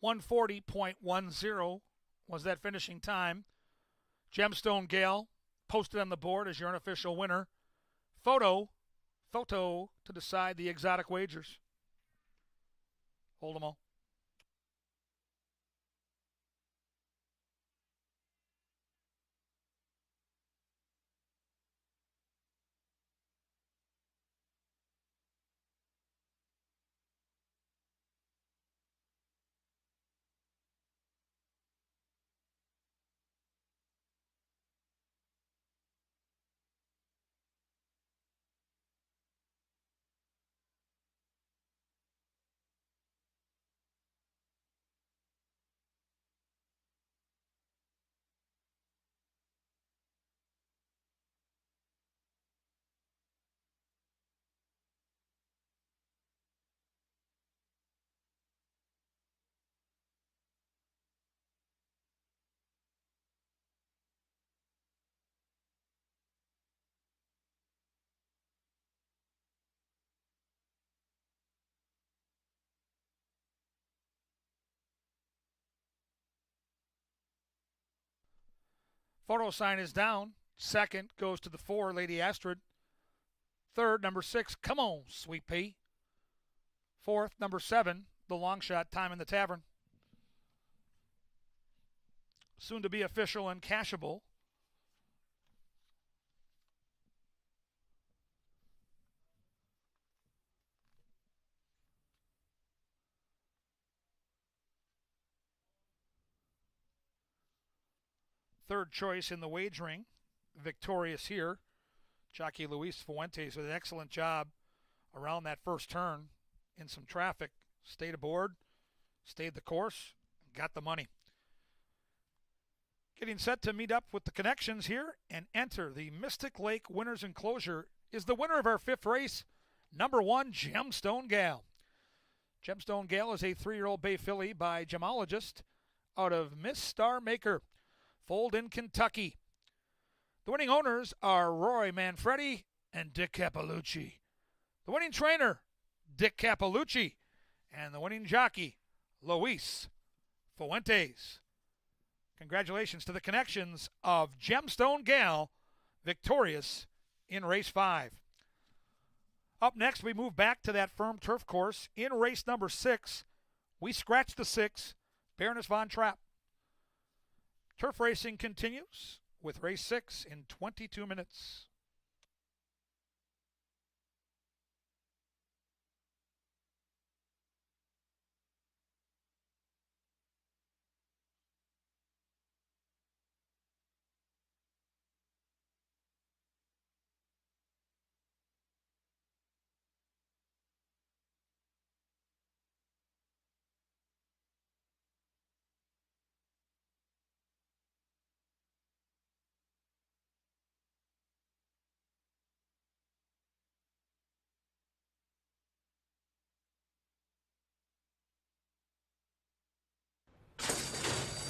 .140.10 was that finishing time. Gemstone Gale posted on the board as your unofficial winner. Photo to decide the exotic wagers. Hold them all. Photo sign is down. Second goes to the 4, Lady Astrid. Third, number 6, Come On, Sweet Pea. Fourth, number 7, the long shot, Time in the Tavern. Soon to be official and cashable. Third choice in the wagering, victorious here. Jockey Luis Fuentes with an excellent job around that first turn in some traffic. Stayed aboard, stayed the course, got the money. Getting set to meet up with the connections here and enter the Mystic Lake Winners Enclosure is the winner of our 5th race, number 1, Gemstone Gale. Gemstone Gale is a 3-year-old bay filly by gemologist out of Miss Star Maker, foaled in Kentucky. The winning owners are Roy Manfredi and Dick Capalucci. The winning trainer, Dick Capalucci. and the winning jockey, Luis Fuentes. Congratulations to the connections of Gemstone Gal, victorious in race 5. Up next, we move back to that firm turf course. In race number 6, we scratch the 6, Baroness von Trapp. Turf racing continues with race 6 in 22 minutes.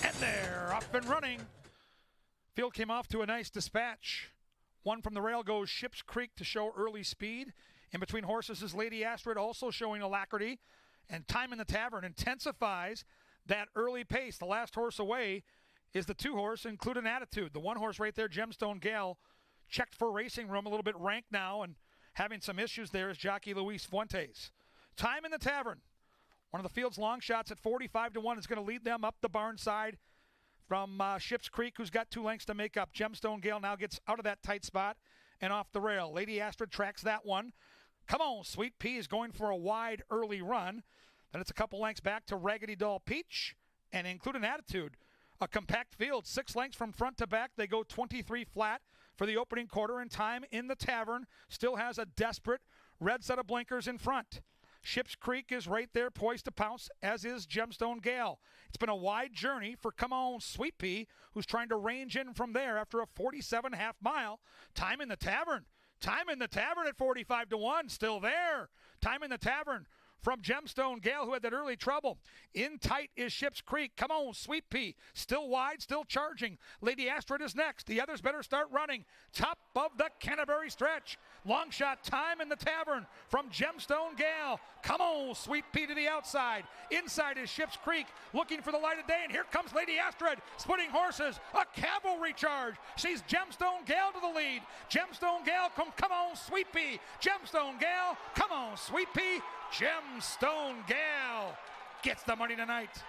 And they're up and running. Field came off to a nice dispatch. One from the rail goes Ships Creek to show early speed. In between horses is Lady Astrid, also showing alacrity. And Time in the Tavern intensifies that early pace. The last horse away is the 2-horse, Include an Attitude. The 1-horse right there, Gemstone Gal, checked for racing room, a little bit ranked now, and having some issues there is jockey Luis Fuentes. Time in the Tavern, one of the field's long shots at 45-1, is going to lead them up the barn side from Ships Creek, who's got 2 lengths to make up. Gemstone Gale now gets out of that tight spot and off the rail. Lady Astrid tracks that one. Come on, Sweet Pea is going for a wide early run. Then it's a couple lengths back to Raggedy Doll Peach and Include an Attitude. A compact field, 6 lengths from front to back. They go 23 flat for the opening quarter, and Time in the Tavern still has a desperate red set of blinkers in front. Ships Creek is right there poised to pounce, as is Gemstone Gale. It's been a wide journey for Come On Sweet Pea, who's trying to range in from there after a 47.5 mile. Time in the Tavern. Time in the Tavern at 45-1, still there. Time in the Tavern from Gemstone Gale, who had that early trouble. In tight is Ships Creek. Come on, Sweet Pea. Still wide, still charging. Lady Astrid is next. The others better start running. Top of the Canterbury stretch. Long shot, Time in the Tavern from Gemstone Gale. Come on, Sweet Pea to the outside. Inside is Ships Creek, looking for the light of day, and here comes Lady Astrid, splitting horses. A cavalry charge. She's Gemstone Gale to the lead. Gemstone Gale, come on, Sweet Pea. Gemstone Gale, come on, Sweet Pea. Gemstone Gale gets the money tonight.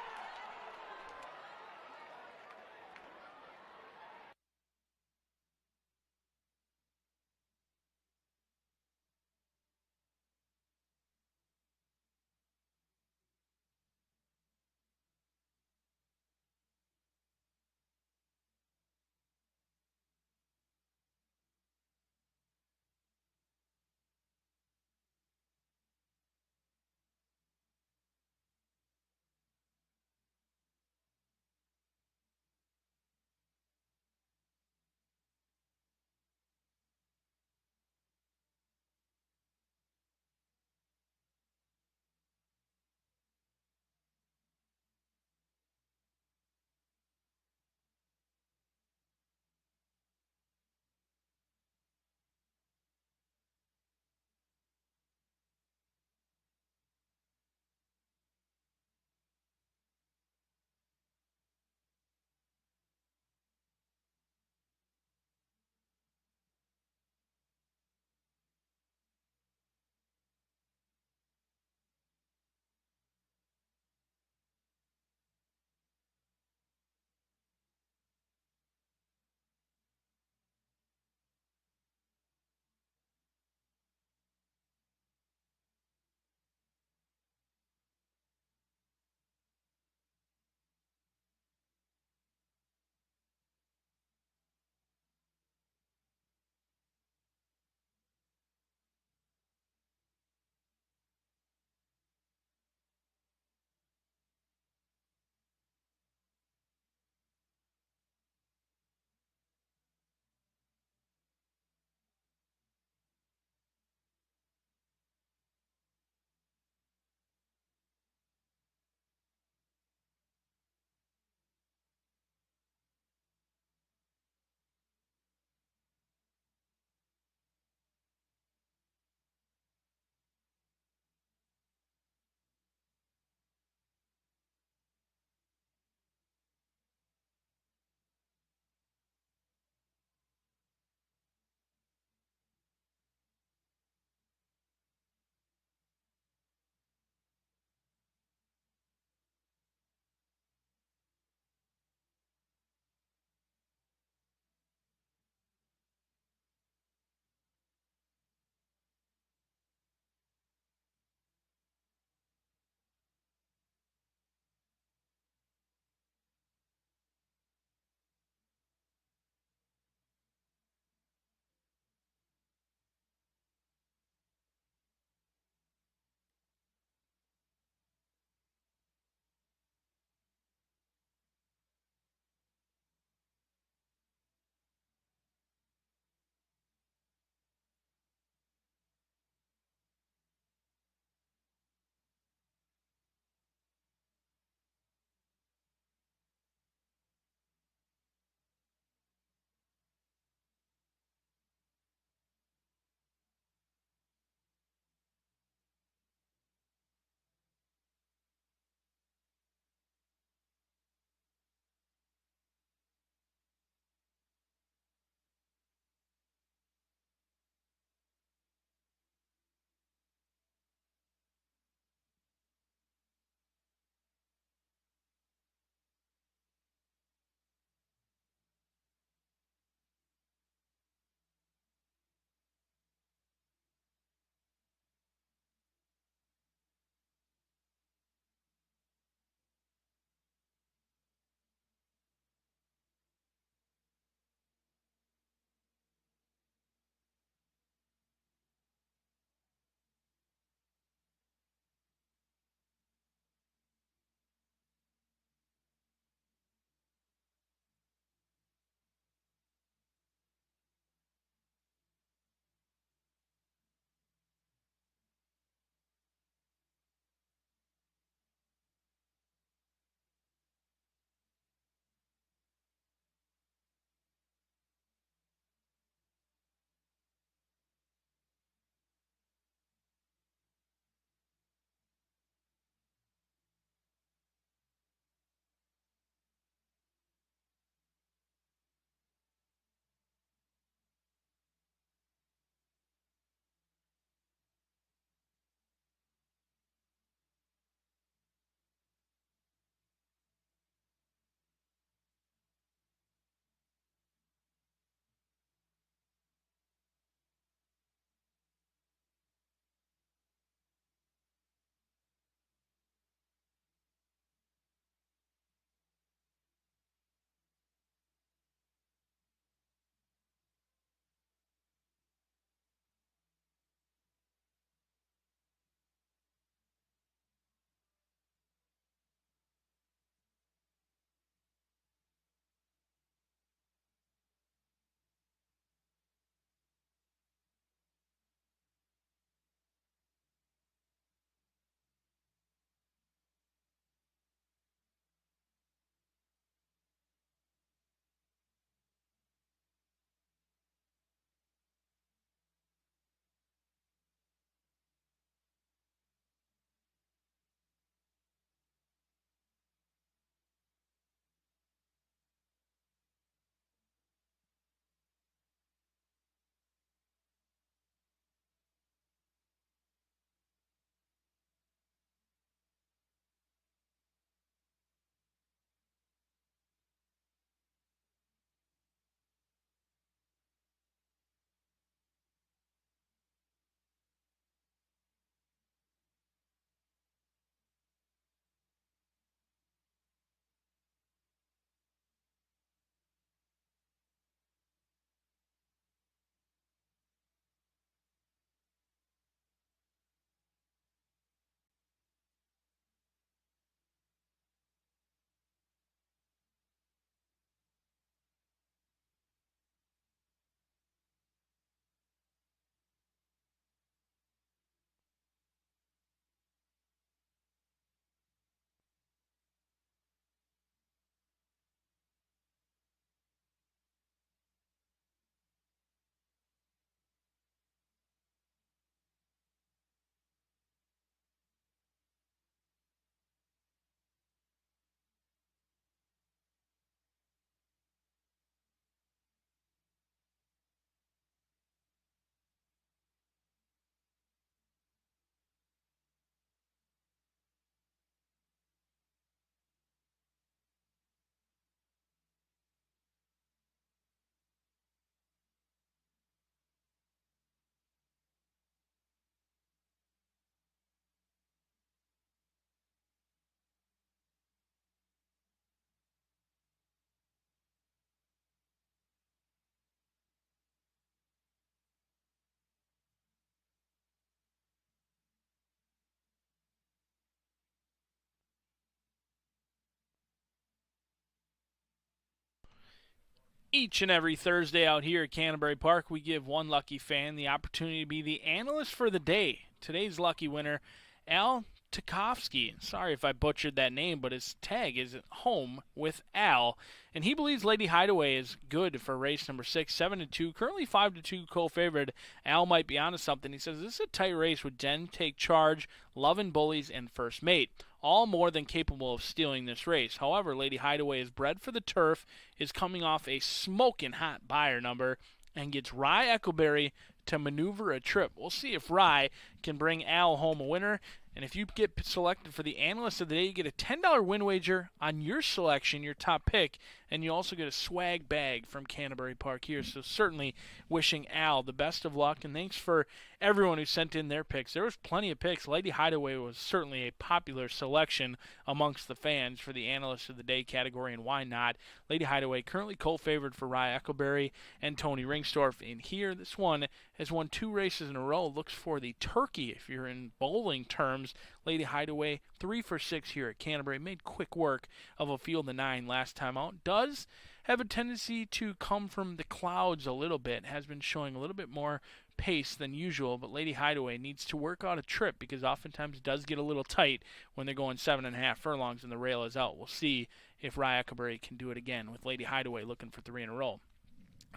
Each and every Thursday out here at Canterbury Park, we give one lucky fan the opportunity to be the analyst for the day. Today's lucky winner, Al Tarkovsky. Sorry if I butchered that name, but his tag is home with Al. And he believes Lady Hideaway is good for race number 6, 7-2, currently 5-2 co-favored. Al might be onto something. He says this is a tight race with Jen Take Charge, Lovin' Bullies, and First Mate, all more than capable of stealing this race. However, Lady Hideaway is bred for the turf, is coming off a smoking hot buyer number, and gets Rye Eccleberry to maneuver a trip. We'll see if Rye can bring Al home a winner. And if you get selected for the Analyst of the Day, you get a $10 win wager on your selection, your top pick, and you also get a swag bag from Canterbury Park here. So certainly wishing Al the best of luck, and thanks for everyone who sent in their picks. There was plenty of picks. Lady Hideaway was certainly a popular selection amongst the fans for the Analyst of the Day category, and why not? Lady Hideaway currently co-favored for Rye Eccleberry and Tony Ringstorff in here. This one has won 2 races in a row. Looks for the turkey if you're in bowling terms. Lady Hideaway 3 for 6 here at Canterbury. Made quick work of a field of 9 last time out. Does have a tendency to come from the clouds a little bit. Has been showing a little bit more pace than usual, but Lady Hideaway needs to work out a trip because oftentimes it does get a little tight when they're going 7.5 furlongs and the rail is out. We'll see if Rye Eccleberry can do it again with Lady Hideaway looking for 3 in a row.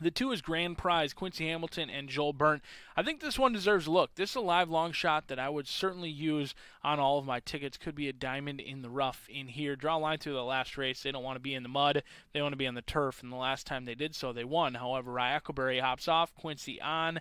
The 2 is Grand Prize, Quincy Hamilton and Joel Burnt. I think this one deserves a look. This is a live long shot that I would certainly use on all of my tickets. Could be a diamond in the rough in here. Draw a line through the last race. They don't want to be in the mud. They want to be on the turf, and the last time they did so, they won. However, Rye Eccleberry hops off, Quincy on.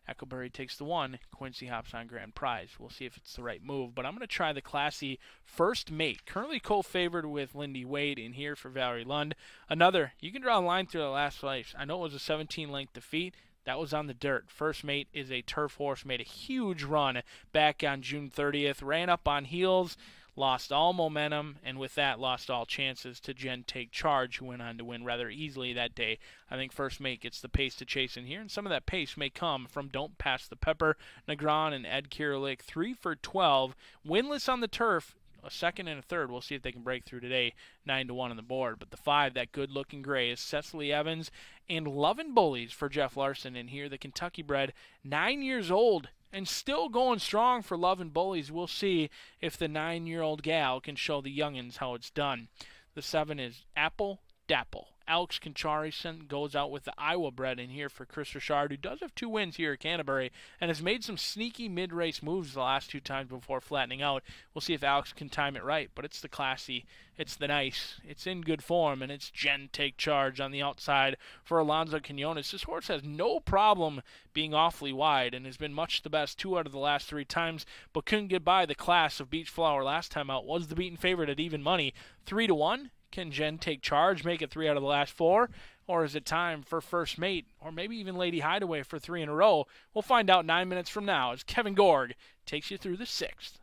Eccleberry takes the 1. Quincy hops on Grand Prize. We'll see if it's the right move. But I'm going to try the classy First Mate. Currently co-favored with Lindy Wade in here for Valerie Lund. Another, you can draw a line through the last race. I know it was a 17-length defeat. That was on the dirt. First Mate is a turf horse. Made a huge run back on June 30th. Ran up on heels. Lost all momentum, and with that, lost all chances to Jen Take Charge, who went on to win rather easily that day. I think First Mate gets the pace to chase in here, and some of that pace may come from Don't Pass the Pepper, Negron, and Ed Kirillick. 3 for 12, winless on the turf. A second and a third. We'll see if they can break through today. 9-1 on the board. But the 5, that good-looking gray, is Cecily Evans and Lovin' Bullies for Jeff Larson in here. The Kentucky bred, 9 years old, and still going strong for Lovin' Bullies. We'll see if the 9-year-old gal can show the youngins how it's done. The 7 is Apple Dapple. Alex Conchari goes out with the Iowa bred in here for Chris Richard, who does have 2 wins here at Canterbury and has made some sneaky mid-race moves the last 2 times before flattening out. We'll see if Alex can time it right, but it's the classy, it's the nice, it's in good form, and it's Jen Take Charge on the outside for Alonzo Quinones. This horse has no problem being awfully wide and has been much the best 2 out of the last 3 times, but couldn't get by the class of Beach Flower last time out. Was the beaten favorite at even money. 3-1. Can Jen Take Charge, make it 3 out of the last 4? Or is it time for First Mate, or maybe even Lady Hideaway for 3 in a row? We'll find out 9 minutes from now as Kevin Gorg takes you through the 6th.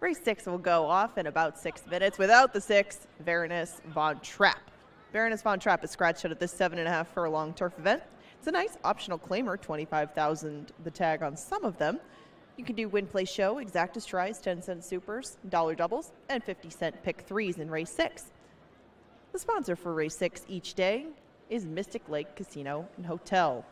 Race 6 will go off in about 6 minutes. Without the 6, Varanus Von Trapp. Varanus Von Trapp is scratched out at this 7.5 furlong turf event. It's a nice optional claimer, 25,000 the tag on some of them. You can do win, play, show, exactus tries, 10-cent supers, dollar doubles, and 50-cent pick threes in race 6. The sponsor for race 6 each day is Mystic Lake Casino and Hotel.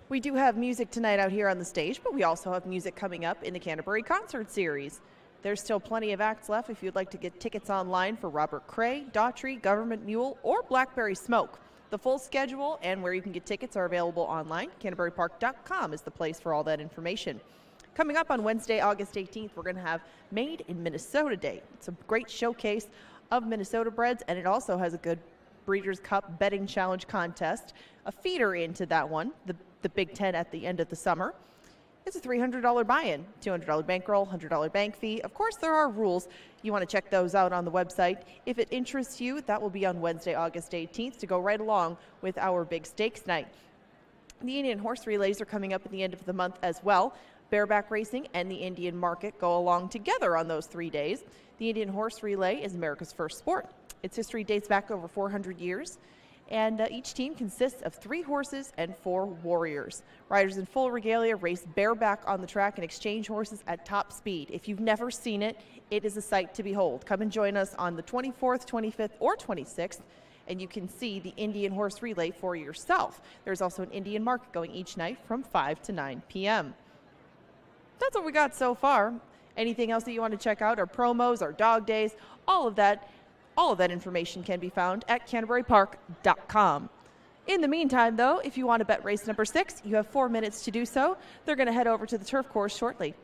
We do have music tonight out here on the stage, but we also have music coming up in the Canterbury Concert Series. There's still plenty of acts left if you'd like to get tickets online for Robert Cray, Daughtry, Government Mule, or Blackberry Smoke. The full schedule and where you can get tickets are available online. CanterburyPark.com is the place for all that information. Coming up on Wednesday, August 18th, we're going to have Made in Minnesota Day. It's a great showcase of Minnesota breds, and it also has a good Breeders' Cup betting challenge contest, a feeder into that one, the Big Ten at the end of the summer. It's a $300 buy-in, $200 bankroll, $100 bank fee. Of course, there are rules. You want to check those out on the website. If it interests you, that will be on Wednesday, August 18th, to go right along with our big stakes night. The Indian horse relays are coming up at the end of the month as well. Bareback racing and the Indian market go along together on those 3 days. The Indian horse relay is America's first sport. Its history dates back over 400 years. And each team consists of 3 horses and 4 warriors. Riders in full regalia race bareback on the track and exchange horses at top speed. If you've never seen it, it is a sight to behold. Come and join us on the 24th, 25th, or 26th, and you can see the Indian horse relay for yourself. There's also an Indian market going each night from 5 to 9 p.m. That's what we got so far. Anything else that you want to check out, our promos, our dog days, all of that information can be found at CanterburyPark.com. In the meantime, though, if you want to bet race number 6, you have 4 minutes to do so. They're going to head over to the turf course shortly.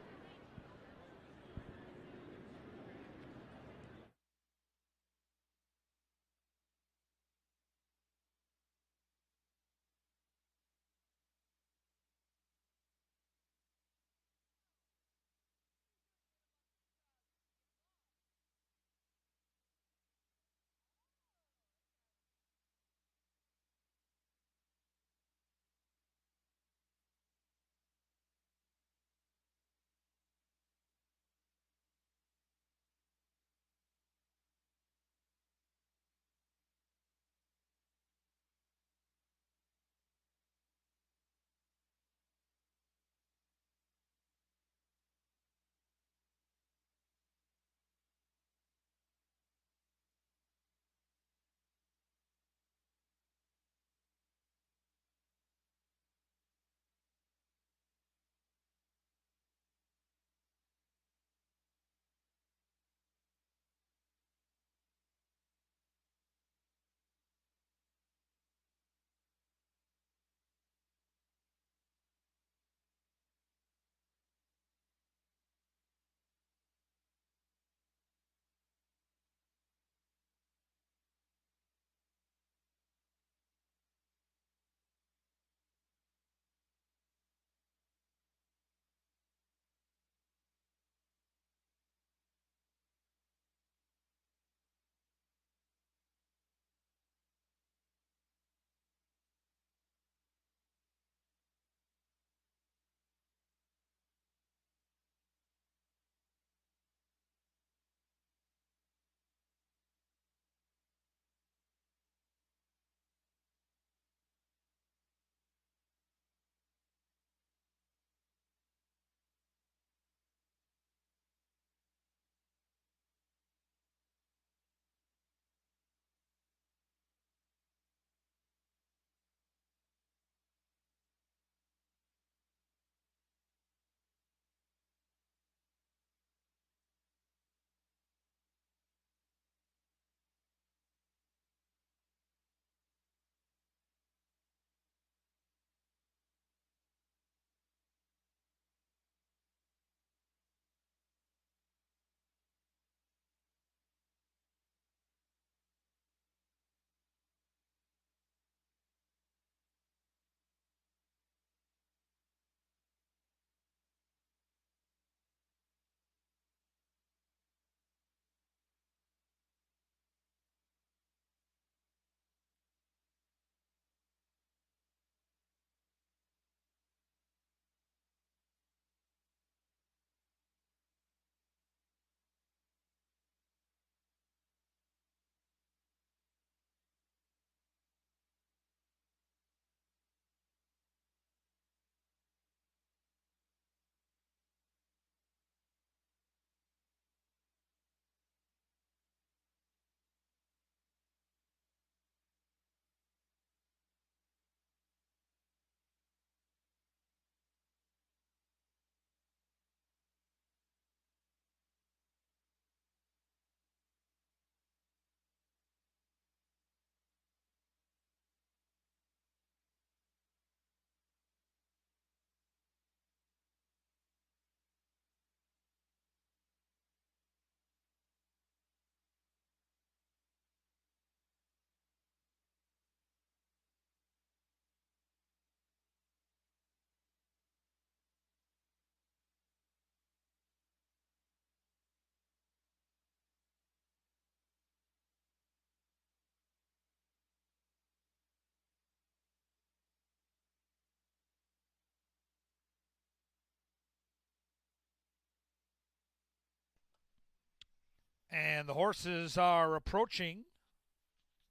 And the horses are approaching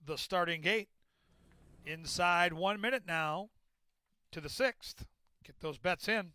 the starting gate. Inside 1 minute now to the 6th. Get those bets in.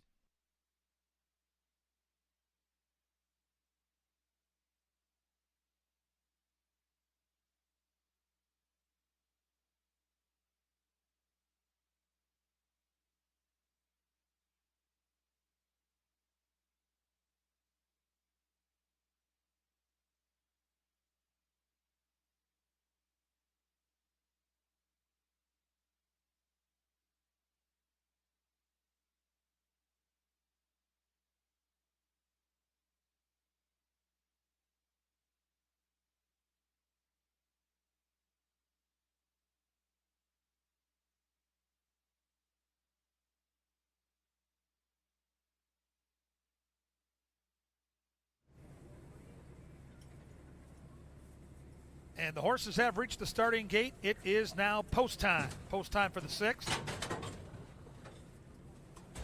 And the horses have reached the starting gate. It is now post time. Post time for the 6th.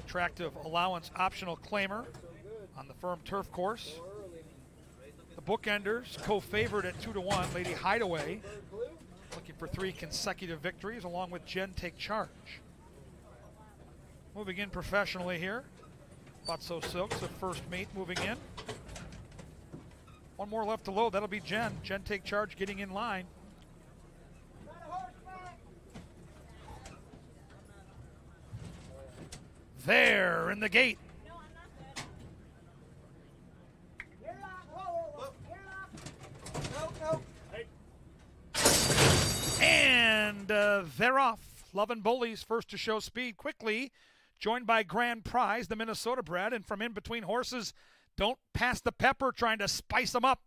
Attractive allowance optional claimer on the firm turf course. The bookenders co-favored at 2-1. Lady Hideaway looking for 3 consecutive victories along with Jen Take Charge. Moving in professionally here. Butso Silks, the first mate moving in. One more left to load. That'll be Jen. Jen Take Charge getting in line. There in the gate. And they're off. Love and Bullies first to show speed quickly, joined by Grand Prize, the Minnesota bred, and from in between horses, Don't Pass the Pepper, trying to spice them up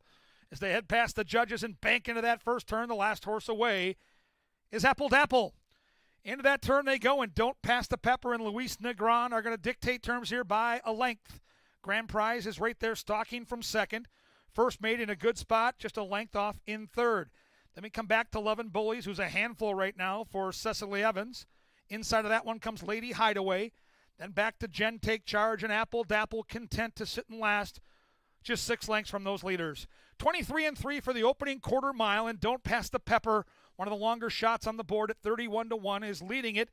as they head past the judges and bank into that first turn. The last horse away is Apple Dapple. Into that turn they go, and Don't Pass the Pepper and Luis Negron are going to dictate terms here by a length. Grand Prize is right there stalking from second. First mate in a good spot, just a length off in third. Then we come back to Love and Bullies, who's a handful right now for Cecily Evans. Inside of that one comes Lady Hideaway. Then back to Jen Take Charge and Apple Dapple content to sit in last. Just 6 lengths from those leaders. 23-3 for the opening quarter mile, and Don't Pass the Pepper, one of the longer shots on the board at 31-1, is leading it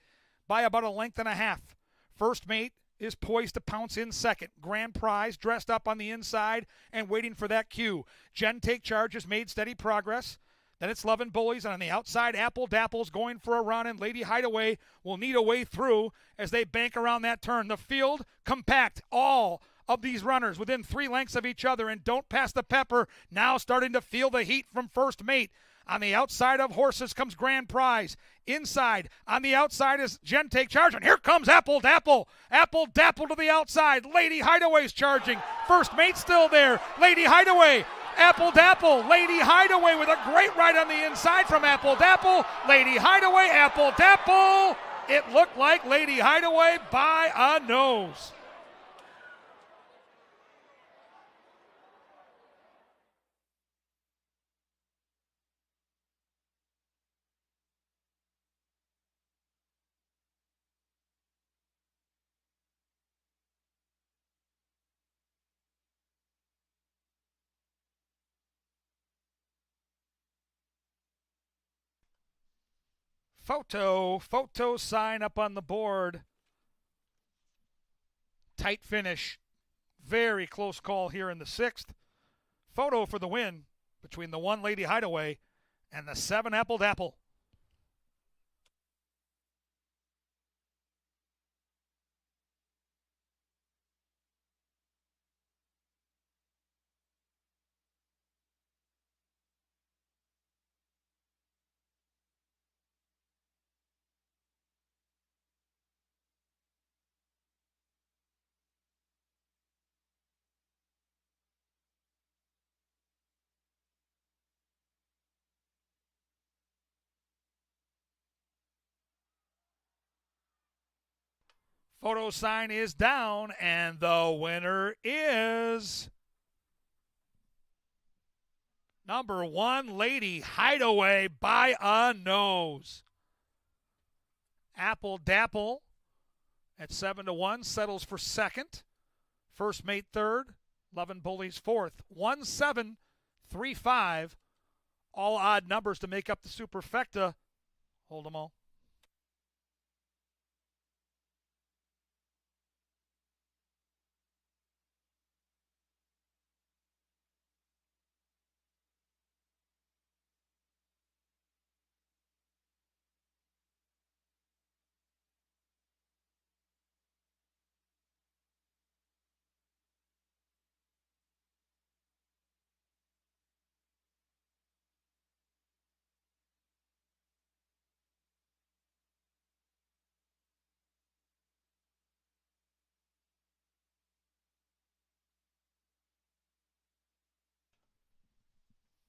by about a length and a half. First mate is poised to pounce in second. Grand Prize dressed up on the inside and waiting for that cue. Jen Take Charge has made steady progress. Then it's Love and Bullies, and on the outside, Apple Dapple's going for a run, and Lady Hideaway will need a way through as they bank around that turn. The field compact, all of these runners within 3 lengths of each other, and Don't Pass the Pepper now starting to feel the heat from first mate. On the outside of horses comes Grand Prize. Inside, on the outside is Jen Take Charge, and here comes Apple Dapple. Apple Dapple to the outside. Lady Hideaway's charging. First mate still there. Lady Hideaway. Apple Dapple, Lady Hideaway with a great ride on the inside from Apple Dapple. Lady Hideaway, Apple Dapple. It looked like Lady Hideaway by a nose. Photo sign up on the board. Tight finish. Very close call here in the 6th. Photo for the win between the 1 Lady Hideaway and the 7 Apple Dapple. Photo sign is down, and the winner is number 1 Lady Hideaway by a nose. Apple Dapple at 7-1 settles for second. First mate third. Love and Bullies fourth. 1-7 3-5. All odd numbers to make up the superfecta. Hold them all.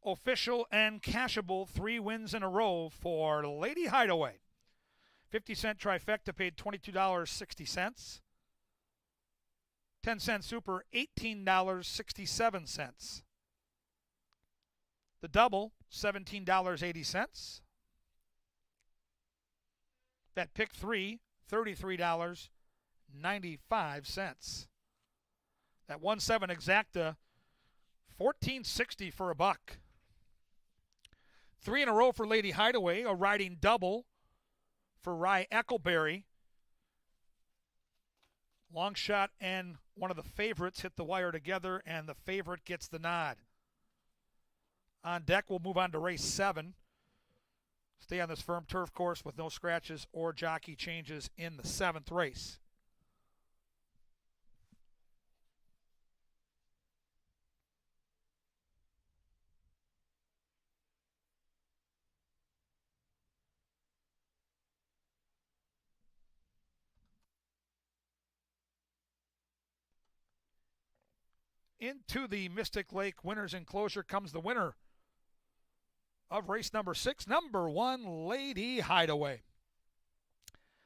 Official and cashable 3 wins in a row for Lady Hideaway. 50-cent trifecta paid $22.60. 10-cent super, $18.67. The double, $17.80. That pick 3, $33.95. That 1-7 exacta, $14.60 for a buck. 3 in a row for Lady Hideaway, a riding double for Rye Eckleberry. Long shot and one of the favorites hit the wire together, and the favorite gets the nod. On deck, we'll move on to race 7. Stay on this firm turf course with no scratches or jockey changes in the 7th race. Into the Mystic Lake Winners Enclosure comes the winner of race number 6, number 1, Lady Hideaway.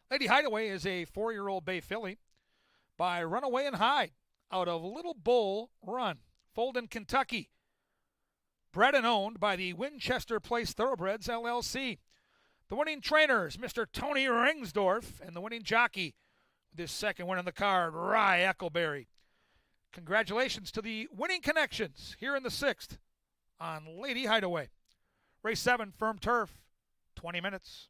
Lady Hideaway is a 4-year-old bay filly by Runaway and Hide out of Little Bull Run, Fulton, Kentucky. Bred and owned by the Winchester Place Thoroughbreds, LLC. The winning trainers, Mr. Tony Ringsdorf, and the winning jockey with his second win on the card, Rye Eckleberry. Congratulations to the winning connections here in the 6th on Lady Hideaway. Race 7, firm turf, 20 minutes.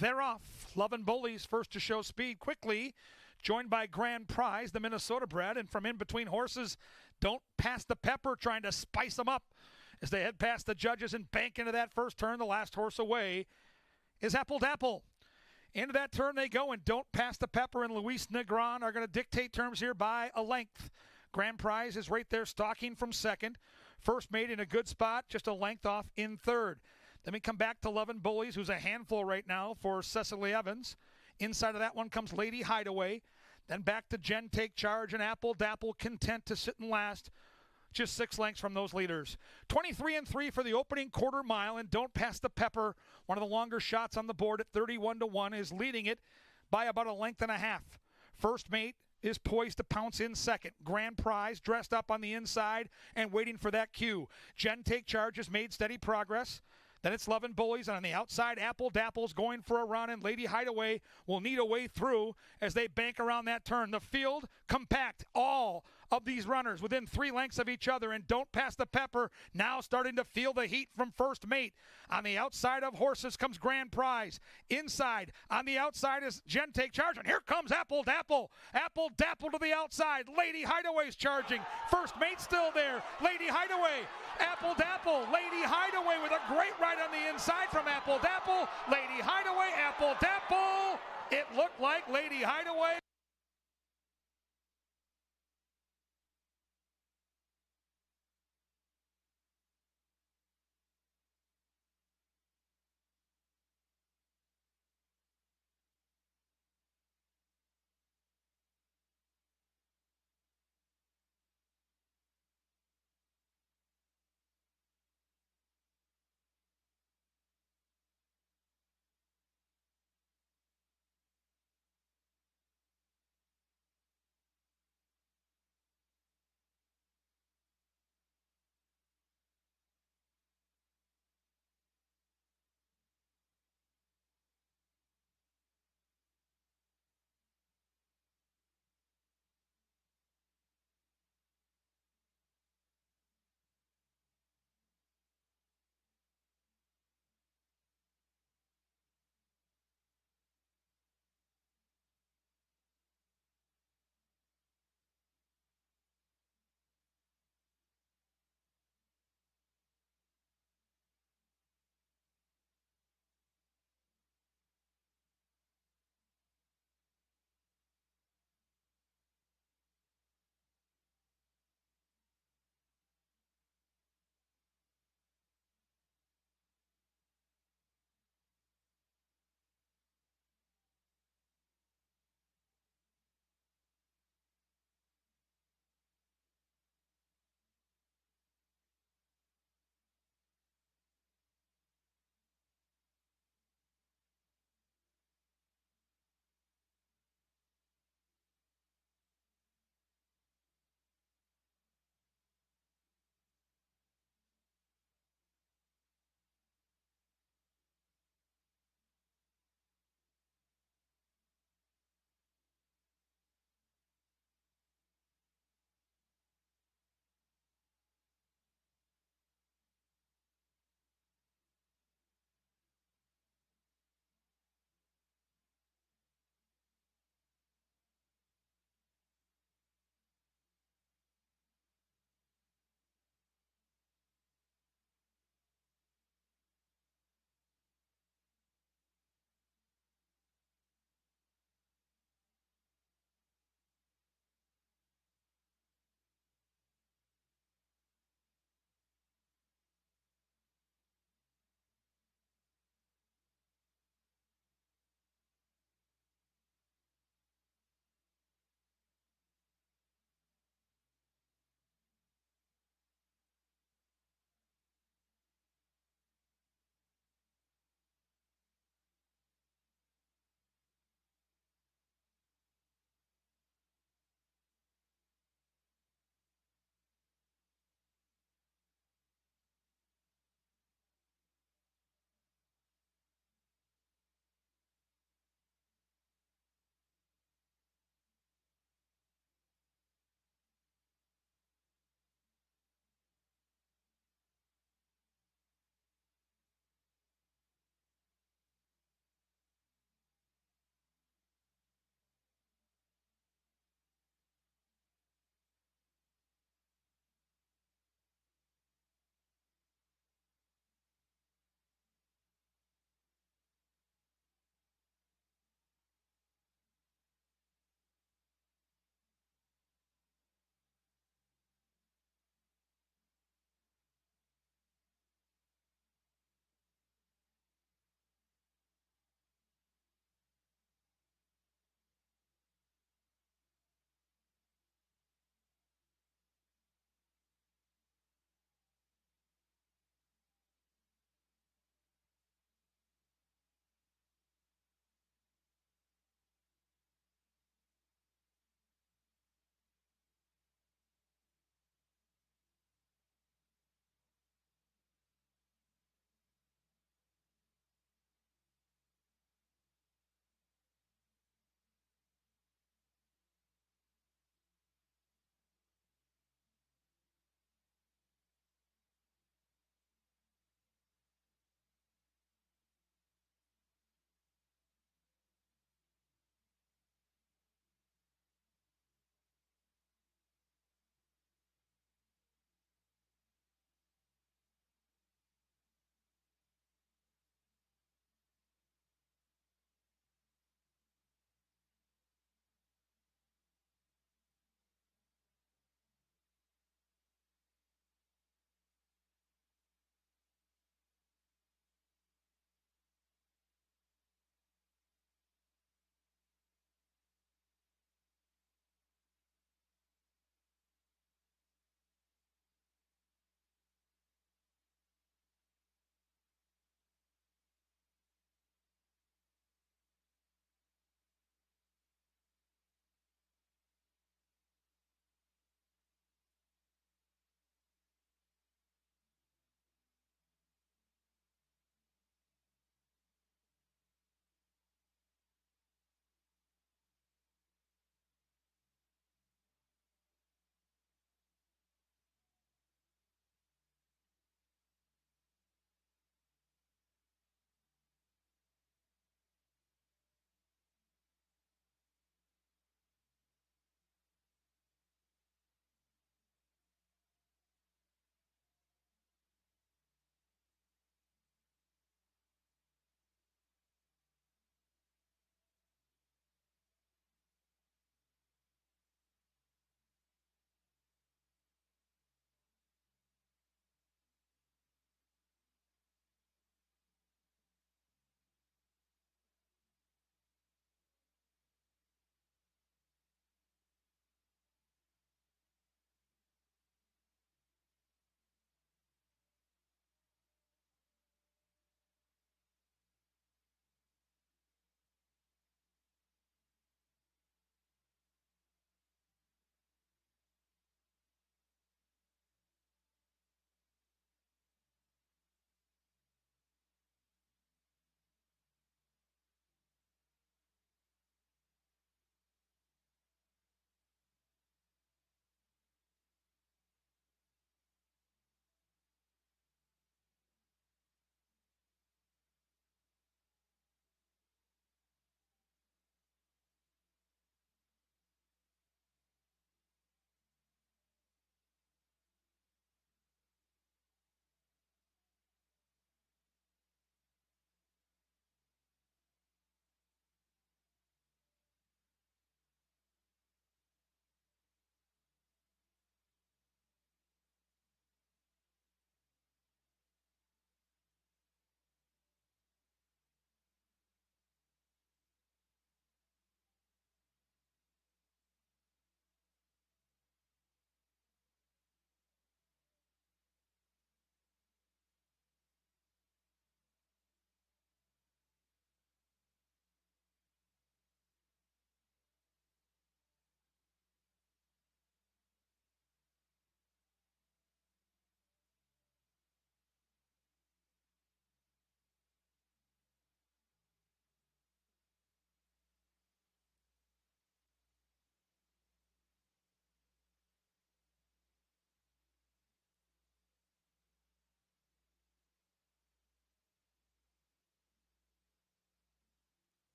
They're off. Love and Bullies first to show speed quickly, joined by Grand Prize, the Minnesota bred, and from in between horses, Don't Pass the Pepper, trying to spice them up as they head past the judges and bank into that first turn. The last horse away is Apple Dapple. Into that turn they go, and Don't Pass the Pepper and Luis Negron are going to dictate terms here by a length. Grand Prize is right there stalking from second. First Mate in a good spot, just a length off in third. Then we come back to Love and Bullies, who's a handful right now for Cecily Evans. Inside of that one comes Lady Hideaway. Then back to Jen Take Charge and Apple Dapple, content to sit in last. Just 6 lengths from those leaders. 23-3 for the opening quarter mile, and Don't Pass the Pepper, one of the longer shots on the board at 31-1, is leading it by about a length and a half. First Mate is poised to pounce in second. Grand Prize dressed up on the inside and waiting for that cue. Jen Take Charge has made steady progress. Then it's Love and Bullies, and on the outside, Apple Dapple's going for a run, and Lady Hideaway will need a way through as they bank around that turn. The field compact, all of these runners within 3 lengths of each other, and Don't Pass the Pepper now starting to feel the heat from First Mate. On the outside of horses comes Grand Prize. Inside, on the outside is Jen Take Charge, and here comes Apple Dapple. Apple Dapple to the outside. Lady Hideaway's charging. First Mate still there. Lady Hideaway, Apple Dapple. Lady Hideaway with a great ride on the inside from Apple Dapple. Lady Hideaway, Apple Dapple. It looked like Lady Hideaway.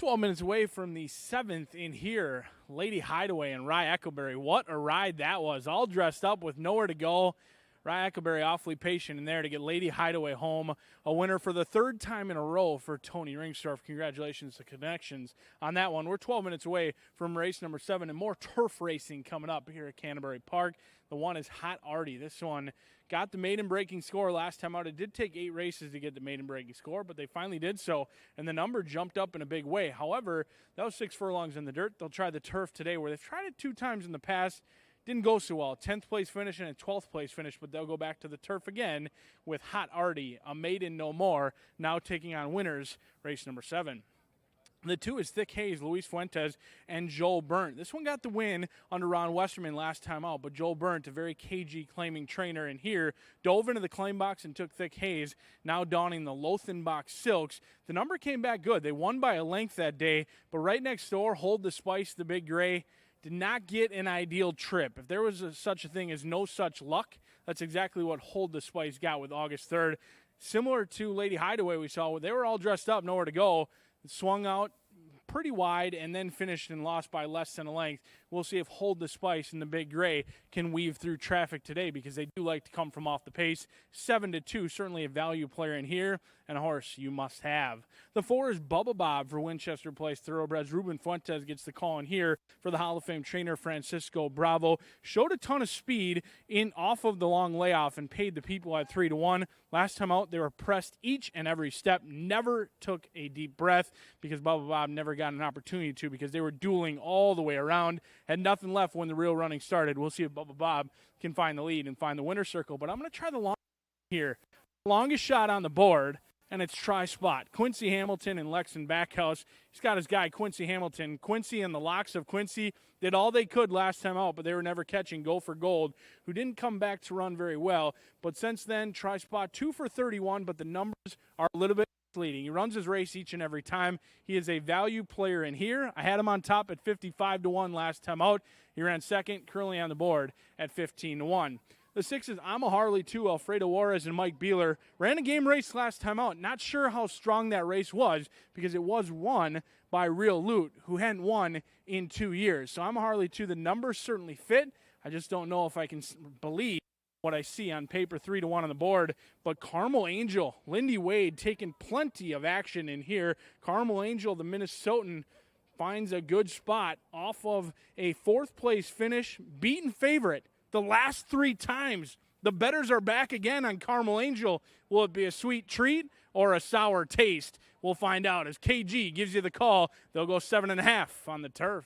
12 minutes away from the 7th in here. Lady Hideaway and Rye Echoberry. What a ride that was. All dressed up with nowhere to go. Rye Echoberry awfully patient in there to get Lady Hideaway home. A winner for the 3rd time in a row for Tony Ringstorff. Congratulations to Connections on that one. We're 12 minutes away from race number 7 and more turf racing coming up here at Canterbury Park. The one is Hot Artie. This one got the maiden breaking score last time out. It did take 8 races to get the maiden breaking score, but they finally did so, and the number jumped up in a big way. However, that was 6 furlongs in the dirt. They'll try the turf today, where they've tried it 2 times in the past. Didn't go so well. 10th place finish and a 12th place finish, but they'll go back to the turf again with Hot Artie, a maiden no more, now taking on winners, race number 7. The 2 is Thick Haze, Luis Fuentes, and Joel Burnt. This one got the win under Ron Westerman last time out, but Joel Burnt, a very cagey claiming trainer in here, dove into the claim box and took Thick Haze, now donning the Lothenbach Silks. The number came back good. They won by a length that day, but right next door, Hold the Spice, the Big Gray, did not get an ideal trip. If there was such a thing as no such luck, that's exactly what Hold the Spice got with August 3rd. Similar to Lady Hideaway we saw, they were all dressed up, nowhere to go. It swung out pretty wide and then finished and lost by less than a length. We'll see if Hold the Spice and the Big Gray can weave through traffic today, because they do like to come from off the pace. 7-2, certainly a value player in here, and a horse you must have. The 4 is Bubba Bob for Winchester Place Thoroughbreds. Ruben Fuentes gets the call in here for the Hall of Fame trainer Francisco Bravo. Showed a ton of speed in off of the long layoff and paid the people at 3-1. Last time out, they were pressed each and every step, never took a deep breath, because Bubba Bob never got an opportunity to, because they were dueling all the way around, had nothing left when the real running started. We'll see if Bubba Bob can find the lead and find the winner's circle, but I'm going to try the long here. Longest shot on the board, and it's try spot. Quincy Hamilton and Lexon Backhouse. He's got his guy, Quincy Hamilton. Quincy and the Locks of Quincy did all they could last time out, but they were never catching Go for Gold, who didn't come back to run very well. But since then, try spot 2 for 31, but the numbers are a little bit leading. He runs his race each and every time. He is a value player in here. I had him on top at 55-1 last time out. He ran second, currently on the board at 15-1. The 6 is I'm a Harley 2, Alfredo Juarez and Mike Beeler. Ran a game race last time out. Not sure how strong that race was, because it was won by Real Loot, who hadn't won in 2 years. So I'm a Harley 2. The numbers certainly fit. I just don't know if I can believe what I see on paper. 3-1 on the board. But Carmel Angel, Lindy Wade taking plenty of action in here. Carmel Angel, the Minnesotan, finds a good spot off of a 4th place finish, beaten favorite the last 3 times. The bettors are back again on Carmel Angel. Will it be a sweet treat or a sour taste? We'll find out as KG gives you the call. They'll go 7.5 on the turf.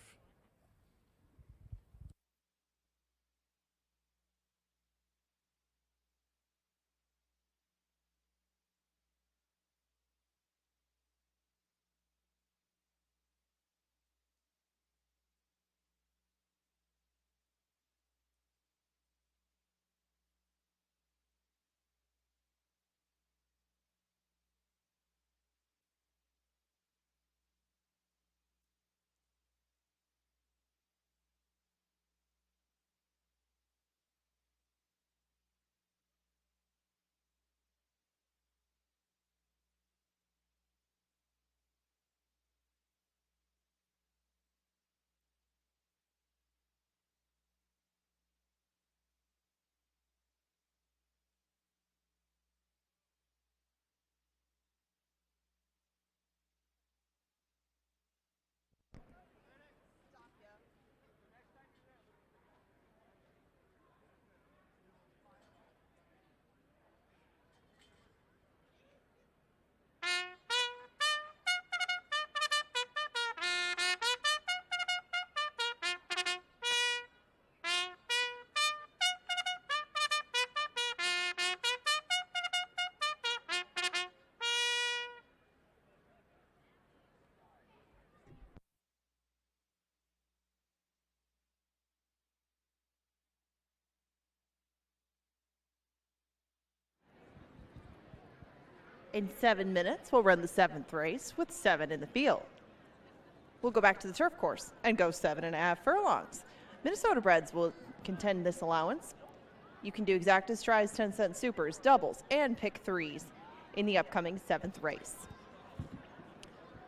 In 7 minutes, we'll run the 7th race with 7 in the field. We'll go back to the turf course and go 7.5 furlongs. Minnesota breds will contend this allowance. You can do exactas, tries, 10-cent supers, doubles, and pick threes in the upcoming 7th race.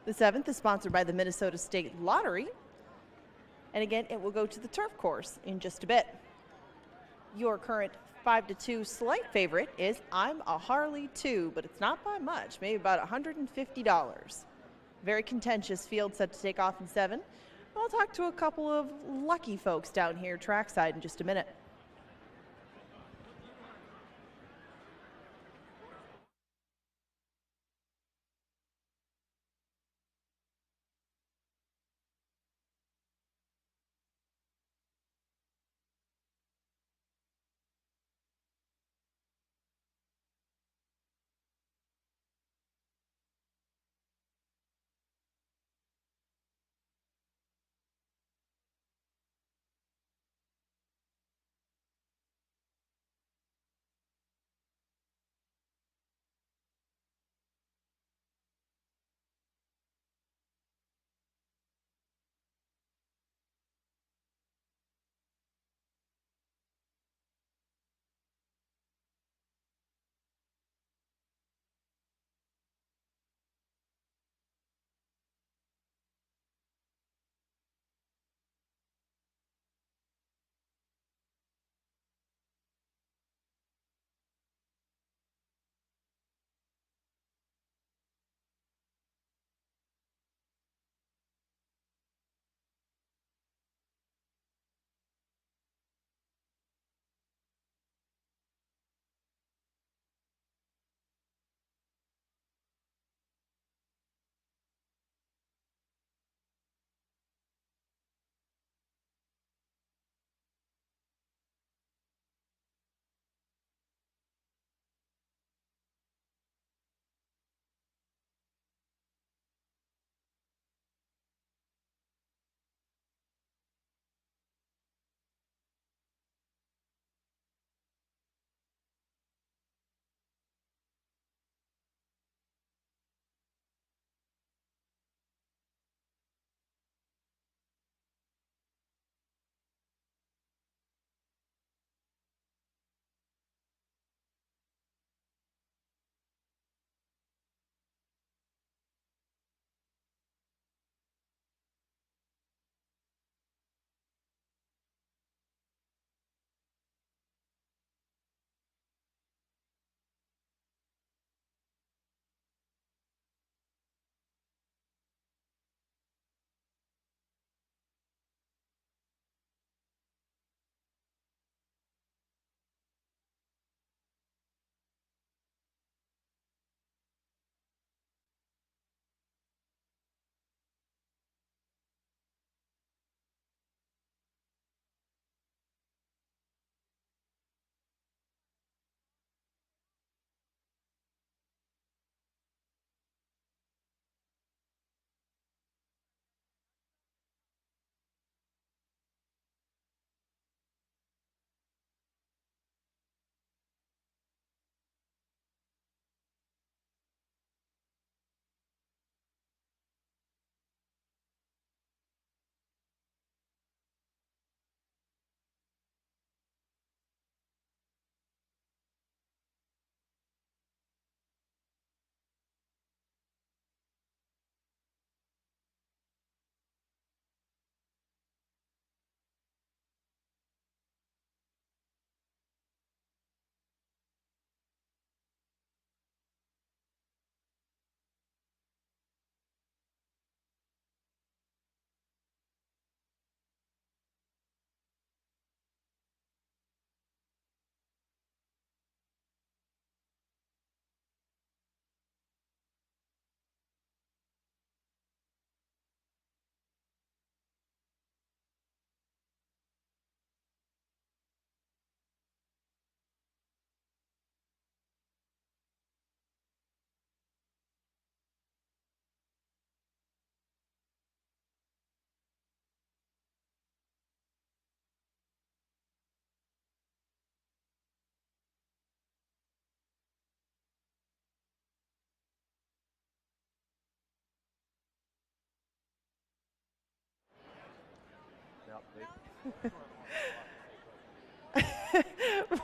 The 7th is sponsored by the Minnesota State Lottery. And again, it will go to the turf course in just a bit. Your current 5-2 slight favorite is I'm a Harley Too, but it's not by much, maybe about $150. Very contentious field set to take off in 7. I'll talk to a couple of lucky folks down here trackside in just a minute.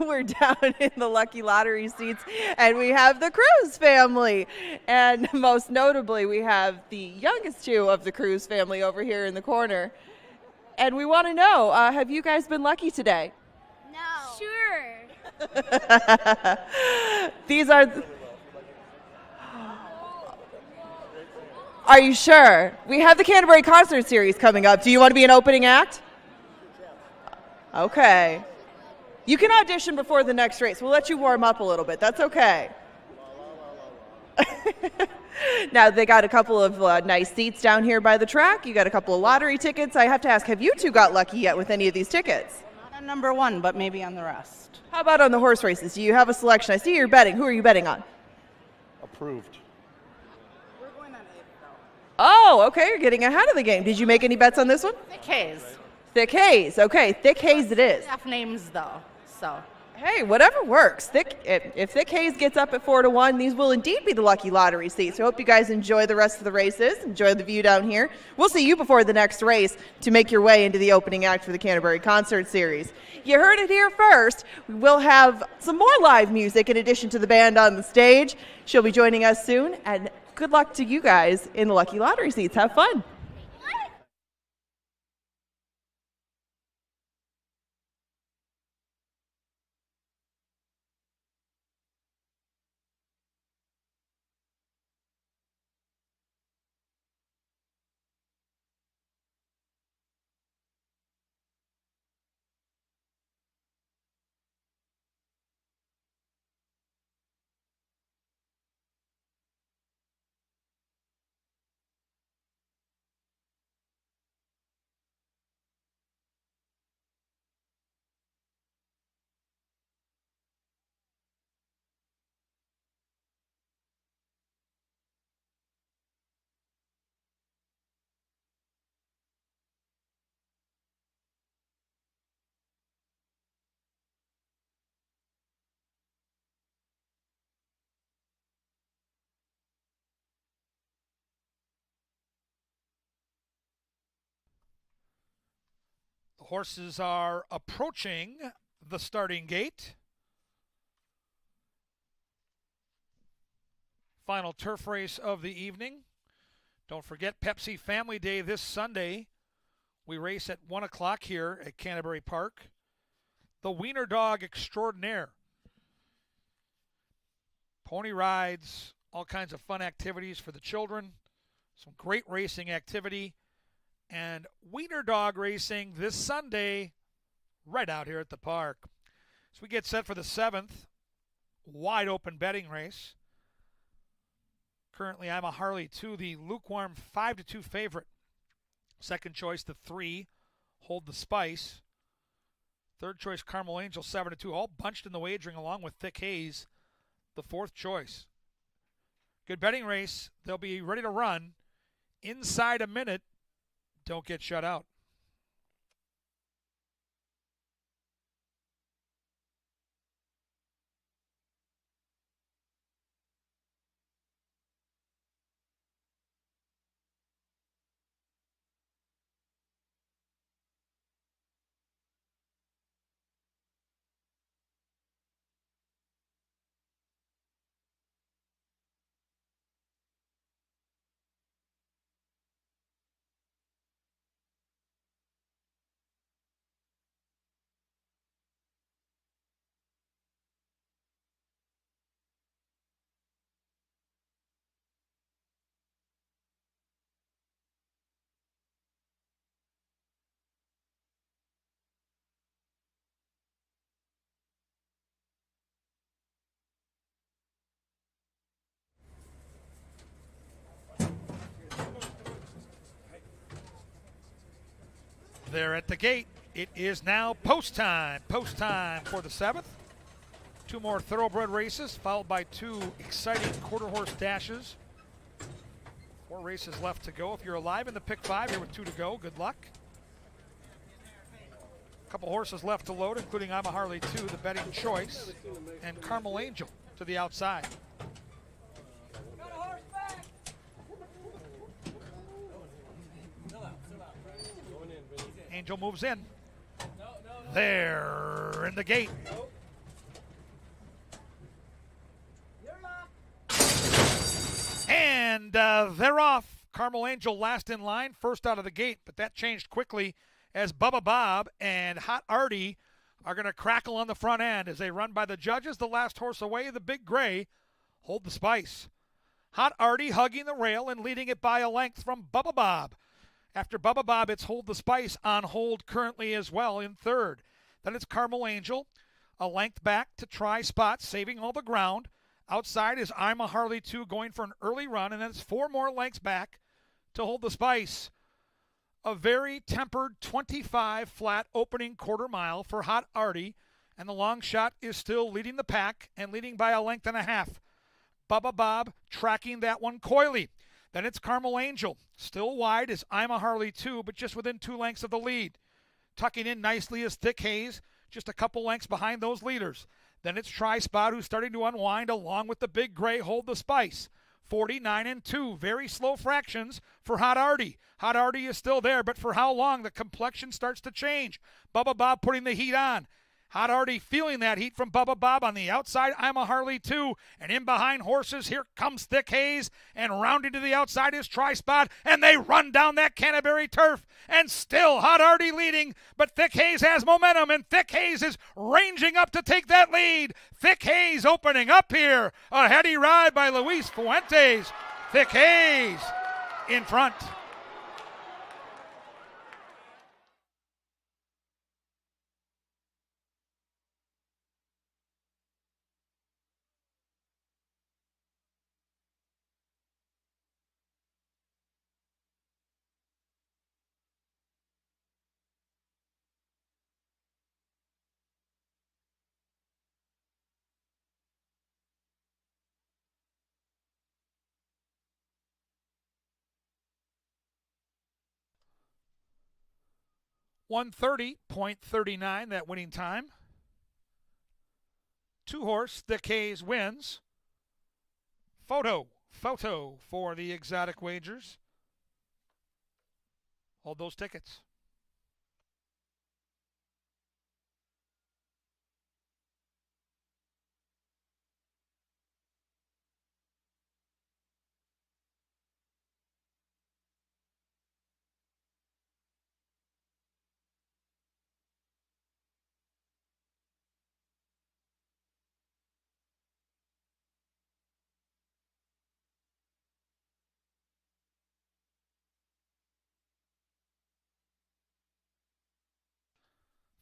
We're down in the Lucky Lottery seats, and we have the Cruz family. And most notably, we have the youngest two of the Cruz family over here in the corner. And we want to know, have you guys been lucky today? No. Sure. These are... Are you sure? We have the Canterbury Concert Series coming up. Do you want to be an opening act? Okay. You can audition before the next race. We'll let you warm up a little bit. That's okay. Now, they got a couple of nice seats down here by the track. You got a couple of lottery tickets. I have to ask, have you two got lucky yet with any of these tickets? Not on number one, but maybe on the rest. How about on the horse races? Do you have a selection? I see you're betting. Who are you betting on? Approved. We're going on 8, though. Oh, okay. You're getting ahead of the game. Did you make any bets on this one? Thick Haze. Thick Haze. Okay, Thick Haze it is. Staff names, though, so. Hey, whatever works. If Thick Haze gets up at 4-1, these will indeed be the Lucky Lottery seats. So I hope you guys enjoy the rest of the races. Enjoy the view down here. We'll see you before the next race to make your way into the opening act for the Canterbury Concert Series. You heard it here first. We will have some more live music in addition to the band on the stage. She'll be joining us soon. And good luck to you guys in the Lucky Lottery seats. Have fun. The horses are approaching the starting gate. Final turf race of the evening. Don't forget Pepsi Family Day this Sunday. We race at 1 o'clock here at Canterbury Park. The Wiener Dog Extraordinaire. Pony rides, all kinds of fun activities for the children. Some great racing activity. And Wiener Dog racing this Sunday right out here at the park. So we get set for the 7th wide open betting race. Currently, I'm a Harley 2, the lukewarm 5-2 favorite. Second choice, the 3, Hold the Spice. Third choice, Carmel Angel, 7-2, all bunched in the wagering along with Thick Haze, the 4th choice. Good betting race. They'll be ready to run inside a minute. Don't get shut out. They're at the gate. It is now post time. Post time for the 7th. 2 more thoroughbred races, followed by 2 exciting quarter horse dashes. 4 races left to go. If you're alive in the pick 5 here with 2 to go, good luck. A couple horses left to load, including I'm a Harley 2, the betting choice, and Carmel Angel to the outside. Angel moves in. There in the gate. And they're off. Carmel Angel last in line, first out of the gate, but that changed quickly as Bubba Bob and Hot Artie are going to crackle on the front end as they run by the judges. The last horse away, the Big Gray, Hold the Spice. Hot Artie hugging the rail and leading it by a length from Bubba Bob. After Bubba Bob, it's Hold the Spice on hold currently as well in third. Then it's Carmel Angel, a length back to Try Spot, saving all the ground. Outside is I'm a Harley 2 going for an early run, and then it's 4 more lengths back to Hold the Spice. A very tempered 25 flat opening quarter mile for Hot Artie, and the long shot is still leading the pack and leading by a length and a half. Bubba Bob tracking that one coyly. Then it's Carmel Angel. Still wide is I'm a Harley 2, but just within 2 lengths of the lead. Tucking in nicely is Thick Haze, just a couple lengths behind those leaders. Then it's Try Spot, who's starting to unwind along with the Big Gray Hold the Spice. 49 and 2, very slow fractions for Hot Artie. Hot Artie is still there, but for how long? The complexion starts to change. Bubba Bob putting the heat on. Hot Artie feeling that heat from Bubba Bob on the outside. I'm a Harley 2, and in behind horses, here comes Thick Haze, and rounding to the outside is Try Spot, and they run down that Canterbury turf, and still Hot Artie leading, but Thick Haze has momentum, and Thick Haze is ranging up to take that lead. Thick Haze opening up here. A heady ride by Luis Fuentes. Thick Haze in front. .130.39, that winning time. 2-horse, Thick Haze wins. Photo for the exotic wagers. Hold those tickets.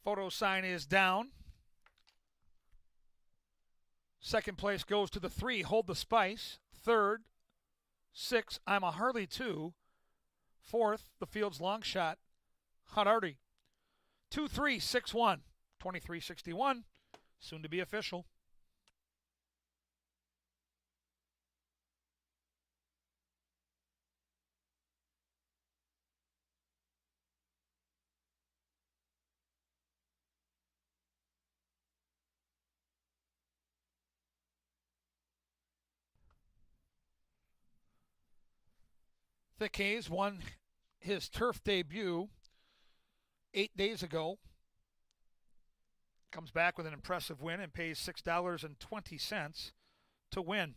Photo sign is down. Second place goes to the 3, Hold the Spice. Third, 6, I'm a Harley 2. Fourth, the field's long shot, Hot Artie. 2-3-6-1, 23-61, soon to be official. Thick Haze won his turf debut 8 days ago. Comes back with an impressive win and pays $6.20 to win.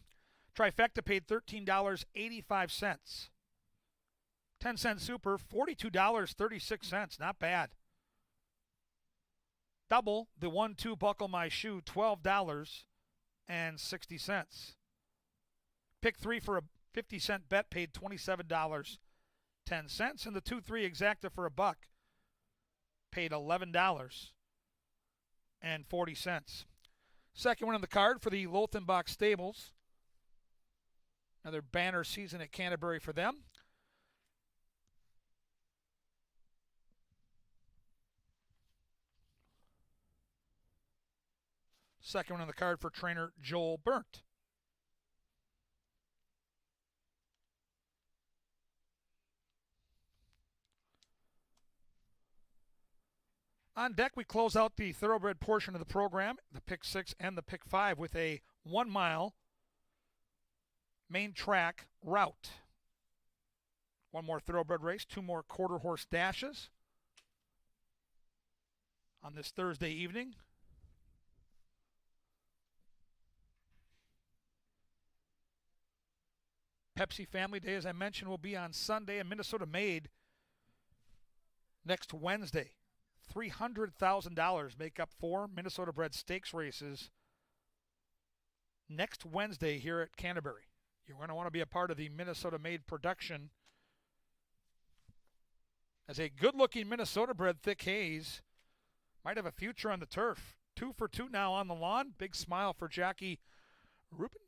Trifecta paid $13.85. 10-cent super, $42.36. Not bad. Double, the 1-2 Buckle My Shoe, $12.60. Pick 3 for a 50-cent bet paid $27.10. And the 2-3 Exacta for $1 paid $11.40. Second one on the card for the Lothenbach Stables. Another banner season at Canterbury for them. Second one on the card for trainer Joel Burnt. On deck, we close out the thoroughbred portion of the program, the Pick 6 and the Pick 5, with a 1-mile main track route. One more thoroughbred race, 2 more quarter horse dashes on this Thursday evening. Pepsi Family Day, as I mentioned, will be on Sunday, and Minnesota Made next Wednesday. $300,000 make up 4 Minnesota bred stakes races next Wednesday here at Canterbury. You're going to want to be a part of the Minnesota Made production, as a good-looking Minnesota bred Thick Haze might have a future on the turf. 2 for 2 now on the lawn. Big smile for Jackie Rubin.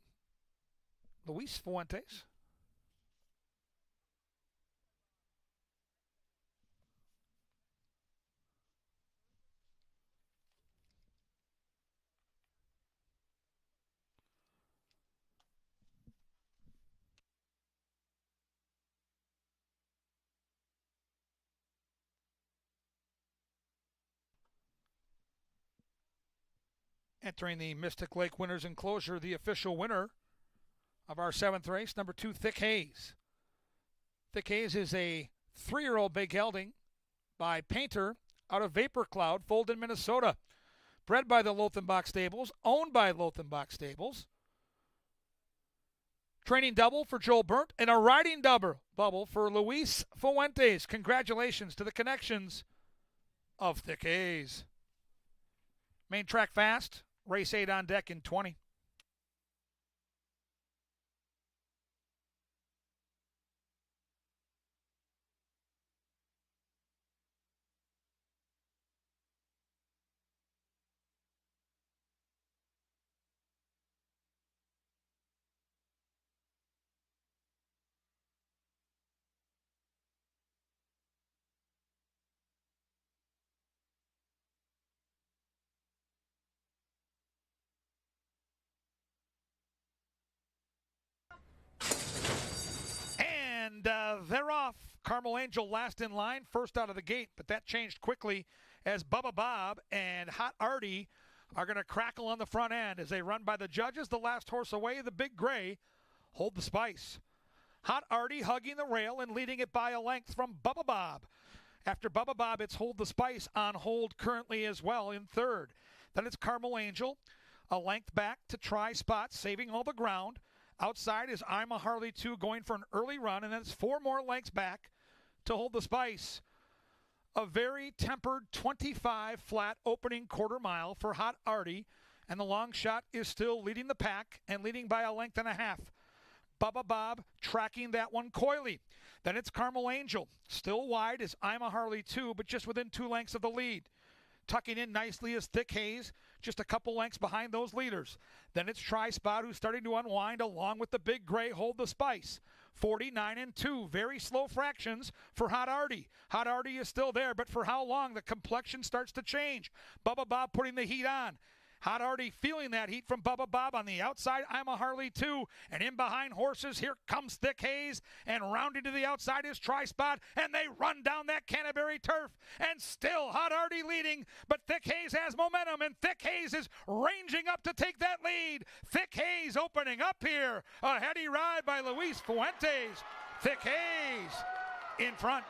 Luis Fuentes. Entering the Mystic Lake Winners Enclosure, the official winner of our 7th race, number 2, Thick Haze. Thick Haze is a 3-year-old big gelding by Painter out of Vapor Cloud, Fulton, Minnesota. Bred by the Lothenbach Stables, owned by Lothenbach Stables. Training double for Joel Burnt and a riding bubble for Luis Fuentes. Congratulations to the connections of Thick Haze. Main track fast. Race 8 on deck in 20. And they're off. Carmel Angel last in line, first out of the gate, but that changed quickly as Bubba Bob and Hot Artie are going to crackle on the front end as they run by the judges. The last horse away, the Big Gray, Hold the Spice. Hot Artie hugging the rail and leading it by a length from Bubba Bob. After Bubba Bob, it's Hold the Spice on hold currently as well in third. Then it's Carmel Angel, a length back to Try Spot, saving all the ground. Outside is I'm a Harley 2 going for an early run, and then it's 4 more lengths back to Hold the Spice. A very tempered 25 flat opening quarter mile for Hot Artie, and the long shot is still leading the pack and leading by a length and a half. Bubba Bob tracking that one coyly. Then it's Carmel Angel. Still wide is I'm a Harley 2, but just within 2 lengths of the lead. Tucking in nicely is Thick Haze, just a couple lengths behind those leaders. Then it's Try Spot, who's starting to unwind along with the Big Gray, Hold the Spice. 49 and 2, very slow fractions for Hot Artie. Hot Artie is still there, but for how long? The complexion starts to change. Bubba Bob putting the heat on. Hot Artie feeling that heat from Bubba Bob on the outside. I'm a Harley 2. And in behind horses, here comes Thick Haze. And rounding to the outside is Try Spot. And they run down that Canterbury turf. And still Hot Artie leading. But Thick Haze has momentum. And Thick Haze is ranging up to take that lead. Thick Haze opening up here. A heady ride by Luis Fuentes. Thick Haze in front.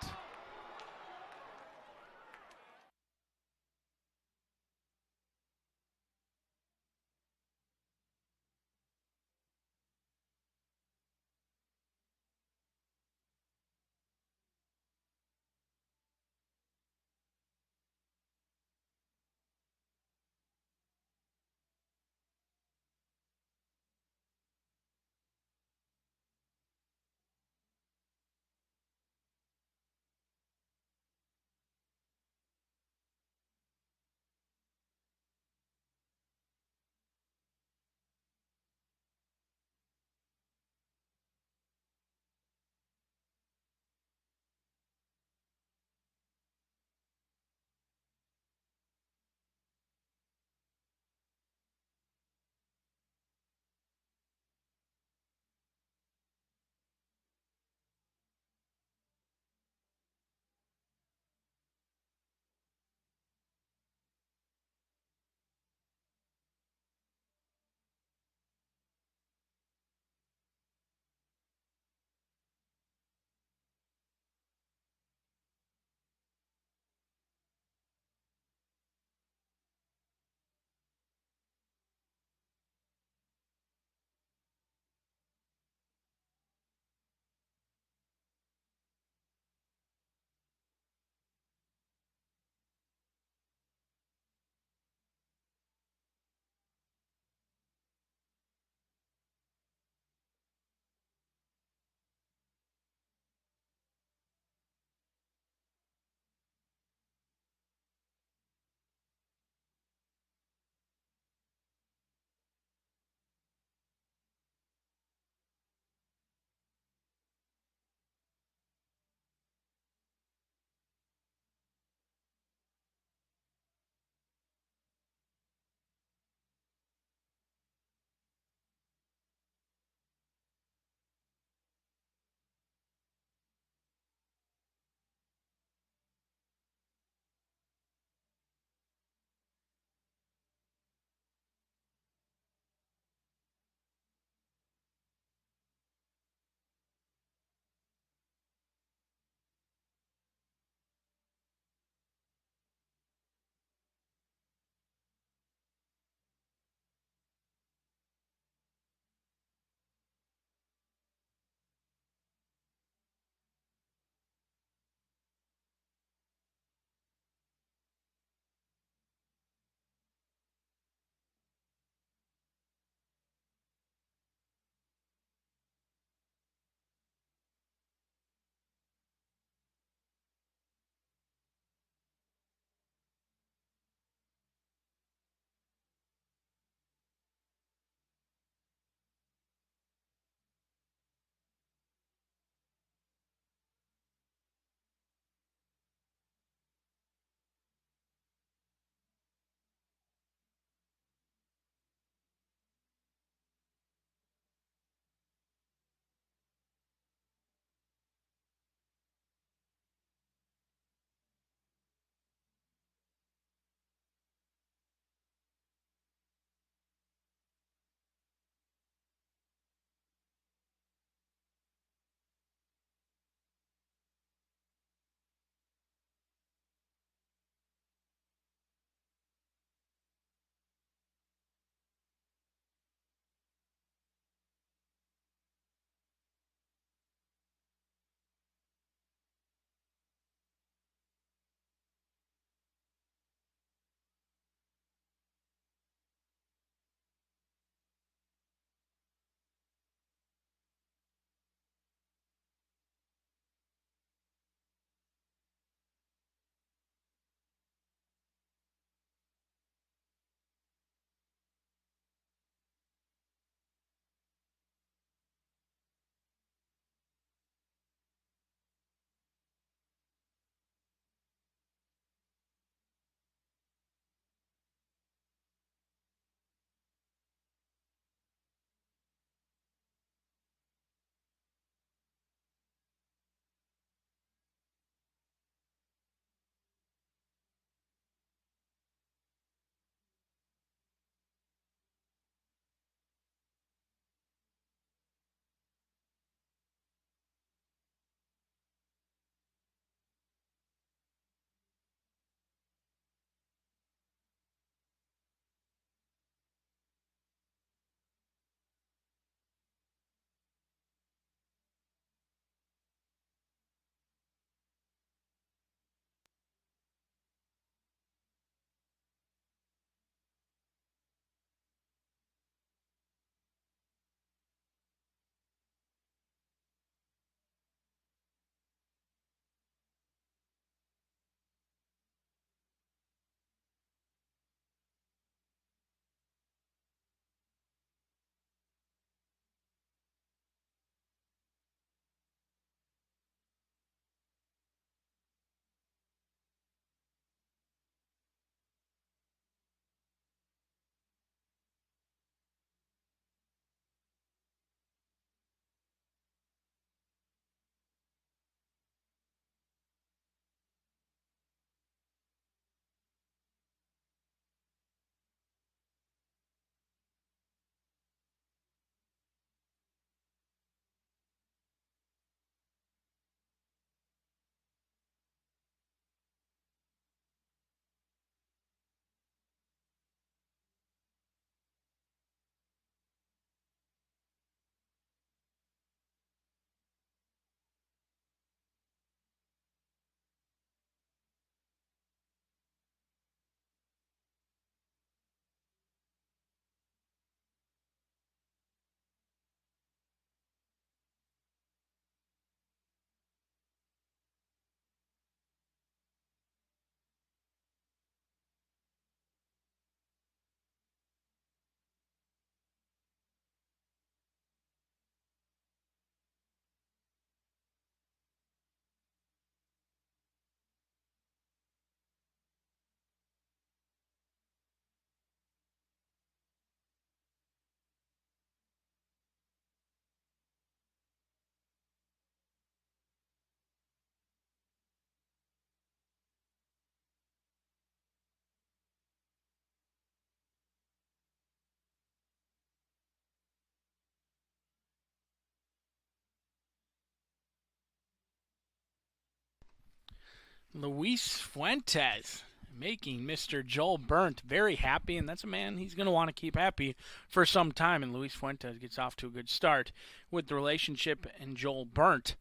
Luis Fuentes making Mr. Joel Burnt very happy, and that's a man he's going to want to keep happy for some time. And Luis Fuentes gets off to a good start with the relationship, and Joel Burnt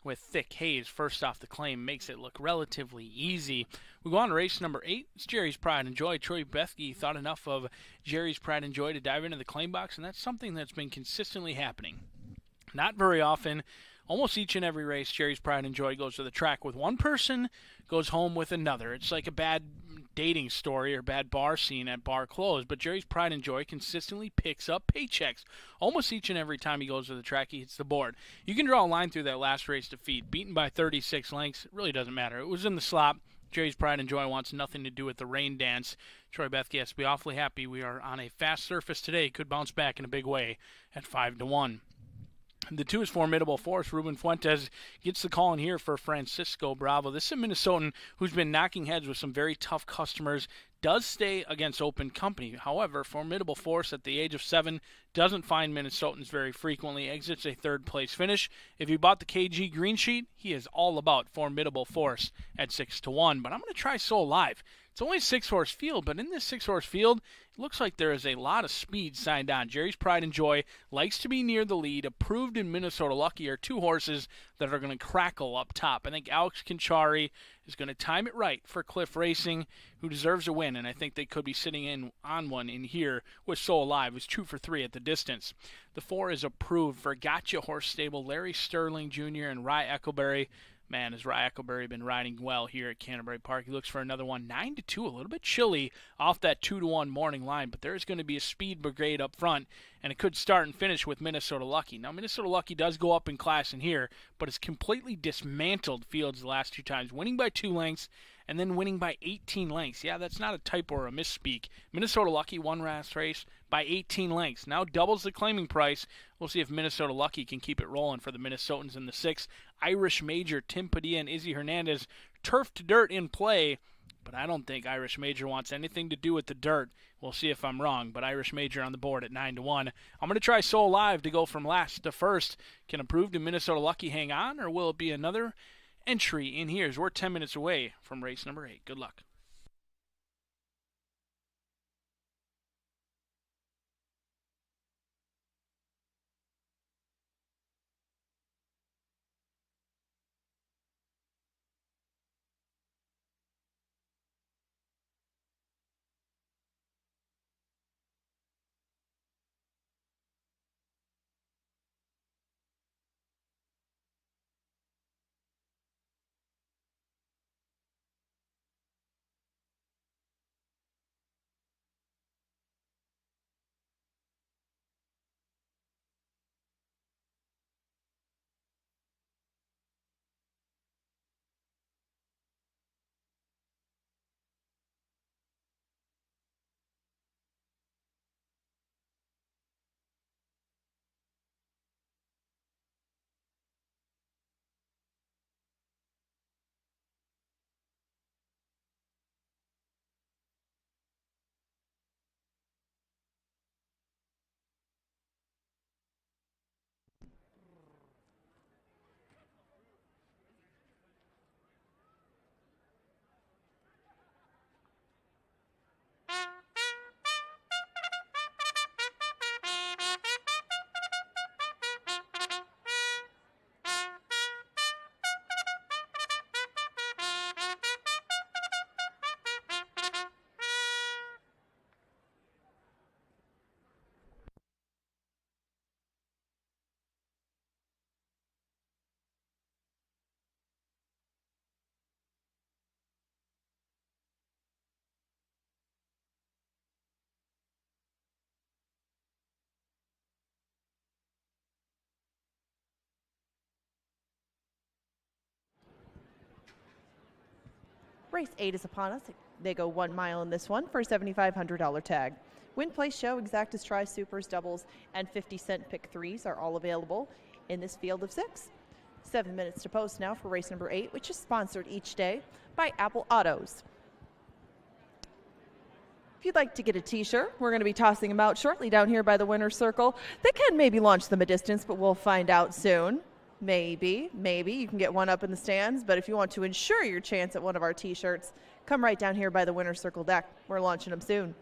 with Thick Haze first off the claim makes it look relatively easy. We go on to race number 8. It's Jerry's Pride and Joy. Troy Bethke thought enough of Jerry's Pride and Joy to dive into the claim box, and that's something that's been consistently happening. Not very often. Almost each and every race, Jerry's Pride and Joy goes to the track with one person, goes home with another. It's like a bad dating story or bad bar scene at bar close, but Jerry's Pride and Joy consistently picks up paychecks. Almost each and every time he goes to the track, he hits the board. You can draw a line through that last race defeat. Beaten by 36 lengths, it really doesn't matter. It was in the slop. Jerry's Pride and Joy wants nothing to do with the rain dance. Troy Bethke has to be awfully happy. We are on a fast surface today. Could bounce back in a big way at 5-1. The 2 is Formidable Force. Ruben Fuentes gets the call in here for Francisco Bravo. This is a Minnesotan who's been knocking heads with some very tough customers, does stay against open company. However, Formidable Force at the age of 7 doesn't find Minnesotans very frequently, exits a third-place finish. If you bought the KG green sheet, he is all about Formidable Force at 6-1. But I'm going to try So Alive. It's only a 6-horse field, but in this 6-horse field, it looks like there is a lot of speed signed on. Jerry's Pride and Joy likes to be near the lead. Approved in Minnesota Lucky are 2 horses that are going to crackle up top. I think Alex Conchari is going to time it right for Cliff Racing, who deserves a win, and I think they could be sitting in on one in here with So Alive. It was 2 for 3 at the distance. The 4 is Approved for Gotcha Horse Stable, Larry Sterling Jr. and Rye Eckleberry. Man, has Rye Eckleberry been riding well here at Canterbury Park. He looks for another one. 9-2, a little bit chilly off that 2-1 morning line, but there's going to be a speed brigade up front, and it could start and finish with Minnesota Lucky. Now, Minnesota Lucky does go up in class in here, but it's completely dismantled fields the last 2 times, winning by 2 lengths and then winning by 18 lengths. Yeah, that's not a typo or a misspeak. Minnesota Lucky won last race by 18 lengths. Now doubles the claiming price. We'll see if Minnesota Lucky can keep it rolling for the Minnesotans in the 6. Irish Major, Tim Padilla, and Izzy Hernandez, turf to dirt in play, but I don't think Irish Major wants anything to do with the dirt. We'll see if I'm wrong, but Irish Major on the board at 9-1. I'm going to try So Alive to go from last to first. Can Approved and Minnesota Lucky hang on, or will it be another entry in here as we're 10 minutes away from race number 8? Good luck. Race 8 is upon us. They go 1 mile in this one for a $7,500 tag. Win, place, show, exactas, tries, supers, doubles, and 50-cent pick 3s are all available in this field of 6. 7 minutes to post now for race number 8, which is sponsored each day by Apple Autos. If you'd like to get a t-shirt, we're going to be tossing them out shortly down here by the winner's circle. They can maybe launch them a distance, but we'll find out soon. Maybe you can get one up in the stands, but if you want to ensure your chance at one of our t-shirts, come right down here by the winner's circle deck. We're launching them soon.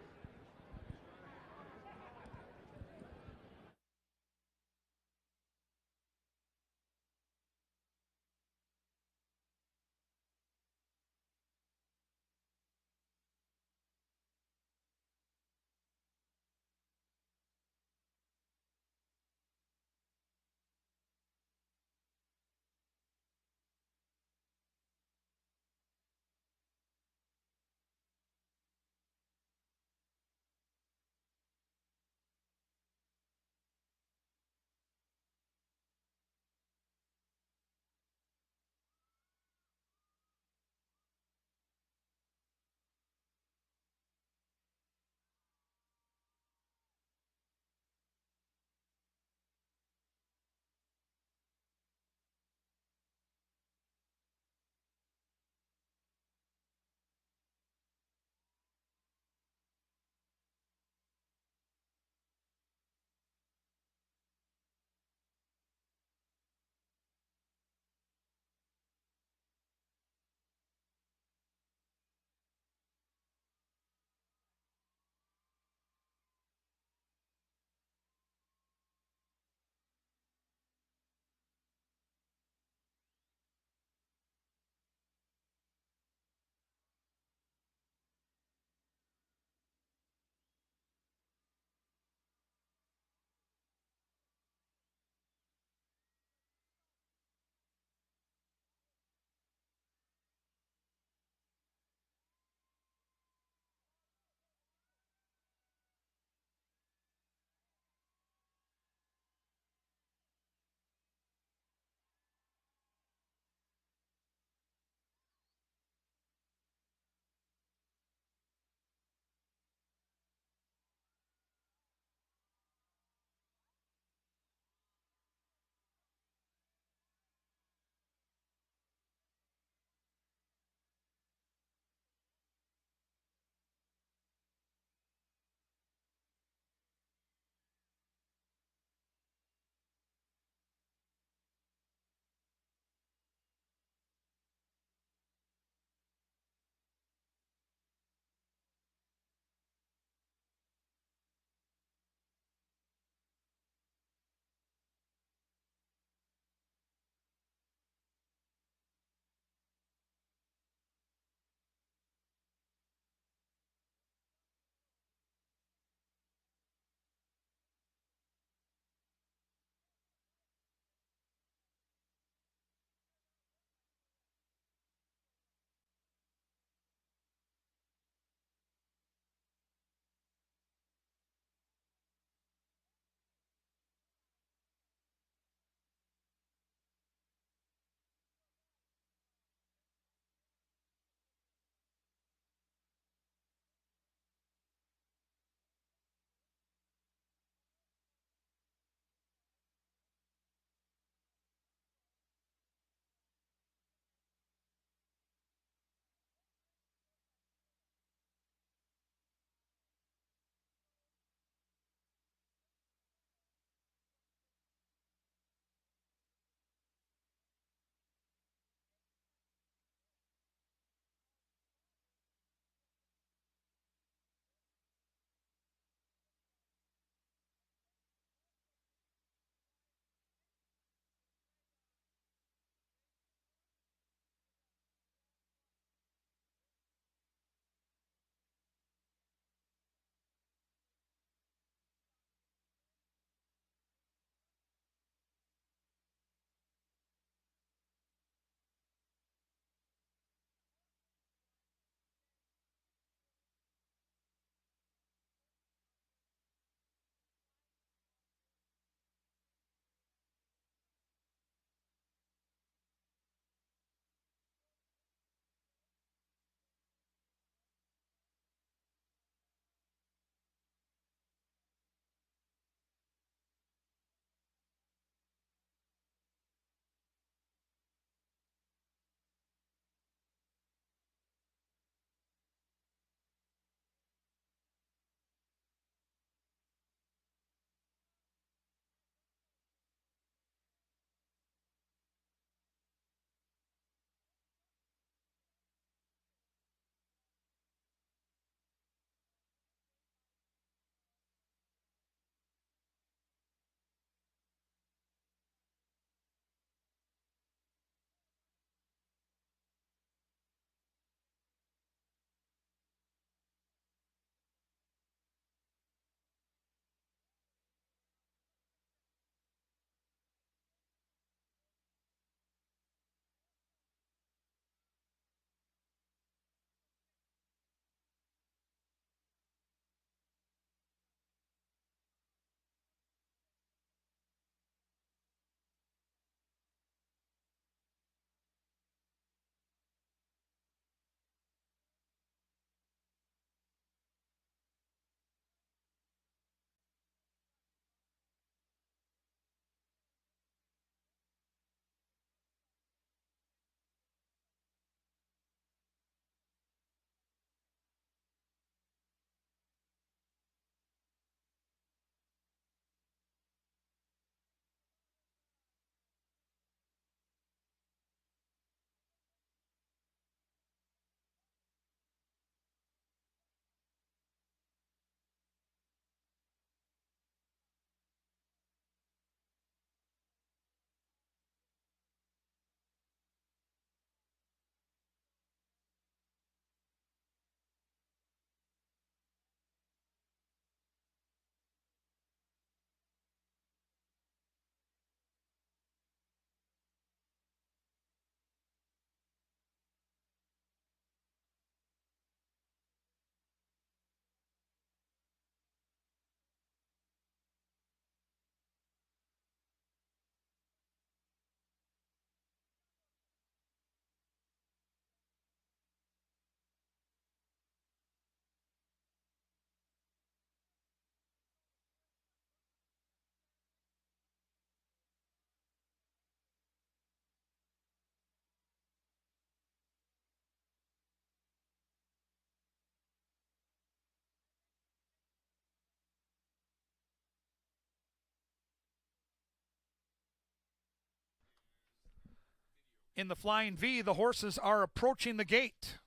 in the Flying V. The horses are approaching the gate.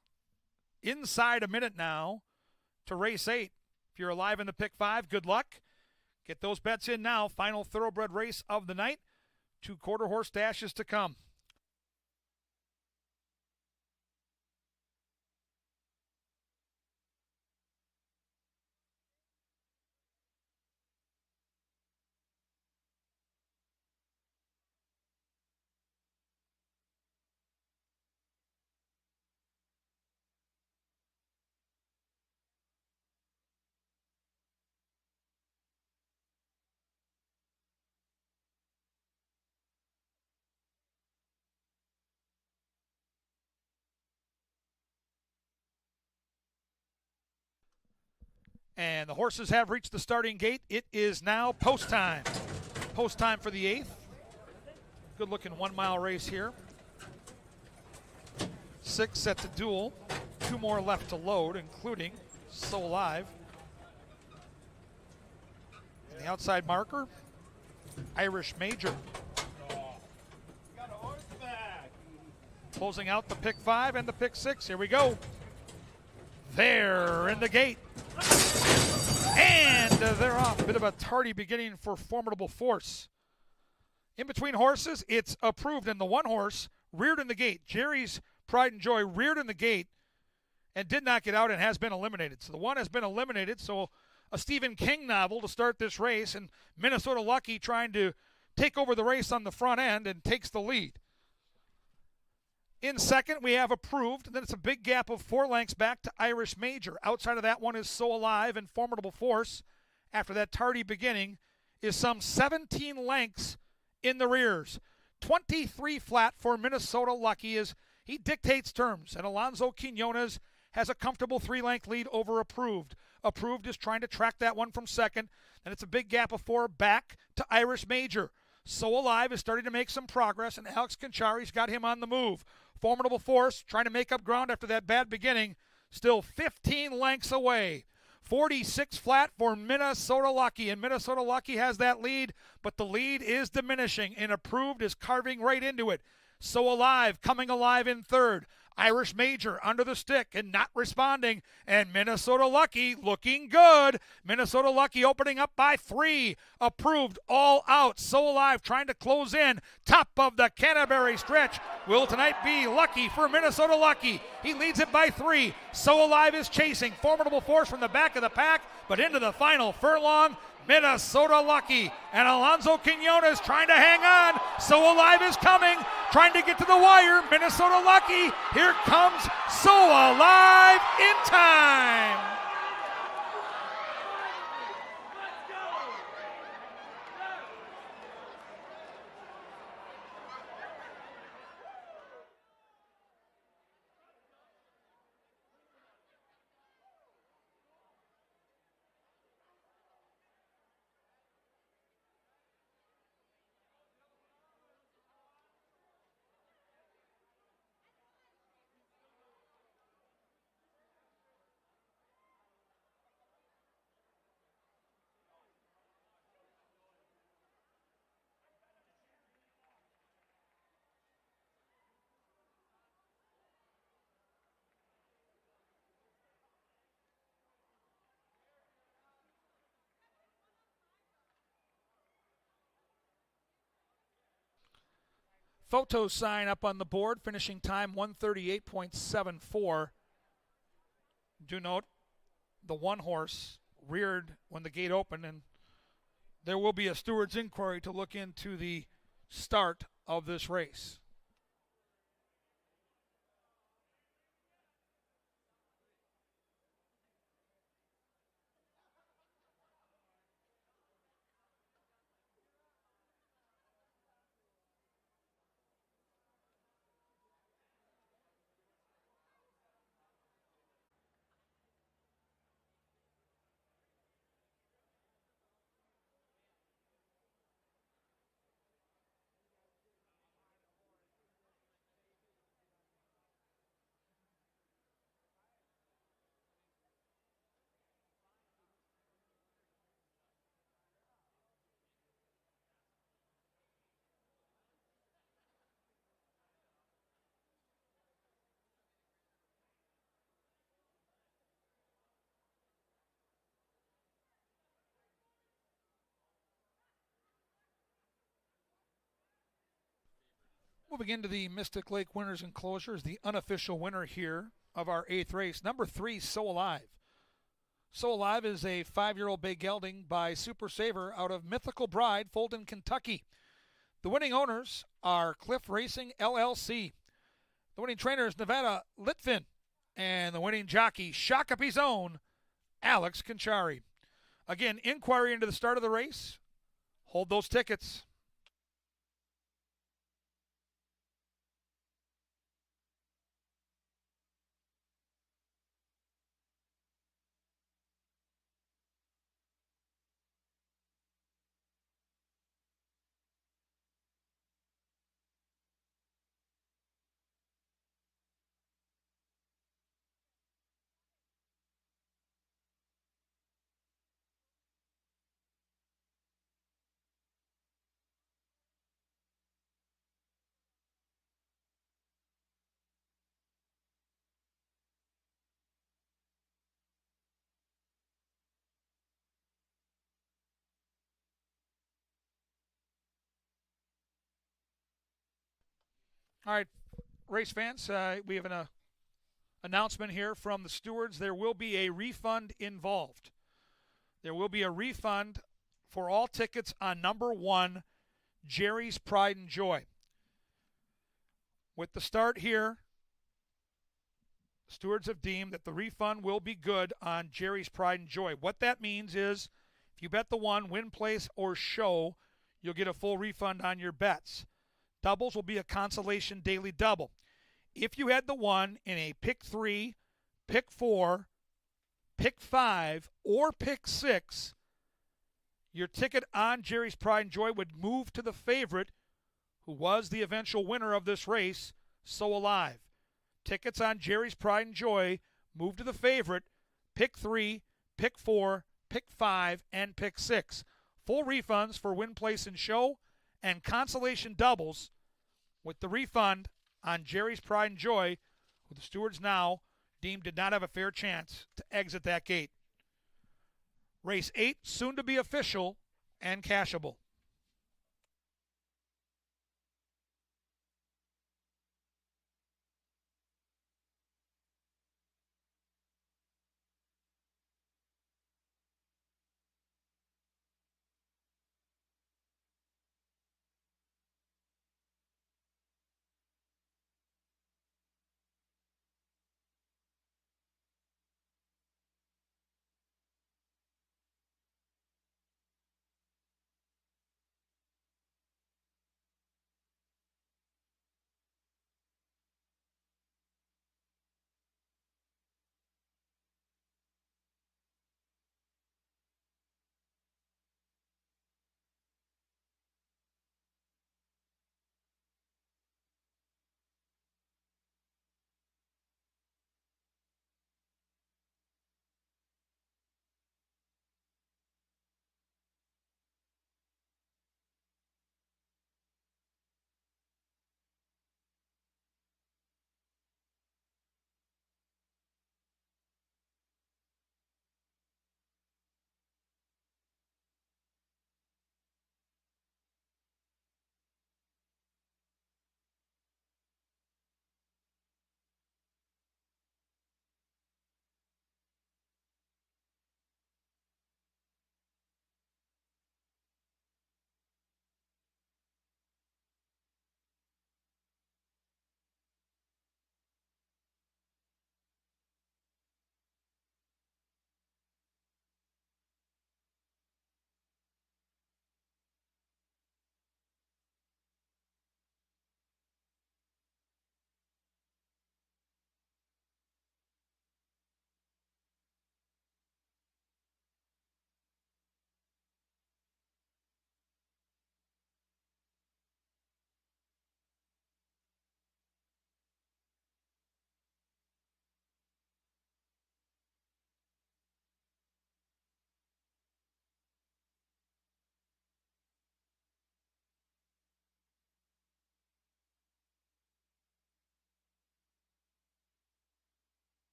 Inside a minute now to race 8. If you're alive in the pick 5, good luck. Get those bets in now. Final thoroughbred race of the night. 2 quarter horse dashes to come. And the horses have reached the starting gate. It is now post time. Post time for the 8th. Good looking 1 mile race here. 6 set to duel. 2 more left to load, including So Alive. And the outside marker, Irish Major. Closing out the pick 5 and the pick 6. Here we go. They're in the gate. And they're off. A bit of a tardy beginning for Formidable Force. In between horses, it's approved, and the 1 horse reared in the gate. Jerry's Pride and Joy reared in the gate and did not get out and has been eliminated. So the 1 has been eliminated. So a Stephen King novel to start this race, and Minnesota Lucky trying to take over the race on the front end and takes the lead. In second, we have Approved. Then it's a big gap of 4 lengths back to Irish Major. Outside of that one is So Alive, and Formidable Force, after that tardy beginning, is some 17 lengths in the rears. 23 flat for Minnesota Lucky as he dictates terms, and Alonso Quinones has a comfortable 3-length lead over Approved. Approved is trying to track that one from second, and it's a big gap of 4 back to Irish Major. So Alive is starting to make some progress, and Alex Conchari's got him on the move. Formidable Force trying to make up ground after that bad beginning. Still 15 lengths away. 46 flat for Minnesota Lucky, and Minnesota Lucky has that lead, but the lead is diminishing, and Approved is carving right into it. So Alive coming alive in third. Irish Major under the stick and not responding, and Minnesota Lucky looking good. Minnesota Lucky opening up by 3. Approved all out. So Alive trying to close in. Top of the Canterbury stretch. Will tonight be lucky for Minnesota Lucky? He leads it by 3. So Alive is chasing. Formidable Force from the back of the pack, but into the final furlong, Minnesota Lucky and Alonso Quinones trying to hang on. So Alive is coming, trying to get to the wire. Minnesota Lucky, here comes So Alive in time. Photo sign up on the board, finishing time 138.74. Do note the 1 horse reared when the gate opened, and there will be a steward's inquiry to look into the start of this race. Moving into the Mystic Lake Winners Enclosures, the unofficial winner here of our 8th race, number 3, So Alive. So Alive is a 5-year-old bay gelding by Super Saver out of Mythical Bride, Fulton, Kentucky. The winning owners are Cliff Racing LLC. The winning trainer is Nevada Litvin. And the winning jockey, Shakopee's own, Alex Conchari. Again, inquiry into the start of the race. Hold those tickets. All right, race fans, we have an announcement here from the stewards. There will be a refund involved. There will be a refund for all tickets on number 1, Jerry's Pride and Joy. With the start here, stewards have deemed that the refund will be good on Jerry's Pride and Joy. What that means is if you bet the 1, win, place, or show, you'll get a full refund on your bets. Doubles will be a consolation daily double. If you had the 1 in a pick 3, pick 4, pick 5, or pick 6, your ticket on Jerry's Pride and Joy would move to the favorite, who was the eventual winner of this race, So Alive. Tickets on Jerry's Pride and Joy move to the favorite, pick 3, pick 4, pick 5, and pick 6. Full refunds for win, place, and show, and consolation doubles with the refund on Jerry's Pride and Joy, who the stewards now deemed did not have a fair chance to exit that gate. Race 8, soon to be official and cashable.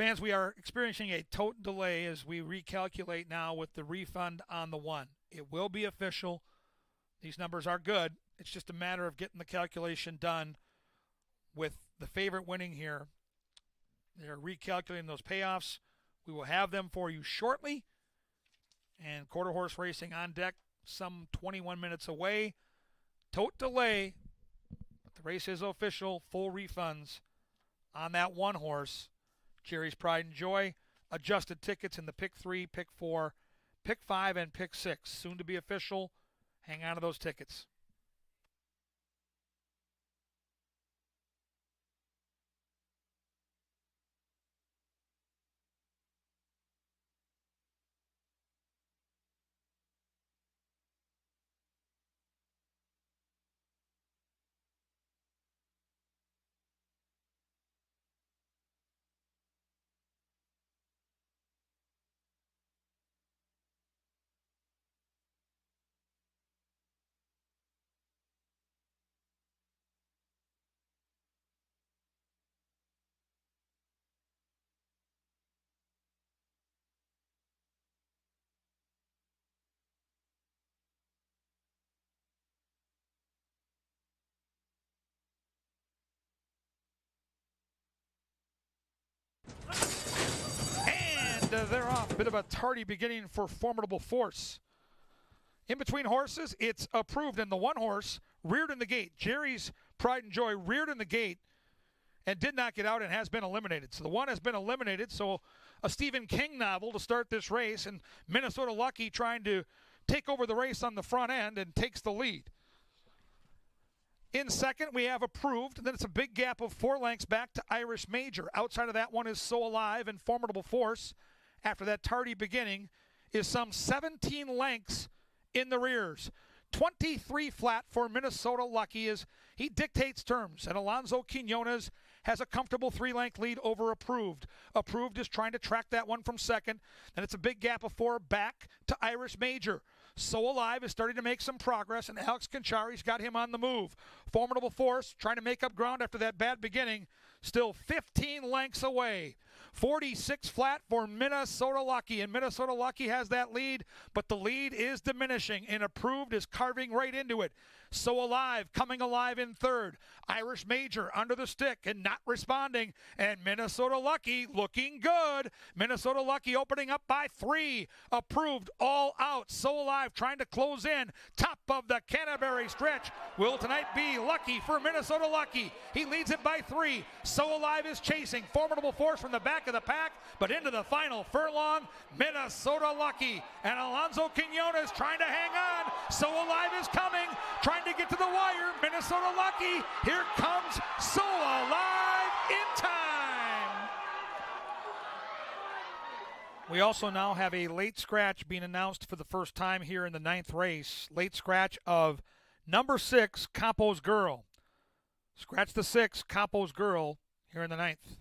Fans, we are experiencing a tote delay as we recalculate now with the refund on the 1. It will be official. These numbers are good. It's just a matter of getting the calculation done with the favorite winning here. They're recalculating those payoffs. We will have them for you shortly. And quarter horse racing on deck, some 21 minutes away. Tote delay. But the race is official. Full refunds on that 1 horse. Jerry's Pride and Joy. Adjusted tickets in the pick 3, pick 4, pick 5, and pick 6. Soon to be official. Hang on to those tickets. They're off. Bit of a tardy beginning for Formidable Force. In between horses, it's approved, and the 1 horse reared in the gate. Jerry's Pride and Joy reared in the gate and did not get out and has been eliminated. So the 1 has been eliminated. So a Stephen King novel to start this race, and Minnesota Lucky trying to take over the race on the front end and takes the lead. In second, we have approved, and then it's a big gap of 4 lengths back to Irish Major. Outside of that one is So Alive and Formidable Force. After that tardy beginning is some 17 lengths in the rears. 23 flat for Minnesota Lucky as he dictates terms, and Alonso Quinones has a comfortable 3-length lead over Approved. Approved is trying to track that one from second, and it's a big gap of 4 back to Irish Major. So Alive is starting to make some progress, and Alex Conchari's got him on the move. Formidable Force trying to make up ground after that bad beginning, still 15 lengths away. 46 flat for Minnesota Lucky, and Minnesota Lucky has that lead, but the lead is diminishing, and Approved is carving right into it. So Alive coming alive in third. Irish Major under the stick and not responding, and Minnesota Lucky looking good. Minnesota Lucky opening up by 3. Approved all out. So Alive trying to close in. Top of the Canterbury stretch. Will tonight be lucky for Minnesota Lucky. He leads it by 3. So Alive is chasing. Formidable Force from the back of the pack, but into the final furlong, Minnesota Lucky. And Alonso Quinones trying to hang on. So Alive is coming, trying to get to the wire. Minnesota Lucky. Here comes So Alive in time. We also now have a late scratch being announced for the first time here in the 9th race. Late scratch of number 6, Campo's Girl. Scratch the 6, Campo's Girl, here in the 9th.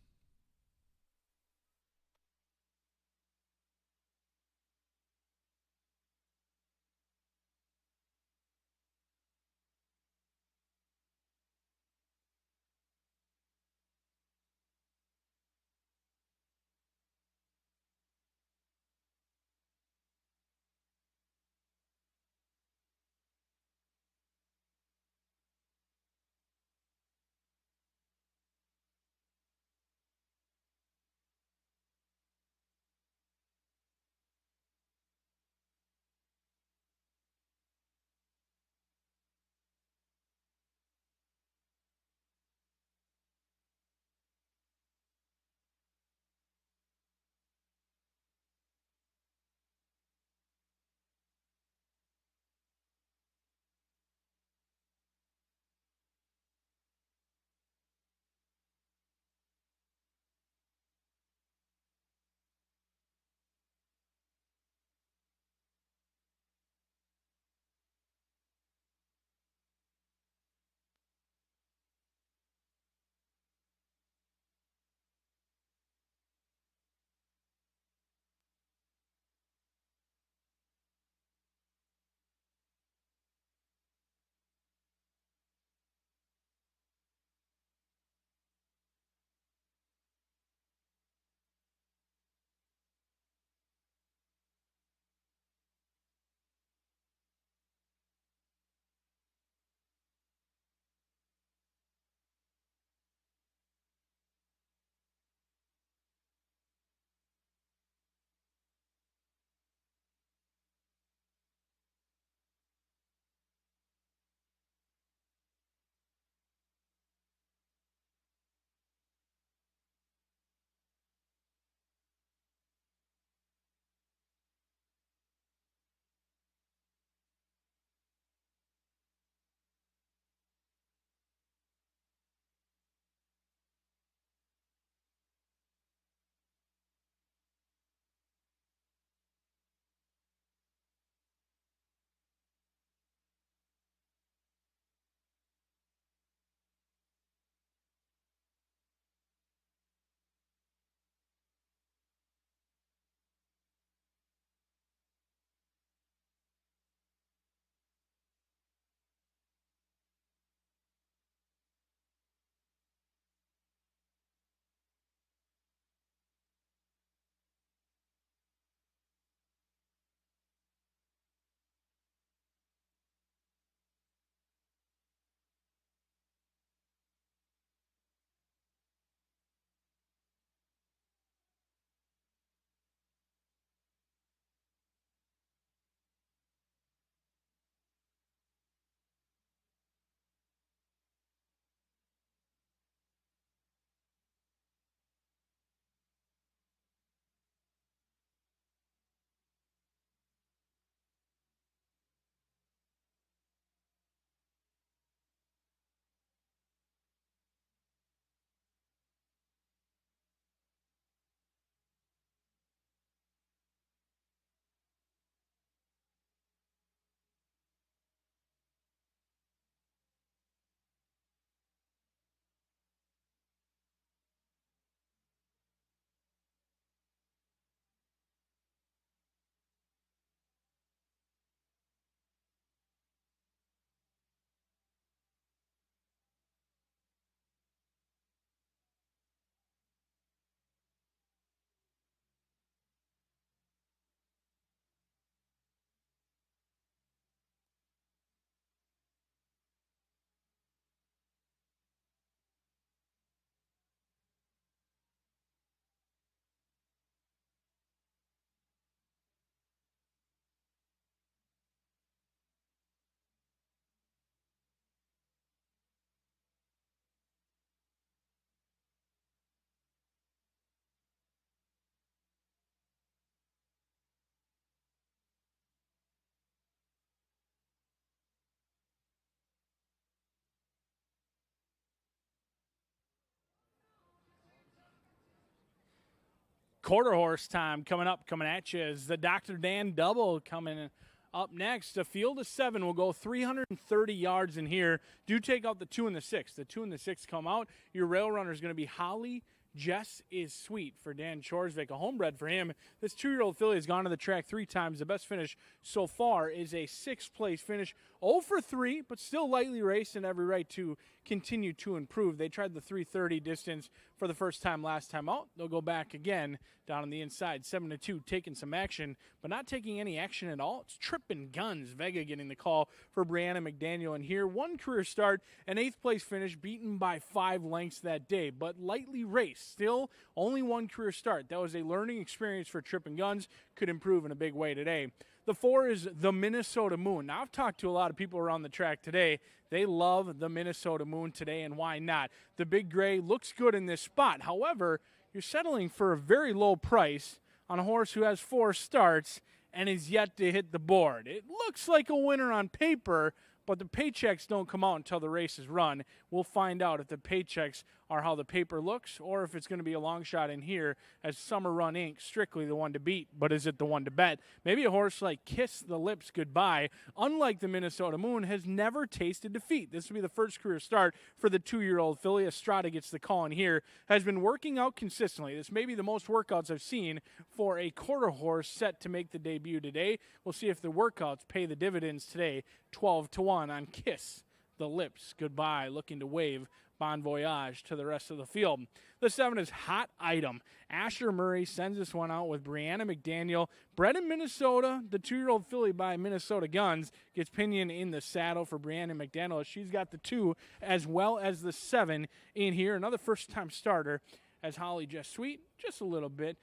quarter horse time coming at you is the Dr. Dan Double coming up next. A field of 7 will go 330 yards in here. Do take out the 2 and the 6. The 2 and the 6 come out. Your rail runner is going to be Holly Jess is Sweet for Dan Chorsvik, a homebred for him. This 2-year-old filly has gone to the track 3 times. The best finish so far is a 6th place finish. 0 for 3, but still lightly raced and every right to continue to improve. They tried the 330 distance for the first time last time out. They'll go back again down on the inside. 7-2, taking some action, but not taking any action at all. It's Trippin' Guns. Vega getting the call for Brianna McDaniel in here. 1 career start, an 8th place finish, beaten by 5 lengths that day, but lightly raced. Still, only 1 career start. That was a learning experience for Trippin' Guns. Could improve in a big way today. The 4 is the Minnesota Moon. Now, I've talked to a lot of people around the track today. They love the Minnesota Moon today, and why not? The Big Gray looks good in this spot. However, you're settling for a very low price on a horse who has 4 starts and is yet to hit the board. It looks like a winner on paper, but the paychecks don't come out until the race is run. We'll find out if the paychecks are how the paper looks or if it's going to be a long shot in here as Summer Run Inc. strictly the one to beat, but is it the one to bet? Maybe a horse like Kiss the Lips Goodbye, unlike the Minnesota Moon, has never tasted defeat. This will be the first career start for the 2-year-old filly. Estrada gets the call in here, has been working out consistently. This may be the most workouts I've seen for a quarter horse set to make the debut today. We'll see if the workouts pay the dividends today. 12-1 on Kiss the Lips Goodbye, looking to wave bon voyage to the rest of the field. The 7 is Hot Item. Asher Murray sends this one out with Brianna McDaniel. Bred in Minnesota, the 2-year-old filly by Minnesota Guns gets pinion in the saddle for Brianna McDaniel. She's got the 2 as well as the 7 in here. Another first-time starter as Holly Jess Sweet, just a little bit.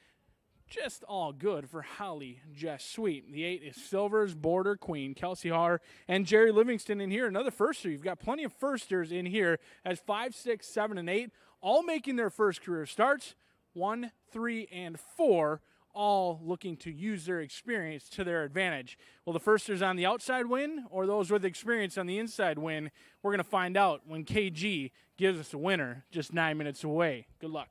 Just all good for Holly Jess Sweet. The 8 is Silver's Border Queen, Kelsey Haar, and Jerry Livingston in here. Another firster. You've got plenty of firsters in here as 5, 6, 7, and 8, all making their first career starts. 1, 3, and 4, all looking to use their experience to their advantage. Will the firsters on the outside win or those with experience on the inside win? We're going to find out when KG gives us a winner just 9 minutes away. Good luck.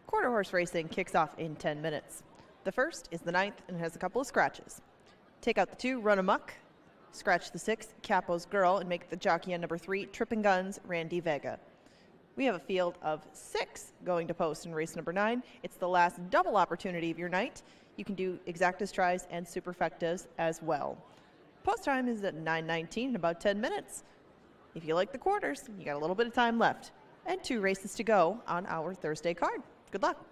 Quarter horse racing kicks off in 10 minutes. The first is the 9th and has a couple of scratches. Take out the 2, Run Amok. Scratch the 6, Capo's Girl, and make the jockey on number 3, Trippin' Guns, Randy Vega. We have a field of 6 going to post in race number 9. It's the last double opportunity of your night. You can do exactas tries and superfectas as well. Post time is at 9:19 in about 10 minutes. If you like the quarters, you got a little bit of time left. And 2 races to go on our Thursday card. Good luck.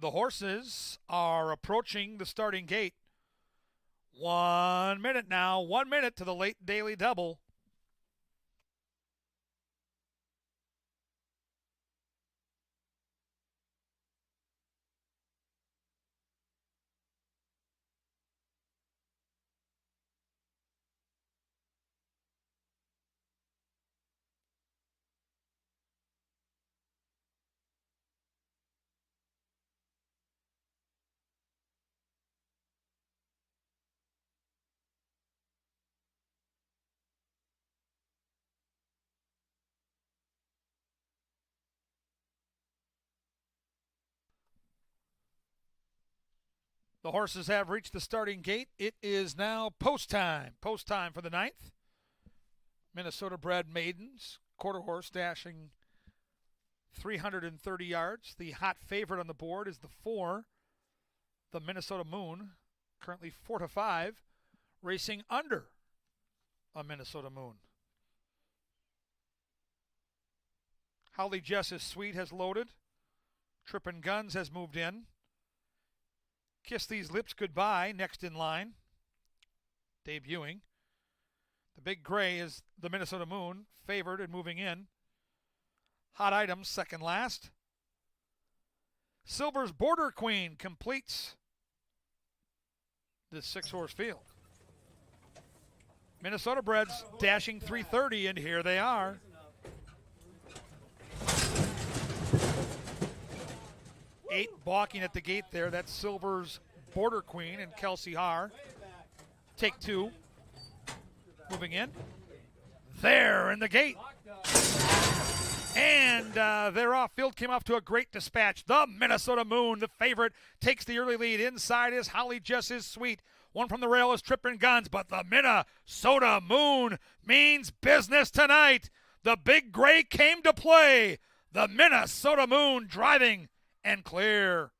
The horses are approaching the starting gate. 1 minute now. 1 minute to the late daily double. The horses have reached the starting gate. It is now post time. Post time for the 9th. Minnesota-bred maidens. Quarter horse dashing 330 yards. The hot favorite on the board is the 4, the Minnesota Moon, currently 4-5, racing under a Minnesota Moon. Holly Jess's Sweet has loaded. Trippin' Guns has moved in. Kiss These Lips Goodbye, next in line, debuting. The Big Gray is the Minnesota Moon, favored and moving in. Hot Items, second last. Silver's Border Queen completes this 6-horse field. Minnesota breds dashing 330, and here they are. Eight balking at the gate there. That's Silver's Border Queen and Kelsey Haar. Take 2. Moving in. There in the gate. And they're off. Field came off to a great dispatch. The Minnesota Moon, the favorite, takes the early lead. Inside is Holly Jess's Sweet. One from the rail is Trippin' Guns, but the Minnesota Moon means business tonight. The Big Gray came to play. The Minnesota Moon driving and clear.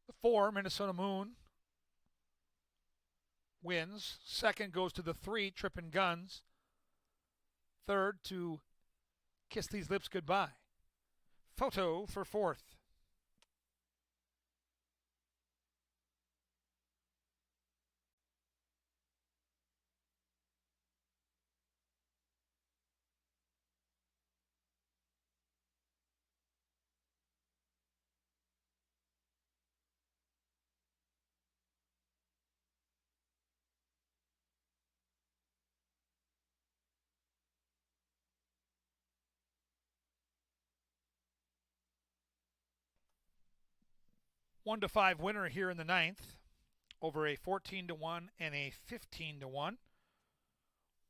The 4, Minnesota Moon, wins. Second goes to the 3, Trippin' Guns. Third to Kiss These Lips Goodbye. Photo for 4th. One to 5 winner here in the 9th, over a 14-1 and a 15-1.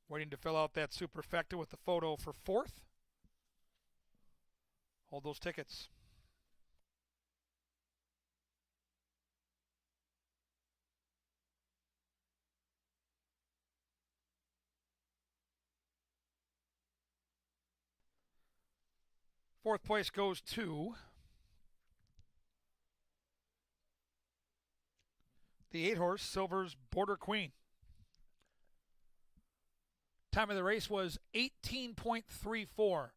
Waiting to fill out that superfecta with the photo for 4th. Hold those tickets. Fourth place goes to the 8-horse Silver's Border Queen. Time of the race was 18.34.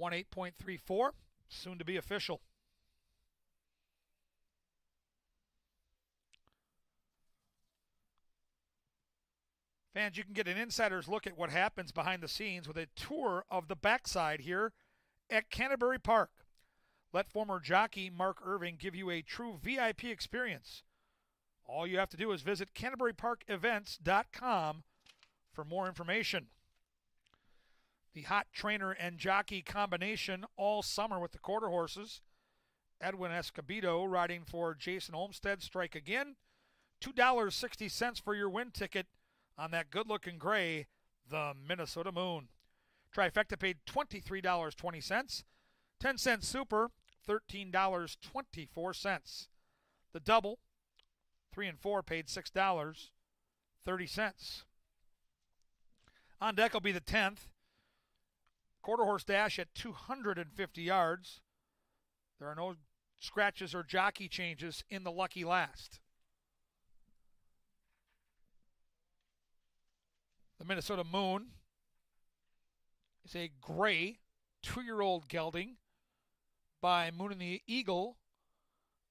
18.34, soon to be official. Fans, you can get an insider's look at what happens behind the scenes with a tour of the backside here at Canterbury Park. Let former jockey Mark Irving give you a true VIP experience. All you have to do is visit CanterburyParkEvents.com for more information. The hot trainer and jockey combination all summer with the quarter horses. Edwin Escobedo riding for Jason Olmstead. Strike again. $2.60 for your win ticket on that good-looking gray, the Minnesota Moon. Trifecta paid $23.20. 10-cent super, $13.24. The double, 3 and 4, paid $6.30. On deck will be the 10th. Quarter horse dash at 250 yards. There are no scratches or jockey changes in the lucky last. The Minnesota Moon is a gray 2-year-old gelding by Moon and the Eagle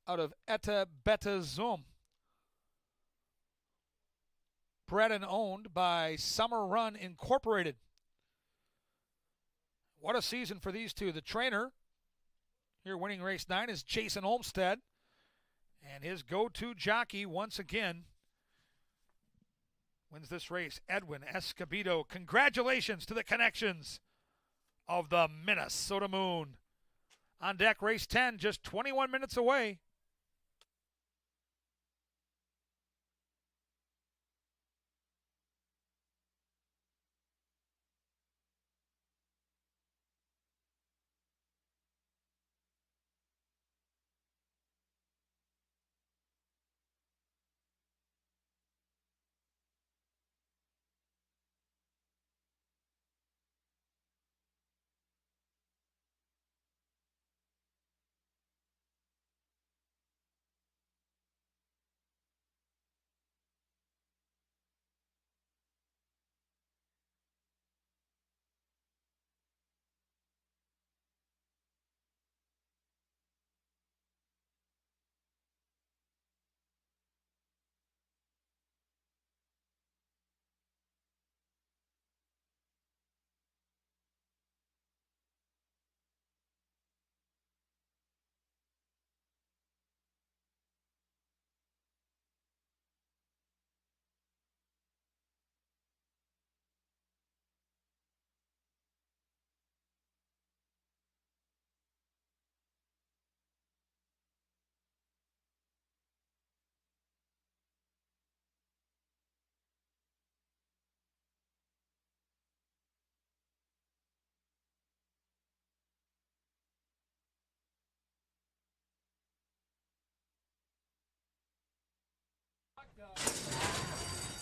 out of Eta Beta Zoom. Bred and owned by Summer Run Incorporated. What a season for these two. The trainer here winning race 9 is Jason Olmstead. And his go-to jockey once again wins this race, Edwin Escobedo. Congratulations to the connections of the Minnesota Moon. On deck, race 10, just 21 minutes away.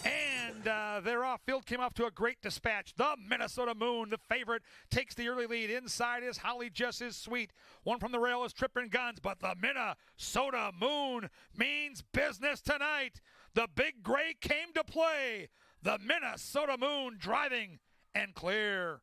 And their off-field came off to a great dispatch. The Minnesota Moon, the favorite, takes the early lead. Inside is Holly Just Is Sweet. One from the rail is Trippin' Guns, but the Minnesota Moon means business tonight. The big gray came to play. The Minnesota Moon driving and clear.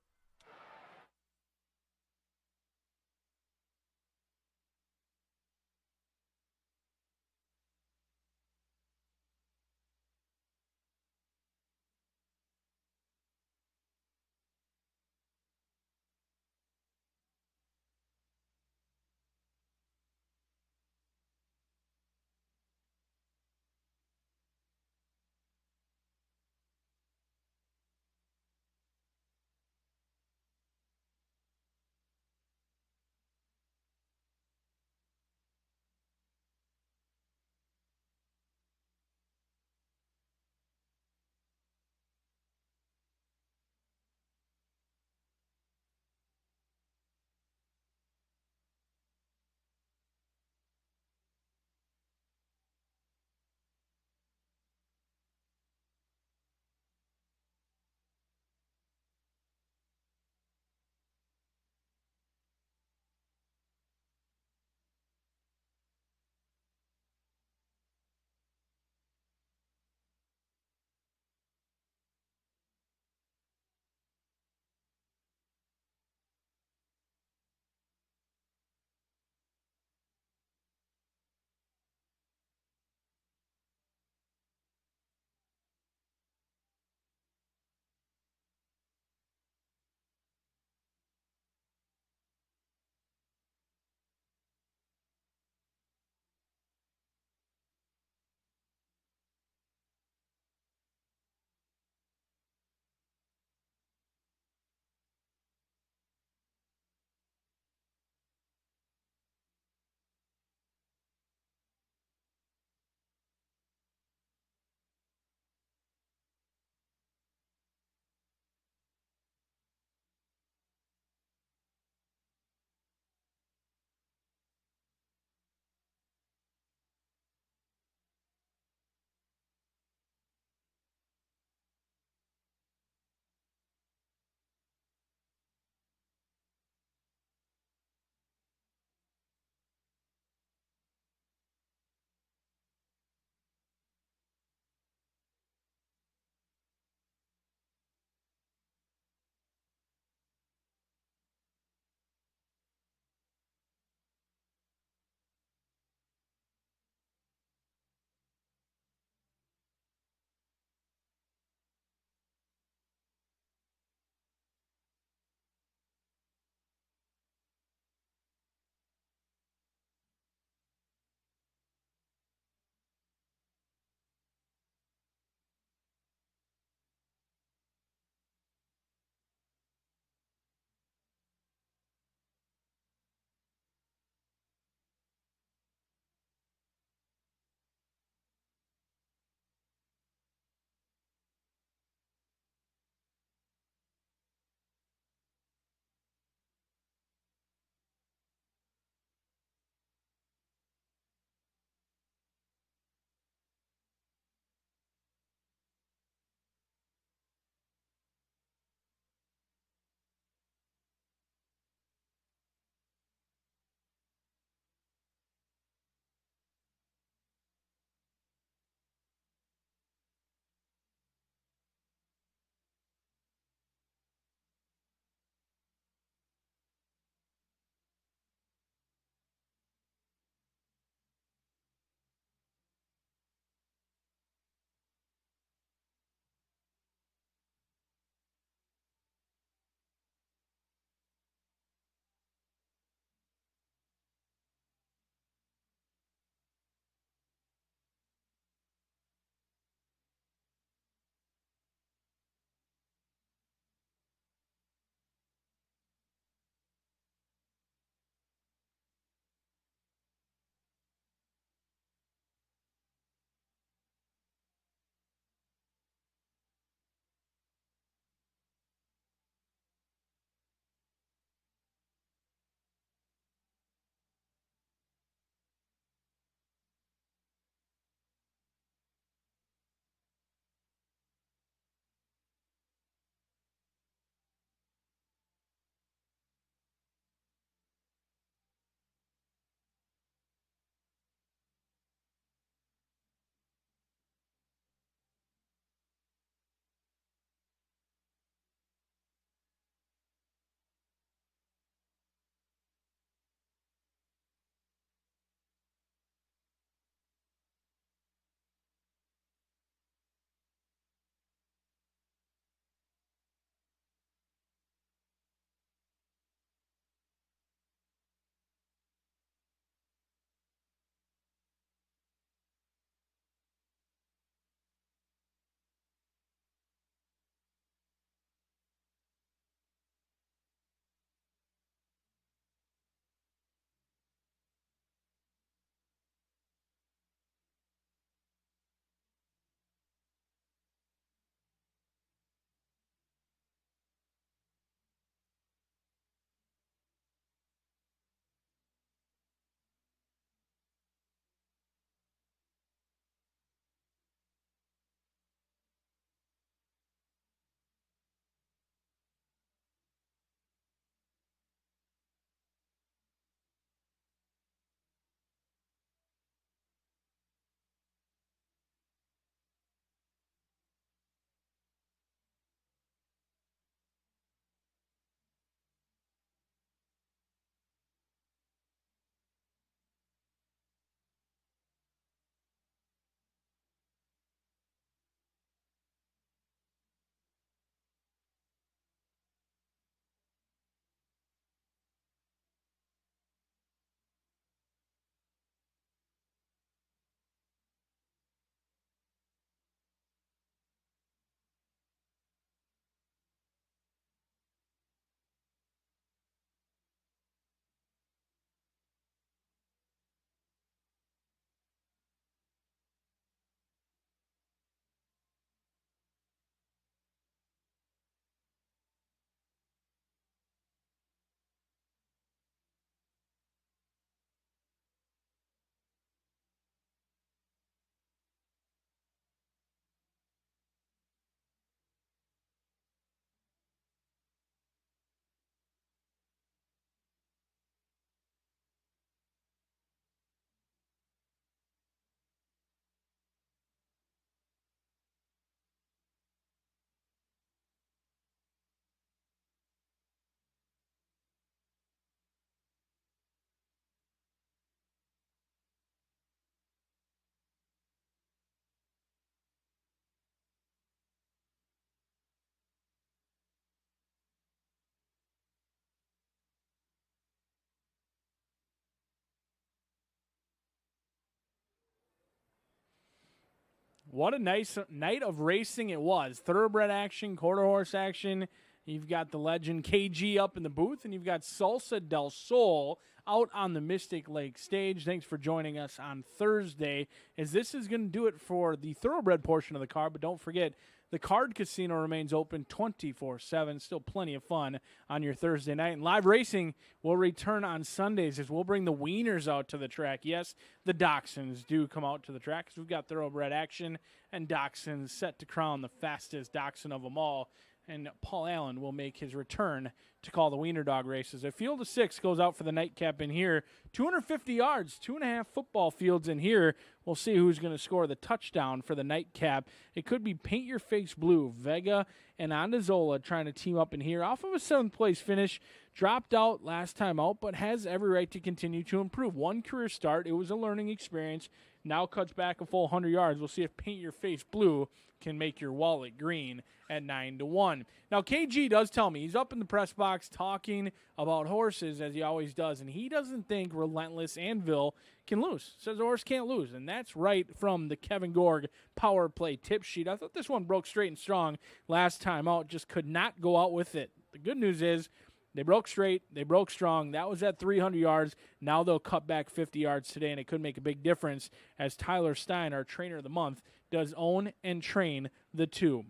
What a nice night of racing it was. Thoroughbred action, quarter horse action. You've got the legend KG up in the booth, and you've got Salsa del Sol out on the Mystic Lake stage. Thanks for joining us on Thursday, as this is going to do it for the thoroughbred portion of the card. But don't forget, the card casino remains open 24/7. Still plenty of fun on your Thursday night. And live racing will return on Sundays, as we'll bring the wieners out to the track. Yes, the dachshunds do come out to the track, because we've got thoroughbred action, and dachshunds set to crown the fastest dachshund of them all. And Paul Allen will make his return to call the wiener dog races. A field of 6 goes out for the nightcap in here. 250 yards, 2.5 football fields in here. We'll see who's going to score the touchdown for the nightcap. It could be Paint Your Face Blue. Vega and Andazola trying to team up in here. Off of a 7th place finish. Dropped out last time out, but has every right to continue to improve. 1 career start. It was a learning experience. Now cuts back a full 100 yards. We'll see if Paint Your Face Blue can make your wallet green at 9-1. Now, KG does tell me he's up in the press box talking about horses, as he always does, and he doesn't think Relentless Anvil can lose. Says the horse can't lose, and that's right from the Kevin Gorg Power Play tip sheet. I thought this one broke straight and strong last time out, just could not go out with it. The good news is they broke straight, they broke strong. That was at 300 yards. Now they'll cut back 50 yards today, and it could make a big difference, as Tyler Stein, our trainer of the month, does own and train the 2.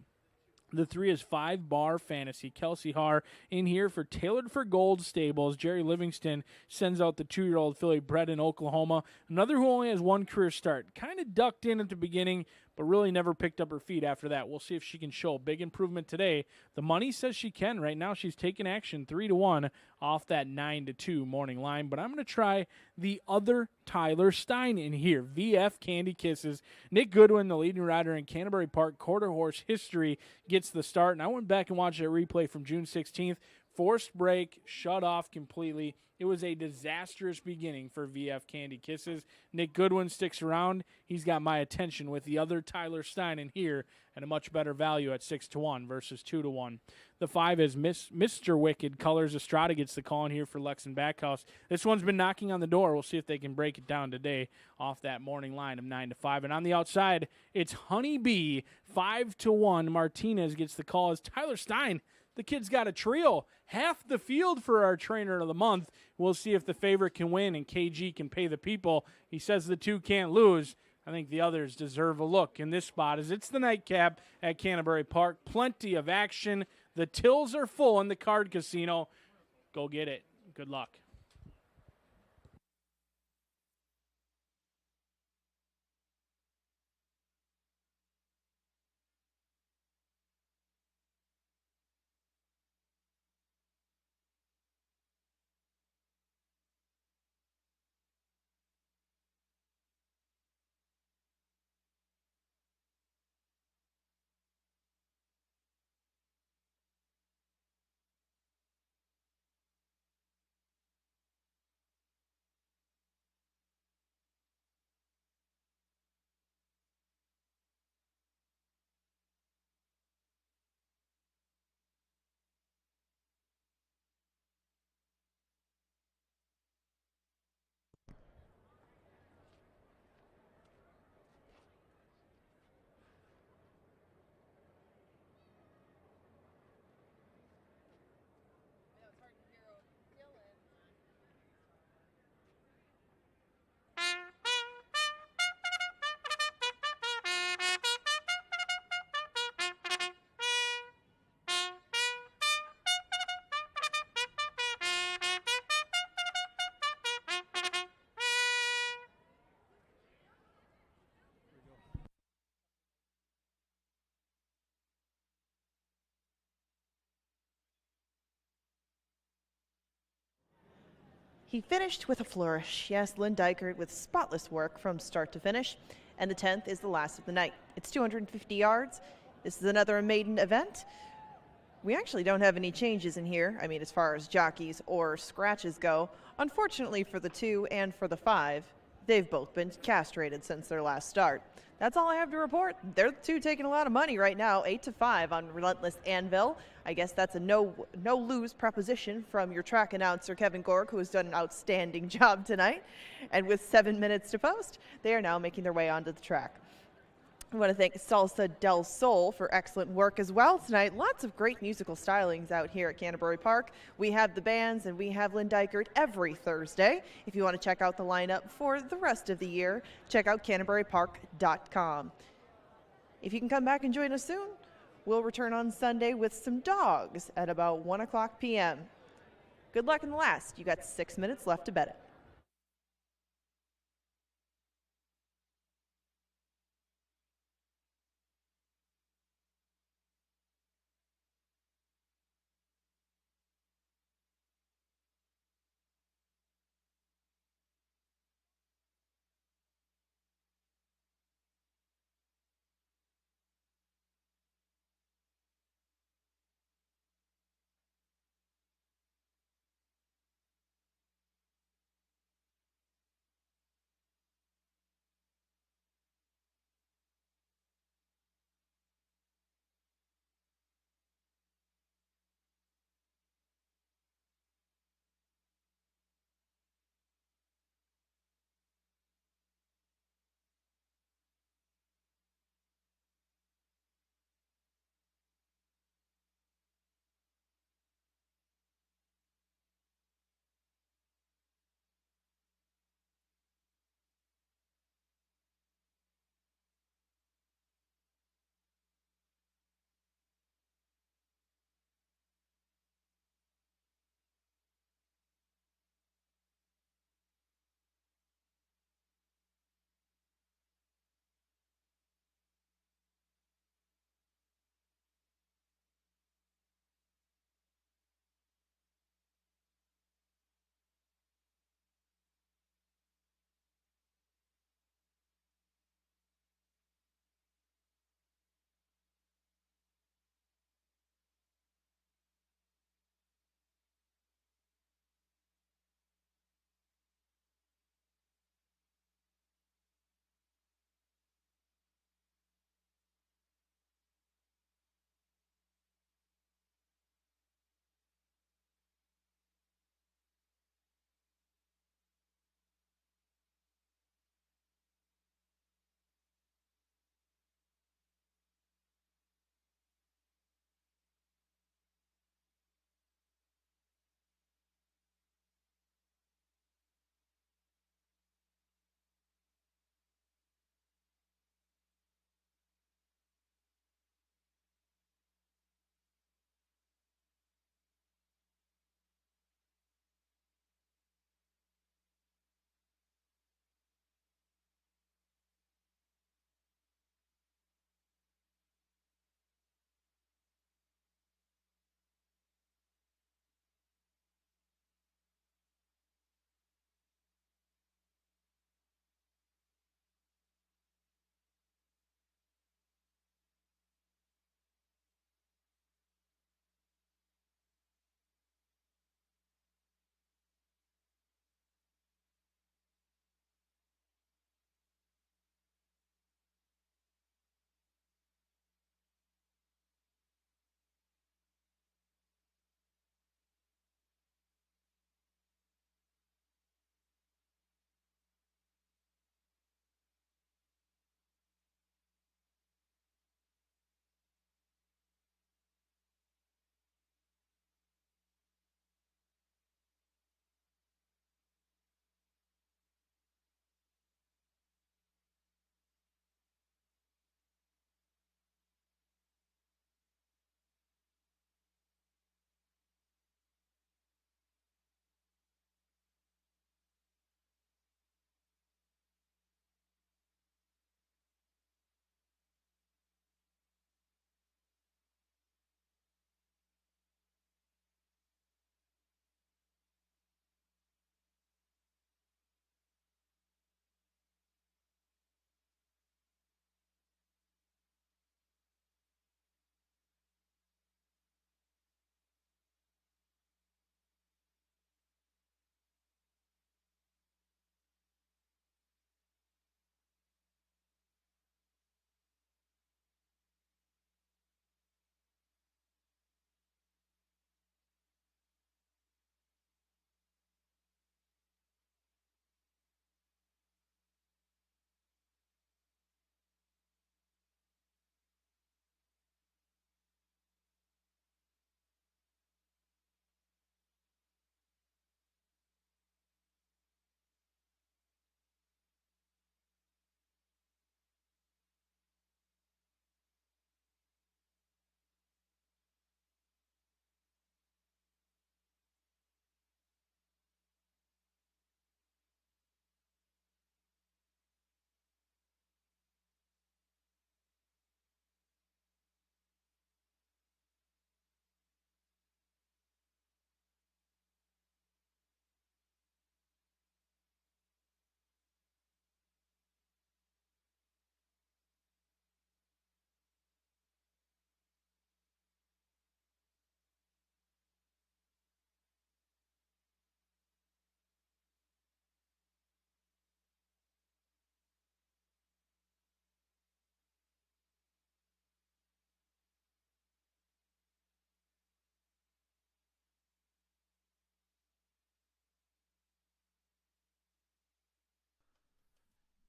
The 3 is 5 Bar Fantasy. Kelsey Haar in here for Tailored for Gold Stables. Jerry Livingston sends out the 2-year-old filly bred in Oklahoma. Another who only has 1 career start. Kind of ducked in at the beginning, but really never picked up her feet after that. We'll see if she can show a big improvement today. The money says she can. Right now she's taking action 3-1 off that 9-2 morning line. But I'm going to try the other Tyler Stein in here. VF Candy Kisses. Nick Goodwin, the leading rider in Canterbury Park quarter horse history, gets the start. And I went back and watched that replay from June 16th. Forced break, shut off completely. It was a disastrous beginning for VF Candy Kisses. Nick Goodwin sticks around. He's got my attention with the other Tyler Stein in here at a much better value at 6-1 versus 2-1. The 5 is Mr. Wicked Colors. Estrada gets the call in here for Lex and Backhouse. This one's been knocking on the door. We'll see if they can break it down today off that morning line of 9-5. And on the outside, it's Honeybee 5-1. Martinez gets the call as Tyler Stein. The kid's got a trio. Half the field for our trainer of the month. We'll see if the favorite can win and KG can pay the people. He says the 2 can't lose. I think the others deserve a look in this spot, as it's the nightcap at Canterbury Park. Plenty of action. The tills are full in the card casino. Go get it. Good luck. He finished with a flourish. Yes, Lynn Dykert with spotless work from start to finish. And the 10th is the last of the night. It's 250 yards. This is another maiden event. We actually don't have any changes in here, I mean, as far as jockeys or scratches go. Unfortunately for the 2 and for the 5, they've both been castrated since their last start. That's all I have to report. They're the 2 taking a lot of money right now, 8-5 on Relentless Anvil. I guess that's a no-lose proposition from your track announcer, Kevin Gorg, who has done an outstanding job tonight. And with 7 minutes to post, they are now making their way onto the track. I want to thank Salsa del Sol for excellent work as well tonight. Lots of great musical stylings out here at Canterbury Park. We have the bands and we have Lynn Dykert every Thursday. If you want to check out the lineup for the rest of the year, check out canterburypark.com. If you can come back and join us soon, we'll return on Sunday with some dogs at about 1 o'clock p.m. Good luck in the last. You got 6 minutes left to bet it.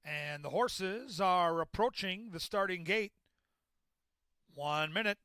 And the horses are approaching the starting gate. 1 minute.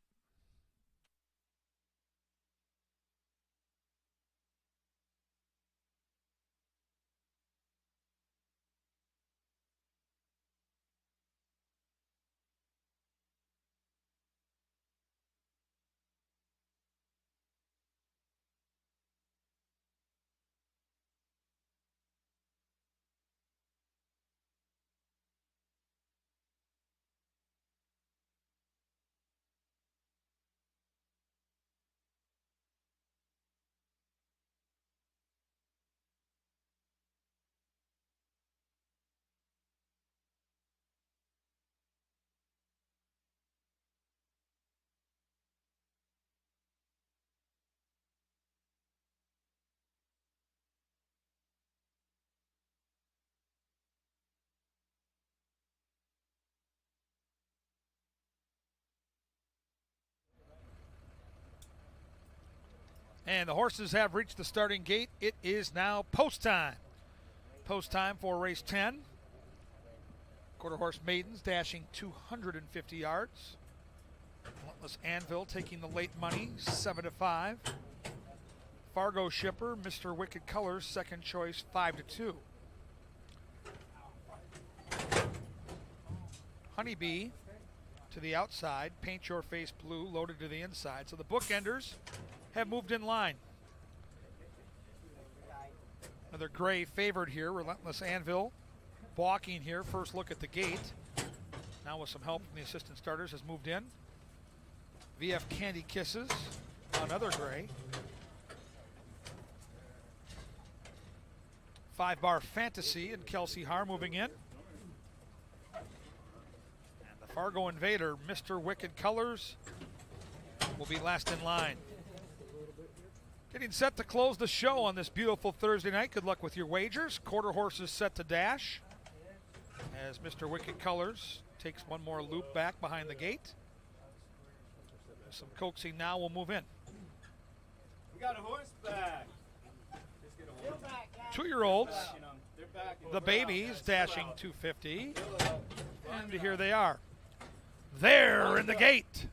And the horses have reached the starting gate. It is now post time. Post time for race 10. Quarter horse maidens dashing 250 yards. Relentless Anvil taking the late money, 7-5. Fargo Shipper, Mr. Wicked Colors, second choice, 5-2. Honeybee to the outside, Paint Your Face Blue loaded to the inside. So the bookenders have moved in line. Another gray favored here, Relentless Anvil. Balking here, first look at the gate. Now with some help from the assistant starters has moved in. VF Candy Kisses, another gray. 5-bar Fantasy and Kelsey Har moving in. And the Fargo Invader, Mr. Wicked Colors, will be last in line. Getting set to close the show on this beautiful Thursday night. Good luck with your wagers. Quarter horses set to dash as Mr. Wicked Colors takes one more loop back behind the gate. Some coaxing now will move in. We got a horse back. 2-year-olds, the babies dashing 250. And here they are. There in the gate.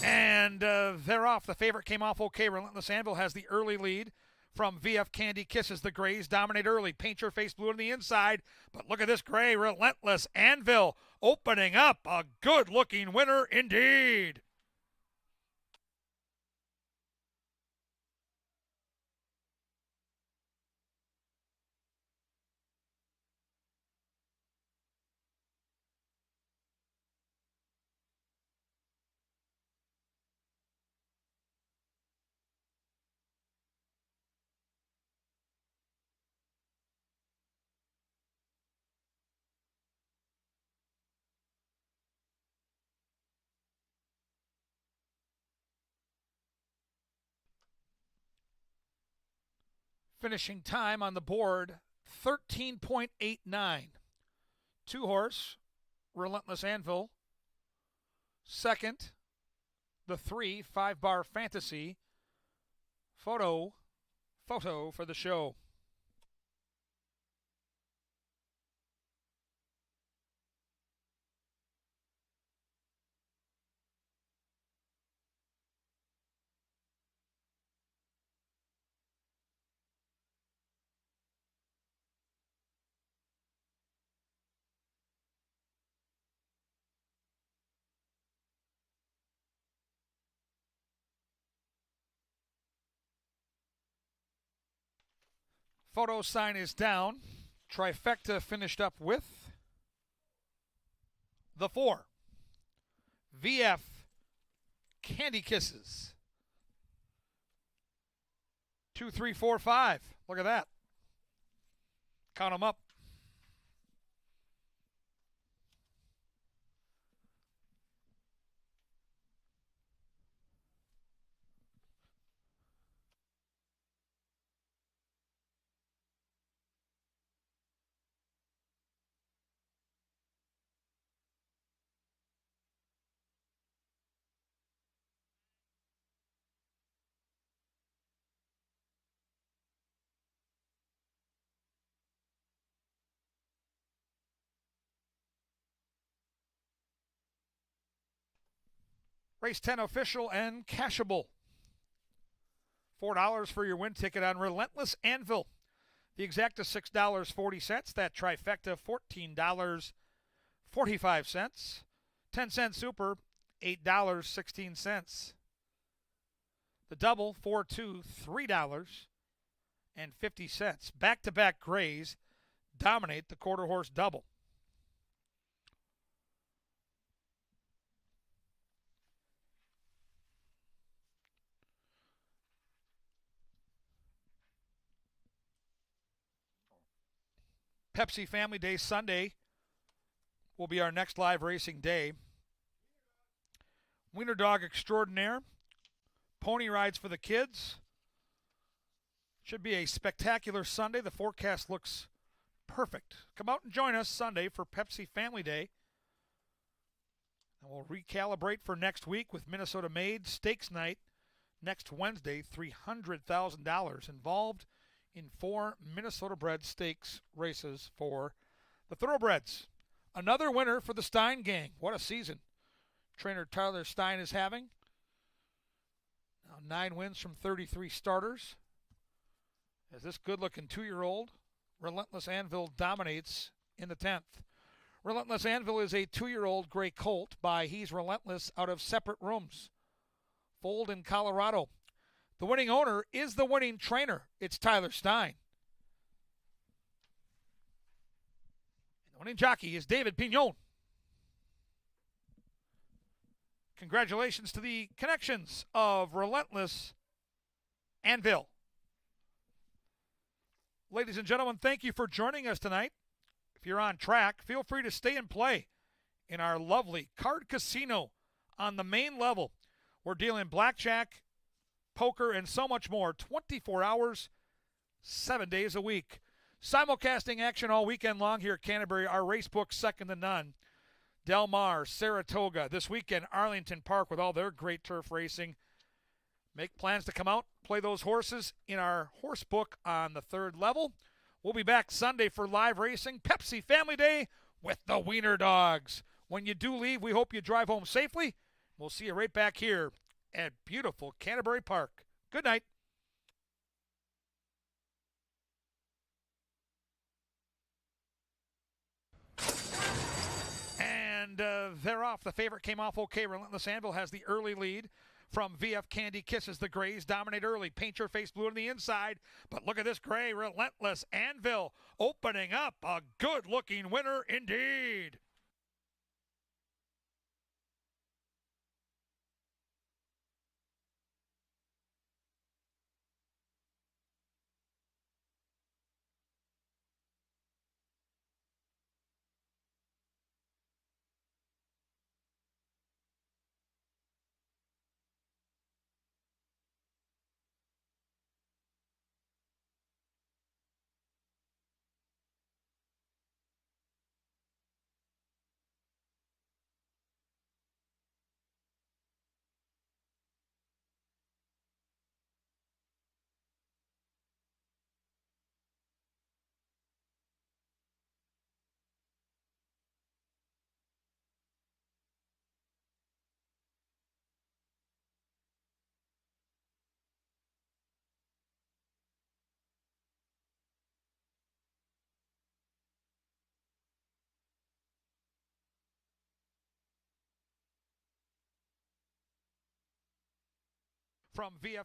And they're off. The favorite came off okay. Relentless Anvil has the early lead from VF Candy Kisses. The grays dominate early. Paint Your Face Blue on the inside. But look at this gray, Relentless Anvil, opening up. A good-looking winner indeed. Finishing time on the board, 13.89. 2-horse, Relentless Anvil. Second, the 3, 5-bar Fantasy. Photo for the show. Photo sign is down. Trifecta finished up with the 4. VF Candy Kisses. 2, 3, 4, 5. Look at that. Count them up. Race 10 official and cashable. $4 for your win ticket on Relentless Anvil. The exacta $6.40. That trifecta $14.45. 10-cent super $8.16. The double 4-2 $3.50. Back-to-back grays dominate the quarter horse double. Pepsi Family Day Sunday will be our next live racing day. Wiener Dog Extraordinaire. Pony rides for the kids. Should be a spectacular Sunday. The forecast looks perfect. Come out and join us Sunday for Pepsi Family Day. And we'll recalibrate for next week with Minnesota Made Stakes Night next Wednesday. $300,000 involved in 4 Minnesota bred stakes races for the Thoroughbreds. Another winner for the Stein gang. What a season trainer Tyler Stein is having. Now 9 wins from 33 starters. As this good-looking 2-year-old, Relentless Anvil, dominates in the 10th. Relentless Anvil is a 2-year-old gray colt by He's Relentless out of Separate Rooms. Foaled in Colorado. The winning owner is the winning trainer. It's Tyler Stein. And the winning jockey is David Pignon. Congratulations to the connections of Relentless Anvil. Ladies and gentlemen, thank you for joining us tonight. If you're on track, feel free to stay and play in our lovely card casino on the main level. We're dealing blackjack, poker, and so much more 24 hours, 7 days a week. Simulcasting action all weekend long here at Canterbury. Our race book second to none. Del Mar, Saratoga. This weekend, Arlington Park with all their great turf racing. Make plans to come out, play those horses in our horse book on the third level. We'll be back Sunday for live racing. Pepsi Family Day with the Wiener Dogs. When you do leave, we hope you drive home safely. We'll see you right back here at beautiful Canterbury Park. Good night. And they're off. The favorite came off okay. Relentless Anvil has the early lead from VF Candy Kisses. The Grays dominate early. Paint Your Face Blue on the inside. But look at this gray. Relentless Anvil opening up. A good-looking winner indeed. From VF